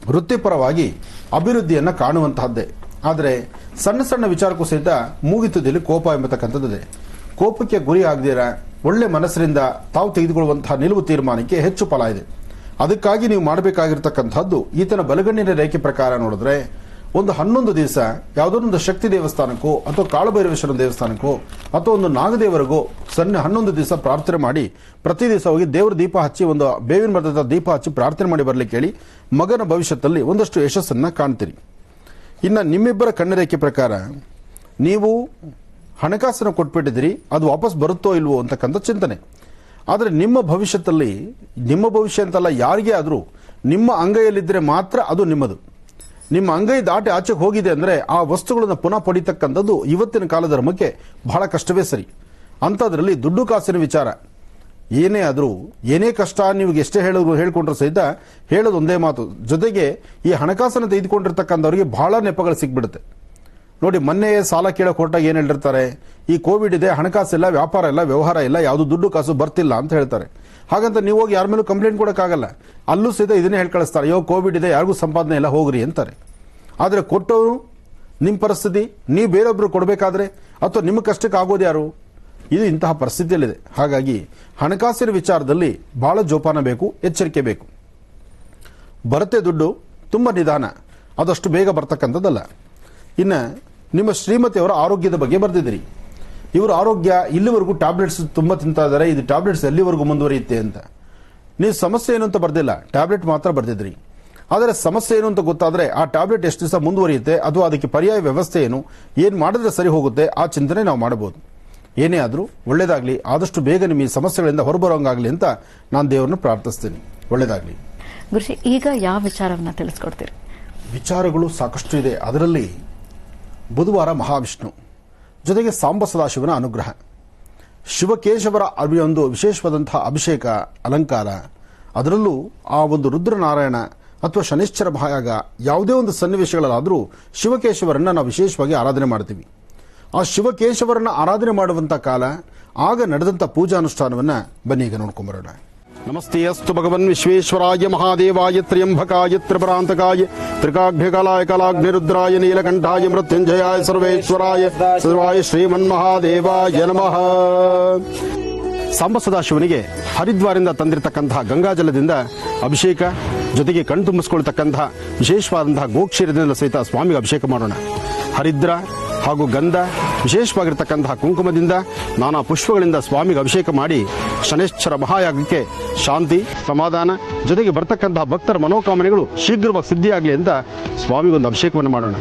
ವೃತ್ತಿಪರವಾಗಿ ಅಭಿವೃದ್ಧಿಯನ್ನ ಕಾಣುವಂತಹದ್ದೇ. ಆದರೆ ಸಣ್ಣ ಸಣ್ಣ ವಿಚಾರಕ್ಕೂ ಸಹಿತ ಮೂಗಿತುದಿಯಲ್ಲಿ ಕೋಪ ಎಂಬತಕ್ಕಂಥದ್ದಿದೆ. ಕೋಪಕ್ಕೆ ಗುರಿ ಆಗದಿರ ಒಳ್ಳೆ ಮನಸ್ಸಿನಿಂದ ತಾವು ತೆಗೆದುಕೊಳ್ಳುವಂತಹ ನಿಲುವು ತೀರ್ಮಾನಕ್ಕೆ ಹೆಚ್ಚು ಫಲ ಇದೆ. ಅದಕ್ಕಾಗಿ ನೀವು ಮಾಡಬೇಕಾಗಿರ್ತಕ್ಕಂಥದ್ದು, ಈತನ ಬಲಗಣ್ಣಿನ ರೇಖೆ ಪ್ರಕಾರ ನೋಡಿದ್ರೆ ಒಂದು 11 ದಿವಸ ಯಾವುದೋ ಒಂದು ಶಕ್ತಿ ದೇವಸ್ಥಾನಕ್ಕೋ ಅಥವಾ ಕಾಳಭೈರವೇಶ್ವರ ದೇವಸ್ಥಾನಕ್ಕೋ ಅಥವಾ ಒಂದು ನಾಗದೇವರಿಗೋ 11 ದಿವಸ ಪ್ರಾರ್ಥನೆ ಮಾಡಿ ಪ್ರತಿ ದಿವಸ ಹೋಗಿ ದೇವರ ದೀಪ ಹಚ್ಚಿ ಒಂದು ಬೇವಿನ ಮರದ ದೀಪ ಹಚ್ಚಿ ಪ್ರಾರ್ಥನೆ ಮಾಡಿ ಬರಲಿಕ್ಕೆ ಹೇಳಿ ಮಗನ ಭವಿಷ್ಯದಲ್ಲಿ ಒಂದಷ್ಟು ಯಶಸ್ಸನ್ನ ಕಾಣ್ತೀರಿ. ಇನ್ನು ನಿಮ್ಮಿಬ್ಬರ ಕಣ್ಣರೇಖೆ ಪ್ರಕಾರ ನೀವು ಹಣಕಾಸನ್ನು ಕೊಟ್ಬಿಟ್ಟಿದ್ದೀರಿ, ಅದು ವಾಪಸ್ ಬರುತ್ತೋ ಇಲ್ವೋ ಅಂತಕ್ಕಂಥ ಚಿಂತನೆ. ಆದರೆ ನಿಮ್ಮ ಭವಿಷ್ಯದಲ್ಲಿ, ನಿಮ್ಮ ಭವಿಷ್ಯ ಅಂತಲ್ಲ ಯಾರಿಗೇ ಆದರೂ ನಿಮ್ಮ ಅಂಗೈಯಲ್ಲಿದ್ದರೆ ಮಾತ್ರ ಅದು ನಿಮ್ಮದು. ನಿಮ್ಮ ಅಂಗೈ ದಾಟಿ ಆಚೆಗೆ ಹೋಗಿದೆ ಅಂದರೆ ಆ ವಸ್ತುಗಳನ್ನು ಪುನಃ ಪಡಿತಕ್ಕಂಥದ್ದು ಇವತ್ತಿನ ಕಾಲ ಧರ್ಮಕ್ಕೆ ಬಹಳ ಕಷ್ಟವೇ ಸರಿ. ಅಂಥದ್ರಲ್ಲಿ ದುಡ್ಡು ಕಾಸಿನ ವಿಚಾರ ಏನೇ ಆದರೂ, ಏನೇ ಕಷ್ಟ ನೀವು ಎಷ್ಟೇ ಹೇಳ್ಕೊಂಡ್ರೂ ಸಹಿತ ಹೇಳೋದು ಒಂದೇ ಮಾತು. ಜೊತೆಗೆ ಈ ಹಣಕಾಸನ್ನು ತೆಗೆದುಕೊಂಡಿರ್ತಕ್ಕಂಥವ್ರಿಗೆ ಬಹಳ ನೆಪಗಳು ಸಿಕ್ಬಿಡುತ್ತೆ. ನೋಡಿ, ಮೊನ್ನೆ ಸಾಲ ಕೇಳೋಕೆ ಹೊರಟಾಗ ಏನು ಹೇಳಿರ್ತಾರೆ, ಈ ಕೋವಿಡ್ ಇದೆ, ಹಣಕಾಸಿಲ್ಲ, ವ್ಯಾಪಾರ ಇಲ್ಲ, ವ್ಯವಹಾರ ಇಲ್ಲ, ಯಾವುದು ದುಡ್ಡು ಕಾಸು ಬರ್ತಿಲ್ಲ ಅಂತ ಹೇಳ್ತಾರೆ. ಹಾಗಂತ ನೀವು ಹೋಗಿ ಯಾರ ಮೇಲೂ ಕಂಪ್ಲೇಂಟ್ ಕೊಡೋಕ್ಕಾಗಲ್ಲ. ಅಲ್ಲೂ ಸಹಿತ ಇದನ್ನೇ ಹೇಳಿ ಕಳಿಸ್ತಾರೆ, ಅಯ್ಯೋ ಕೋವಿಡ್ ಇದೆ, ಯಾರಿಗೂ ಸಂಪಾದನೆ ಇಲ್ಲ, ಹೋಗ್ರಿ ಅಂತಾರೆ. ಆದರೆ ಕೊಟ್ಟವರು ನಿಮ್ಮ ಪರಿಸ್ಥಿತಿ, ನೀವು ಬೇರೊಬ್ರು ಕೊಡಬೇಕಾದ್ರೆ ಅಥವಾ ನಿಮ್ಮ ಕಷ್ಟಕ್ಕೆ ಆಗೋದು ಯಾರು? ಇದು ಇಂತಹ ಪರಿಸ್ಥಿತಿಯಲ್ಲಿದೆ. ಹಾಗಾಗಿ ಹಣಕಾಸಿನ ವಿಚಾರದಲ್ಲಿ ಬಹಳ ಜೋಪಾನ ಬೇಕು, ಎಚ್ಚರಿಕೆ ಬೇಕು. ಬರುತ್ತೆ ದುಡ್ಡು, ತುಂಬ ನಿಧಾನ, ಅದಷ್ಟು ಬೇಗ ಬರ್ತಕ್ಕಂಥದ್ದಲ್ಲ. ಇನ್ನು ನಿಮ್ಮ ಶ್ರೀಮತಿಯವರ ಆರೋಗ್ಯದ ಬಗ್ಗೆ ಬರೆದಿದ್ದೀರಿ. ಇವರು ಆರೋಗ್ಯ ಇಲ್ಲಿವರೆಗೂ ಟ್ಯಾಬ್ಲೆಟ್ಸ್ ತುಂಬ ತಿಂತಾ ಇದ್ದಾರೆ, ಇದು ಟ್ಯಾಬ್ಲೆಟ್ಸ್ ಎಲ್ಲಿವರೆಗೂ ಮುಂದುವರಿಯುತ್ತೆ ಅಂತ. ನೀವು ಸಮಸ್ಯೆ ಏನು ಅಂತ ಬರ್ದಿಲ್ಲ, ಟ್ಯಾಬ್ಲೆಟ್ ಮಾತ್ರ ಬರ್ದಿದ್ರಿ. ಆದರೆ ಸಮಸ್ಯೆ ಏನು ಅಂತ ಗೊತ್ತಾದರೆ ಆ ಟ್ಯಾಬ್ಲೆಟ್ ಎಷ್ಟು ದಿವಸ ಮುಂದುವರಿಯುತ್ತೆ ಅಥವಾ ಅದಕ್ಕೆ ಪರ್ಯಾಯ ವ್ಯವಸ್ಥೆ ಏನು ಮಾಡಿದ್ರೆ ಸರಿ ಹೋಗುತ್ತೆ, ಆ ಚಿಂತನೆ ನಾವು ಮಾಡಬಹುದು. ಏನೇ ಆದರೂ ಒಳ್ಳೇದಾಗಲಿ, ಆದಷ್ಟು ಬೇಗ ನಿಮ್ಮ ಈ ಸಮಸ್ಯೆಗಳಿಂದ ಹೊರಬರೋಂಗಾಗಲಿ ಅಂತ ನಾನು ದೇವರನ್ನು ಪ್ರಾರ್ಥಿಸ್ತೀನಿ. ಒಳ್ಳೇದಾಗಲಿ. ಗುರುಜಿ, ಈಗ ಯಾವ ವಿಚಾರವನ್ನ ತಿಳಿಸ್ಕೊಡ್ತೀರಿ? ವಿಚಾರಗಳು ಸಾಕಷ್ಟು ಇದೆ. ಅದರಲ್ಲಿ ಬುಧವಾರ ಮಹಾವಿಷ್ಣು ಜೊತೆಗೆ ಸಾಂಬ ಸದಾಶಿವನ ಅನುಗ್ರಹ, ಶಿವಕೇಶವರ ಒಂದು ವಿಶೇಷವಾದಂತಹ ಅಭಿಷೇಕ ಅಲಂಕಾರ, ಅದರಲ್ಲೂ ಆ ಒಂದು ರುದ್ರನಾರಾಯಣ ಅಥವಾ ಶನಿಶ್ಚರ ಭಾಗ ಯಾವುದೇ ಒಂದು ಸನ್ನಿವೇಶಗಳಲ್ಲಾದರೂ ಶಿವಕೇಶವರನ್ನ ನಾವು ವಿಶೇಷವಾಗಿ ಆರಾಧನೆ ಮಾಡ್ತೀವಿ. ಆ ಶಿವಕೇಶವರನ್ನ ಆರಾಧನೆ ಮಾಡುವಂಥ ಕಾಲ, ಆಗ ನಡೆದಂಥ ಪೂಜಾನುಷ್ಠಾನವನ್ನು ಬನ್ನಿ ಈಗ ನೋಡ್ಕೊಂಬರೋಣ. ನಮಸ್ತೆ ಅಸ್ತು ಭಗವನ್ ವಿಶ್ವೇಶ್ವರಾಯ ಮಹಾದೇವಾಯ ತ್ರ್ಯಂಬಕಾಯ ತ್ರಿಪುರಾಂತಕಾಯ ತ್ರಿಕಾಗ್ನಿಕಾಲಾಯ ಕಲಾಗ್ನಿರುದ್ರಾಯ ನೀಲಕಂಠಾಯ ಮೃತ್ಯುಂಜಯಾಯ ಸರ್ವೇಶ್ವರಾಯ ಸರ್ವಾಯ ಶ್ರೀಮನ್ಮಹಾದೇವಾಯ ನಮಃ. ಸಾಂಬ ಸದಾಶಿವನಿಗೆ ಹರಿದ್ವಾರದಿಂದ ತಂದಿರತಕ್ಕಂತಹ ಗಂಗಾಜಲದಿಂದ ಅಭಿಷೇಕ, ಜೊತೆಗೆ ಕಣ್ತುಂಬಿಸಿಕೊಳ್ತಕ್ಕಂತಹ ವಿಶೇಷವಾದಂತಹ ಗೋಕ್ಷೀರದಿಂದ ಸಹಿತ ಸ್ವಾಮಿಗೆ ಅಭಿಷೇಕ ಮಾಡೋಣ. ಹರಿದ್ರ ಹಾಗೂ ಗಂಧ, ವಿಶೇಷವಾಗಿರ್ತಕ್ಕಂತಹ ಕುಂಕುಮದಿಂದ, ನಾನಾ ಪುಷ್ಪಗಳಿಂದ ಸ್ವಾಮಿಗೆ ಅಭಿಷೇಕ ಮಾಡಿ ಶನೈಶ್ಚರ ಮಹಾಯಾಗಕ್ಕೆ ಶಾಂತಿ, ಸಮಾಧಾನ, ಜೊತೆಗೆ ಬರ್ತಕ್ಕಂತಹ ಭಕ್ತರ ಮನೋಕಾಮನೆಗಳು ಶೀಘ್ರವಾಗಿ ಸಿದ್ಧಿಯಾಗಲಿ ಅಂತ ಸ್ವಾಮಿಗೊಂದು ಅಭಿಷೇಕವನ್ನು ಮಾಡೋಣ.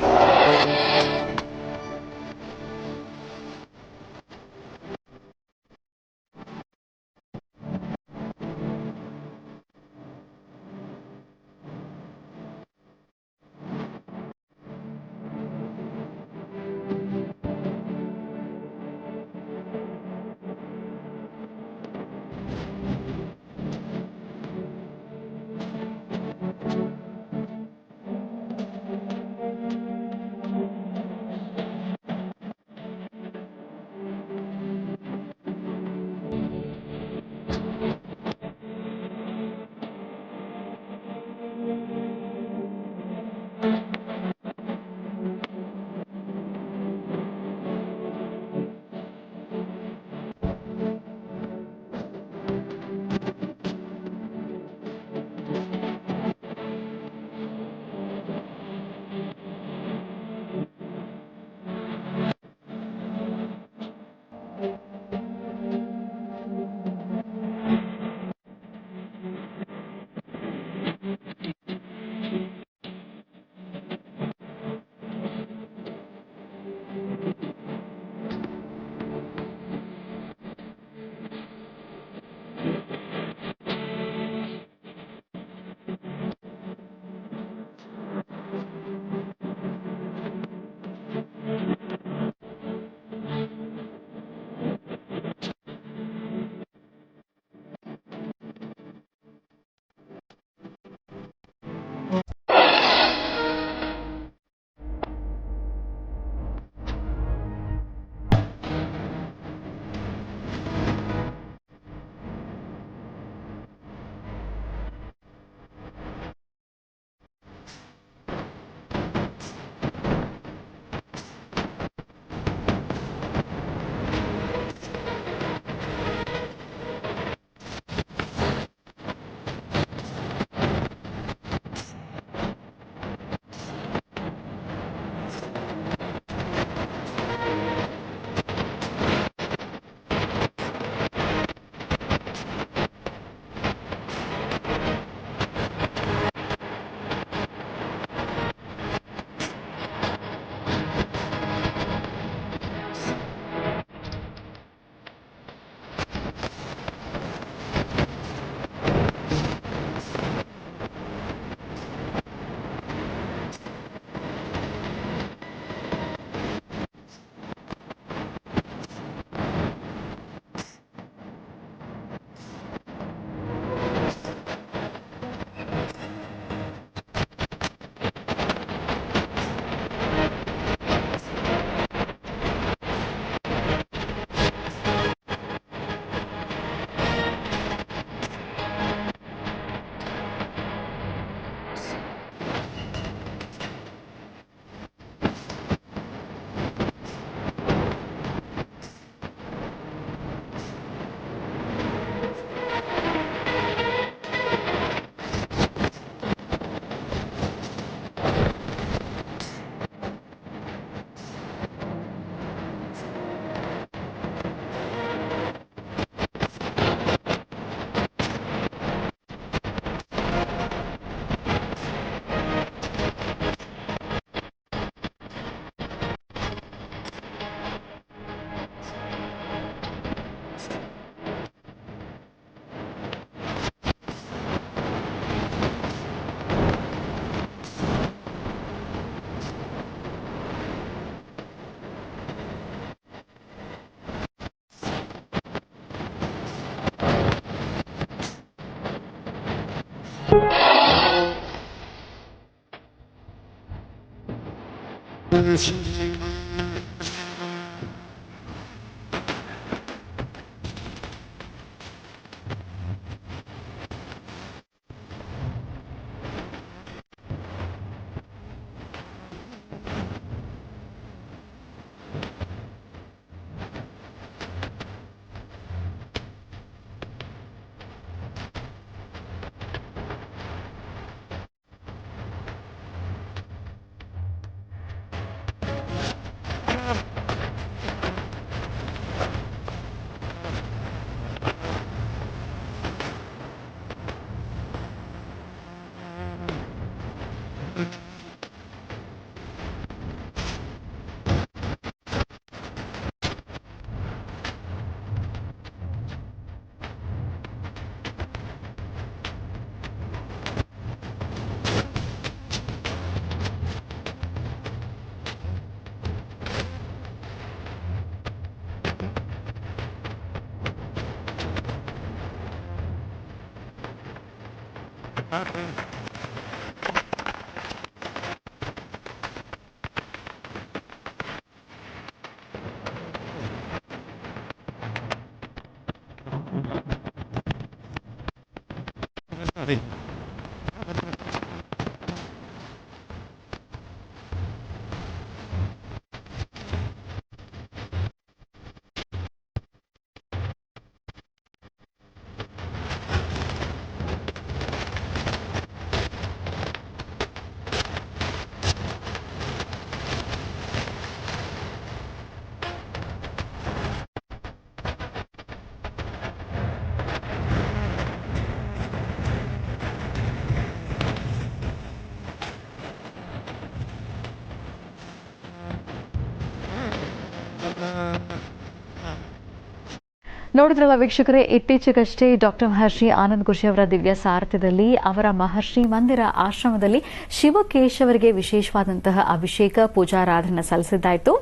ನೋಡಿದ್ರಲ್ಲ ವೀಕ್ಷಕರೇ, ಇತ್ತೀಚೆಗಷ್ಟೇ ಡಾಕ್ಟರ್ ಮಹರ್ಷಿ ಆನಂದ್ ಗುರುಜಿ ಅವರ ದಿವ್ಯ ಸಾರಥ್ಯದಲ್ಲಿ ಅವರ ಮಹರ್ಷಿ ಮಂದಿರ ಆಶ್ರಮದಲ್ಲಿ ಶಿವಕೇಶವರಿಗೆ ವಿಶೇಷವಾದಂತಹ ಅಭಿಷೇಕ ಪೂಜಾರಾಧನೆ ಸಲ್ಲಿಸಿದ್ದಾಯಿತು.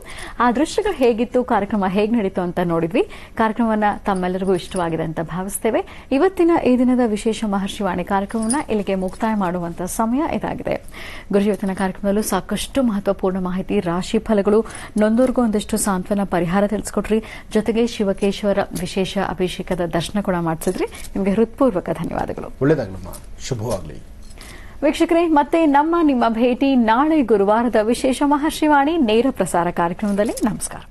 ಆ ದೃಶ್ಯಗಳು ಹೇಗಿತ್ತು, ಕಾರ್ಯಕ್ರಮ ಹೇಗೆ ನಡೀತು ಅಂತ ನೋಡಿದ್ವಿ. ಕಾರ್ಯಕ್ರಮವನ್ನು ತಮ್ಮೆಲ್ಲರಿಗೂ ಇಷ್ಟವಾಗಿದೆ ಅಂತ ಭಾವಿಸ್ತೇವೆ. ಇವತ್ತಿನ ಈ ದಿನದ ವಿಶೇಷ ಮಹರ್ಷಿವಾಣಿ ಕಾರ್ಯಕ್ರಮವನ್ನು ಇಲ್ಲಿಗೆ ಮುಕ್ತಾಯ ಮಾಡುವಂತಹ ಸಮಯ ಇದಾಗಿದೆ. ಗುರುಜಿ ಇವತ್ತಿನ ಕಾರ್ಯಕ್ರಮದಲ್ಲೂ ಸಾಕಷ್ಟು ಮಹತ್ವಪೂರ್ಣ ಮಾಹಿತಿ, ರಾಶಿ ಫಲಗಳು, ನೊಂದೋರ್ಗೂ ಒಂದಿಷ್ಟು ಸಾಂತ್ವನ ಪರಿಹಾರ ತಿಳಿಸ್ಕೊಟ್ರಿ. ಜೊತೆಗೆ ಶಿವಕೇಶವರ ವಿಶೇಷ ಅಭಿಷೇಕದ ದರ್ಶನ ಕೂಡ ಮಾಡಿಸಿದ್ರಿ. ನಿಮಗೆ ಹೃತ್ಪೂರ್ವಕ ಧನ್ಯವಾದಗಳು. ಒಳ್ಳೆಯದಾಗಲಮ್ಮ, ಶುಭವಾಗಲಿ. ವೀಕ್ಷಕರೇ, ಮತ್ತೆ ನಿಮ್ಮ ಭೇಟಿ ನಾಳೆ ಗುರುವಾರದ ವಿಶೇಷ ಮಹರ್ಷಿವಾಣಿ ನೇರ ಪ್ರಸಾರ ಕಾರ್ಯಕ್ರಮದಲ್ಲಿ. ನಮಸ್ಕಾರ.